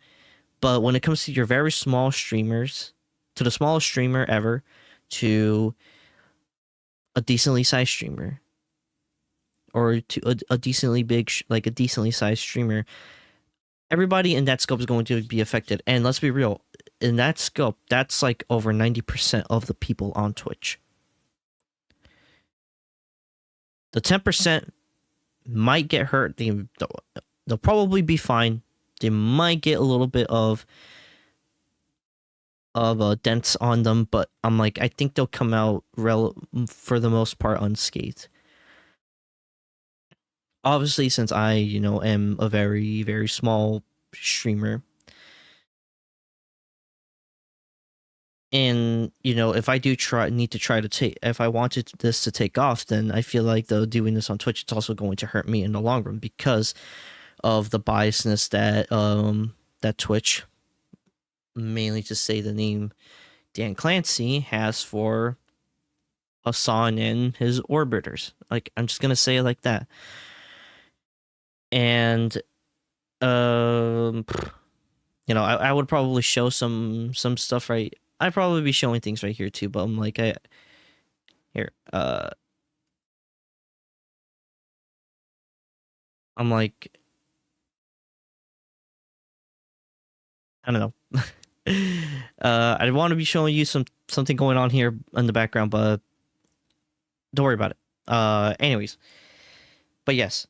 But when it comes to your very small streamers, to the smallest streamer ever, to a decently sized streamer, or to a decently big, like a decently sized streamer, everybody in that scope is going to be affected. And let's be real, in that scope, that's like over 90% of the people on Twitch. The 10% might get hurt. They'll probably be fine. They might get a little bit of dents on them, but I'm like, I think they'll come out for the most part unscathed. Obviously, since I, am a very, very small streamer, and if I do if I wanted this to take off, then I feel like though doing this on Twitch, it's also going to hurt me in the long run because of the biasness that Twitch, mainly to say the name Dan Clancy, has for Hassan and his orbiters. Like, I'm just gonna say it like that. And I would probably show some stuff right. I'd probably be showing things right here too, but I'm like, I'm like, I don't know. I want to be showing you something going on here in the background, but don't worry about it. Anyways, but yes,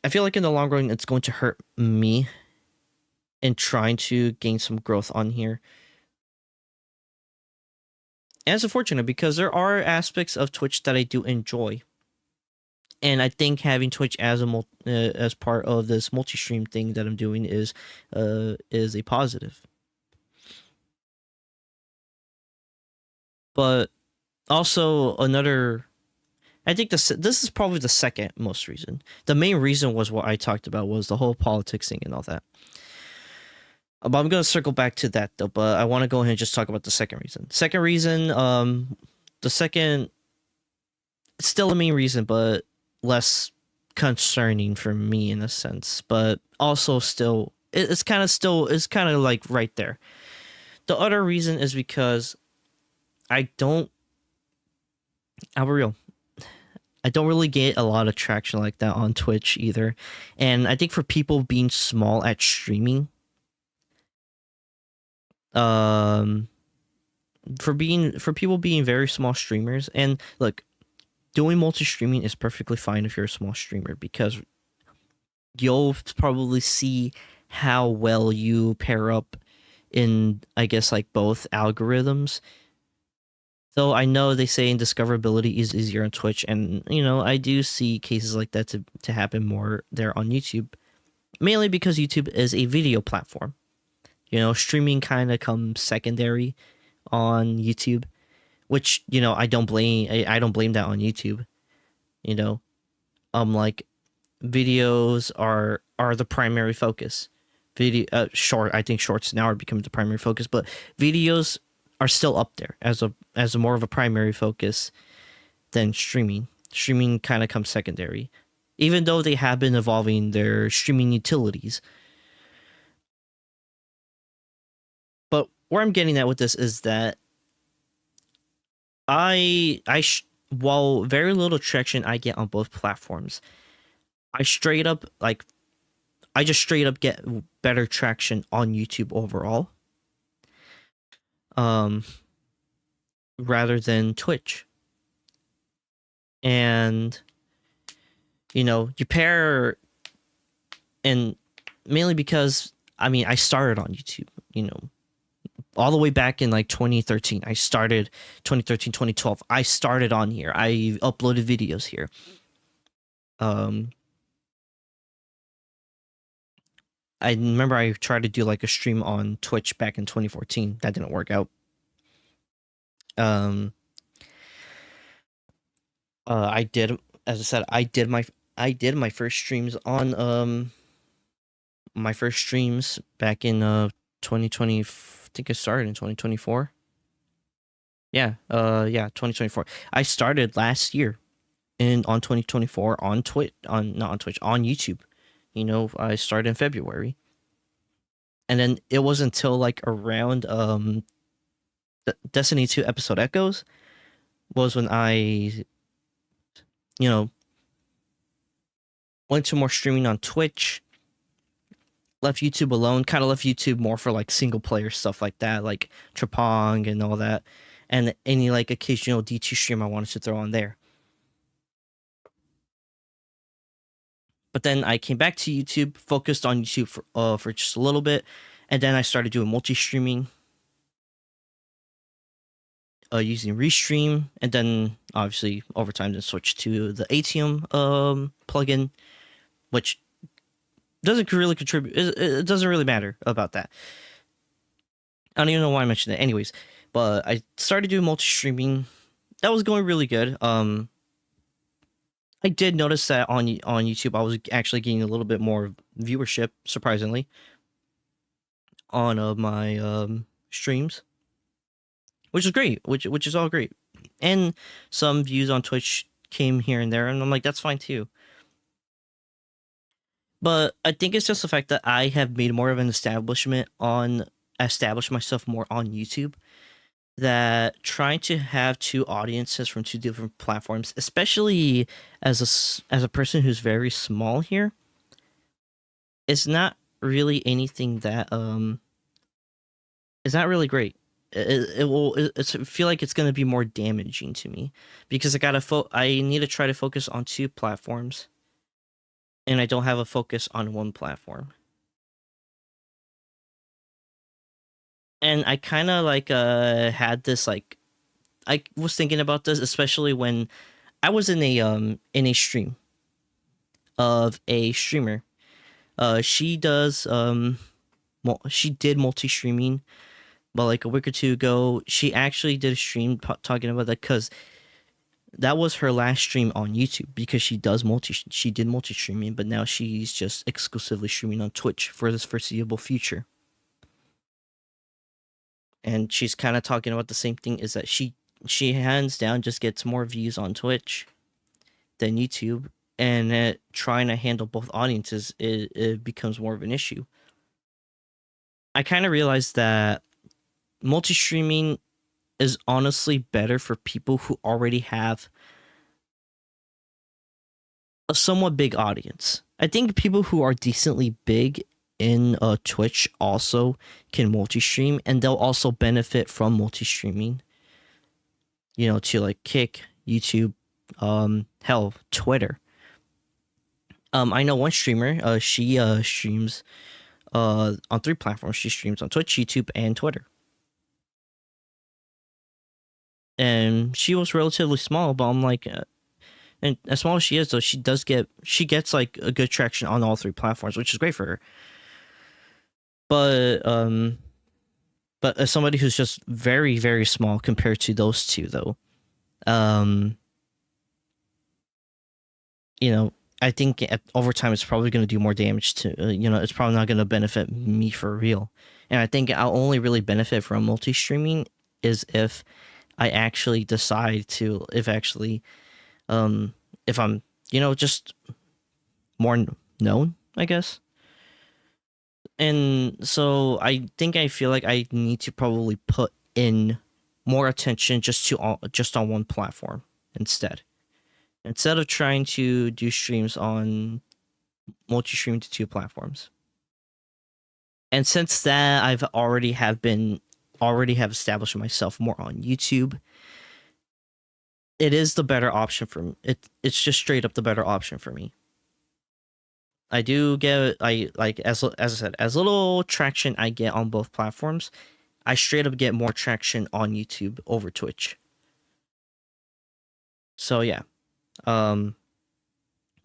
I feel like in the long run, it's going to hurt me in trying to gain some growth on here. And it's unfortunate because there are aspects of Twitch that I do enjoy. And I think having Twitch as part of this multi-stream thing that I'm doing is a positive. But also I think this is probably the second most reason. The main reason was what I talked about, was the whole politics thing and all that. But I'm going to circle back to that, though. But I want to go ahead and just talk about the second reason. The second it's still the main reason, but less concerning for me in a sense. But also still, it's kind of like right there. The other reason is because I'll be real. I don't really get a lot of traction like that on Twitch either. And I think for people being small at streaming, for people being very small streamers, and look, doing multi-streaming is perfectly fine if you're a small streamer, because you'll probably see how well you pair up in, I guess, like both algorithms. So I know they say discoverability is easier on Twitch, and I do see cases like that to happen more there on YouTube, mainly because YouTube is a video platform. Streaming kind of comes secondary on YouTube, which I don't blame that on YouTube. Like videos are the primary focus. I think shorts now are becoming the primary focus, but videos are still up there as a more of a primary focus than streaming. Streaming kind of comes secondary, even though they have been evolving their streaming utilities. But where I'm getting at with this is that while very little traction I get on both platforms, I just straight up get better traction on YouTube overall. Rather than Twitch. And you pair, and mainly because I started on YouTube, all the way back in like 2013. 2012. I started on here. I uploaded videos here. I remember I tried to do like a stream on Twitch back in 2014. That didn't work out. I did, as I said, I did my first streams on my first streams back in 2020. I think I started in 2024. Yeah, 2024. I started last year on 2024 on YouTube. I started in February. And then it was until like around Destiny 2 episode Echoes was when I went to more streaming on Twitch, left YouTube alone, kind of left YouTube more for like single player stuff like that, like Trapong and all that, and any like occasional D2 stream I wanted to throw on there. But then I came back to YouTube, focused on YouTube for just a little bit, and then I started doing multi-streaming using Restream, and then obviously over time then switched to the ATM plugin, which doesn't really contribute. It doesn't really matter about that. I don't even know why I mentioned it. Anyways, but I started doing multi-streaming. That was going really good. I did notice that on YouTube I was actually getting a little bit more viewership, surprisingly, on my streams, which is great, which is all great. And some views on Twitch came here and there, and I'm like, that's fine too. But I think it's just the fact that I have made more of an established myself more on YouTube, that trying to have two audiences from two different platforms, especially as a person who's very small here, is not really anything that is not really great. I feel like it's going to be more damaging to me, because I need to try to focus on two platforms, and I don't have a focus on one platform. And I kind of like had this, like, I was thinking about this, especially when I was in a stream of a streamer. She did multi-streaming, but like a week or two ago, she actually did a stream talking about that, because that was her last stream on YouTube, because she did multi-streaming, but now she's just exclusively streaming on Twitch for this foreseeable future. And she's kind of talking about the same thing, is that she hands down just gets more views on Twitch than YouTube, and trying to handle both audiences, it becomes more of an issue. I kind of realized that multi-streaming is honestly better for people who already have a somewhat big audience. I think people who are decently big in Twitch also can multi-stream, and they'll also benefit from multi-streaming. You know, to like Kick, YouTube, hell, Twitter. I know one streamer. She streams on 3 platforms. She streams on Twitch, YouTube, and Twitter. And she was relatively small, but I'm like, and as small as she is, though, she gets like a good traction on all 3 platforms, which is great for her. But as somebody who's just very, very small compared to those 2, though, you know, I think over time it's probably going to do more damage to, you know, it's probably not going to benefit me for real. And I think I'll only really benefit from multi-streaming is if I actually decide to, if I'm, you know, just more known, I guess. And so I feel like I need to probably put in more attention just on one platform instead of trying to do streams on multi-stream to 2 platforms. And since that I've already have established myself more on YouTube, it is the better option for me. It's just straight up the better option for me. I do get, as I said, as little traction I get on both platforms, I straight up get more traction on YouTube over Twitch. So yeah,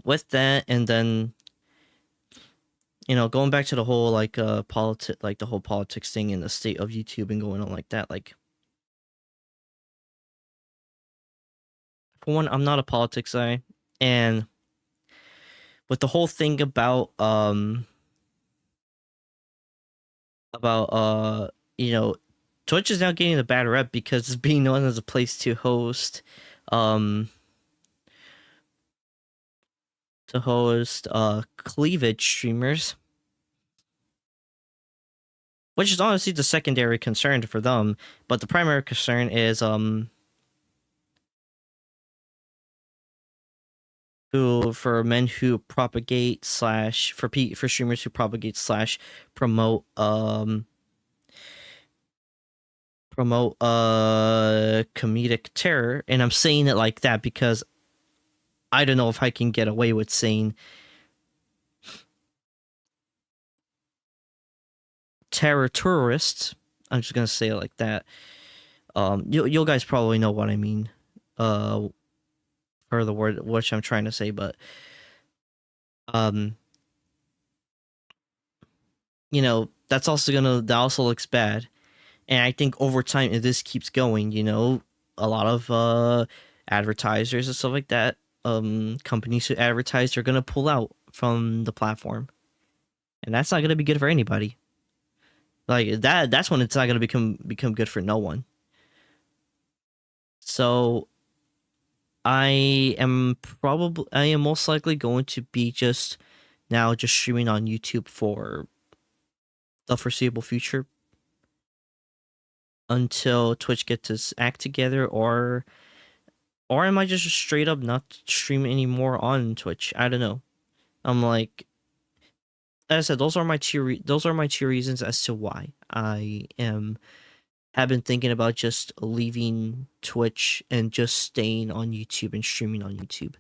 with that, and then, you know, going back to the whole the whole politics thing and the state of YouTube and going on like that, like, for one, I'm not a politics guy, and with the whole thing about you know, Twitch is now getting a bad rep because it's being known as a place to host cleavage streamers, which is honestly the secondary concern for them, but the primary concern is for men who propagate / for streamers who propagate / promote comedic terror. And I'm saying it like that because I don't know if I can get away with saying terror tourists. I'm just gonna say it like that. You guys probably know what I mean for the word which I'm trying to say, but you know, that also looks bad. And I think over time, if this keeps going, you know, a lot of advertisers and stuff like that, companies who advertise are gonna pull out from the platform, and that's not gonna be good for anybody. Like that's when it's not gonna become good for no one. So I am most likely going to be just streaming on YouTube for the foreseeable future until Twitch gets its act together, or I might just straight up not stream anymore on Twitch. I don't know. I'm like, as I said, those are my two reasons as to why I have been thinking about just leaving Twitch and just staying on YouTube and streaming on YouTube.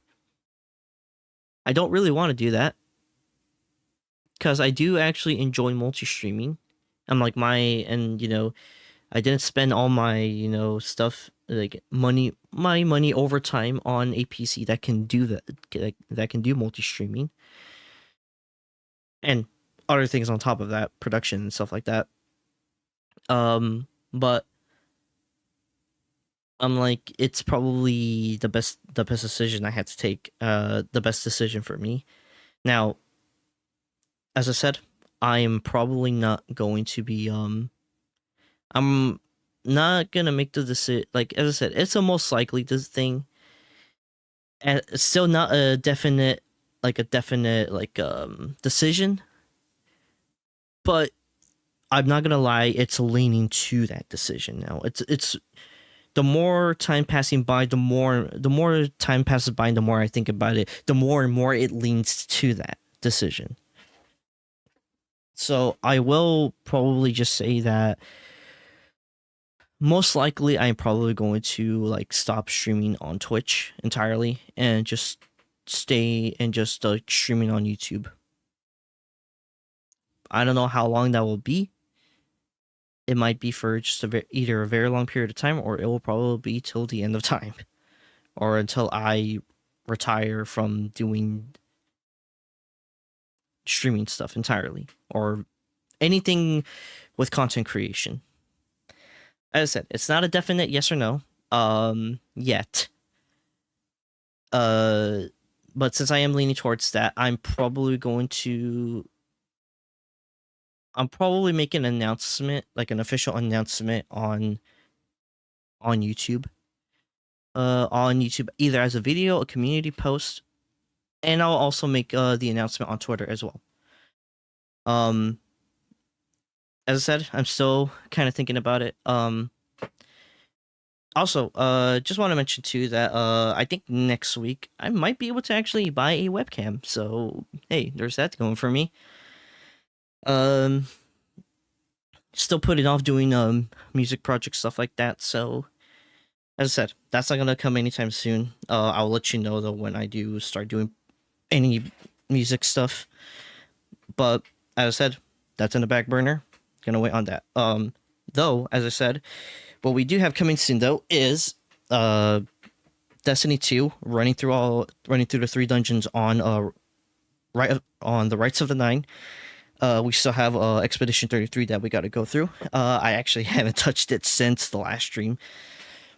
I don't really want to do that because I do actually enjoy multi-streaming. I'm like you know, I didn't spend all my, you know, stuff like my money over time on a PC that can do that can do multi-streaming and other things on top of that, production and stuff like that. But I'm like, it's probably the best decision I had to take, the best decision for me. Now, as I said, I am probably not going to be I'm not gonna make the decision. Like, as I said, it's a most likely thing and it's still not a definite decision, but I'm not gonna lie, it's leaning to that decision now. It's the more time passing by, the more time passes by, and the more I think about it, the more and more it leans to that decision. So I will probably just say that most likely I'm probably going to like stop streaming on Twitch entirely and just stay and just streaming on YouTube. I don't know how long that will be. It might be for just either a very long period of time, or it will probably be till the end of time, or until I retire from doing streaming stuff entirely, or anything with content creation. As I said, it's not a definite yes or no yet. But since I am leaning towards that, I'm probably making an announcement, like an official announcement on YouTube. On YouTube, either as a video, a community post, and I'll also make the announcement on Twitter as well. As I said, I'm still kind of thinking about it. Also, just want to mention too that I think next week I might be able to actually buy a webcam. So hey, there's that going for me. Still putting off doing music project stuff like that. So as I said, that's not gonna come anytime soon. I'll let you know though when I do start doing any music stuff. But as I said, that's in the back burner. Gonna wait on that. Though, as I said, what we do have coming soon though is Destiny 2 running through the 3 dungeons on right on the Rights of the Nine. We still have Expedition 33 that we got to go through. I actually haven't touched it since the last stream,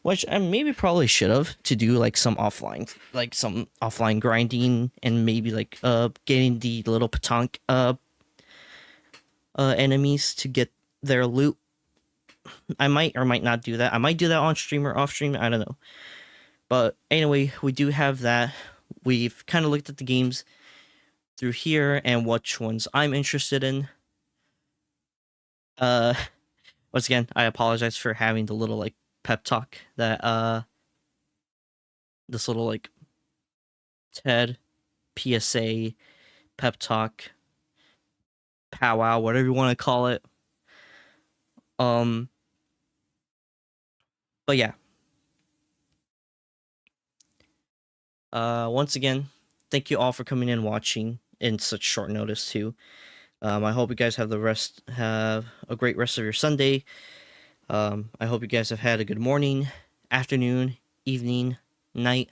which I maybe probably should have, to do like some offline grinding, and maybe like getting the little Patank enemies to get their loot. I might or might not do that. I might do that on stream or off stream. I don't know. But anyway, we do have that. We've kind of looked at the games through here and which ones I'm interested in. Once again, I apologize for having the little like pep talk that this little like TED PSA pep talk powwow, whatever you want to call it. But yeah. Once again, thank you all for coming in and watching in such short notice too. I hope you guys have a great rest of your Sunday. I hope you guys have had a good morning, afternoon, evening, night,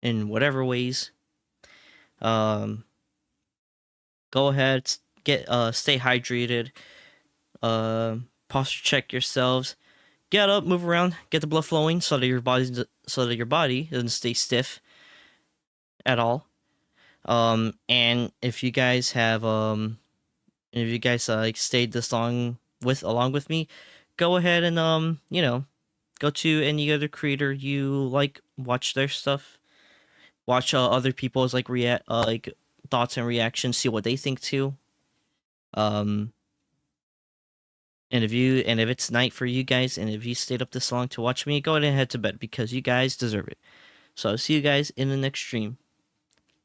in whatever ways. Go ahead, stay hydrated. Posture check yourselves. Get up, move around, get the blood flowing so that your body doesn't stay stiff at all. And if you guys have stayed this long along with me, go ahead and go to any other creator you like, watch their stuff, watch other people's like thoughts and reactions, see what they think too. And if it's night for you guys, and if you stayed up this long to watch me, go ahead and head to bed, because you guys deserve it. So I'll see you guys in the next stream.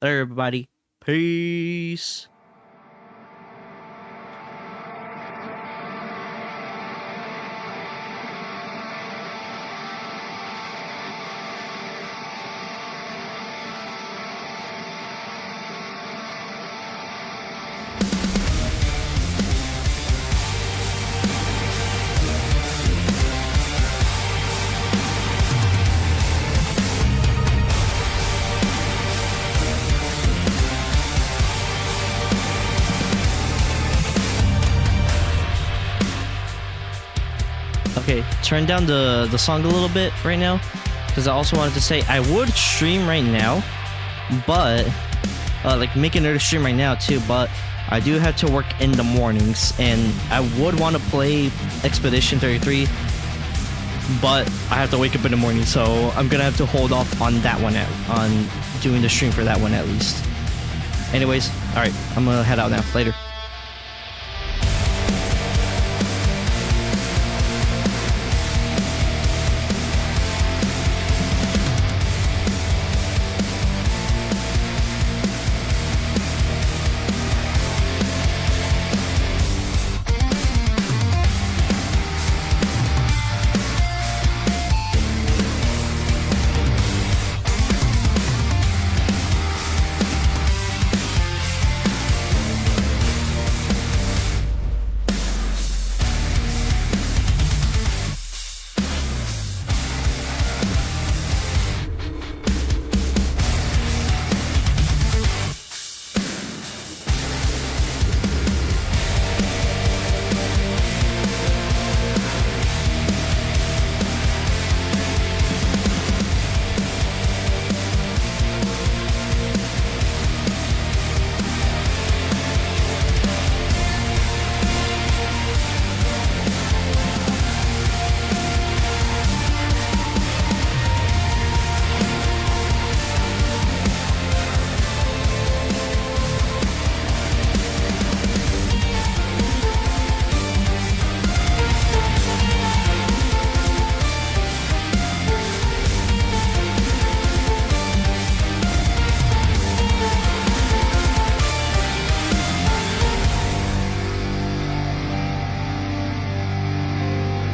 Later, everybody. Peace. Okay, turn down the song a little bit right now, because I also wanted to say I would stream right now, but like make another stream right now too, but I do have to work in the mornings, and I would want to play Expedition 33 but I have to wake up in the morning, so I'm gonna have to hold off on that one, on doing the stream for that one at least. Anyways, all right, I'm gonna head out now. Later.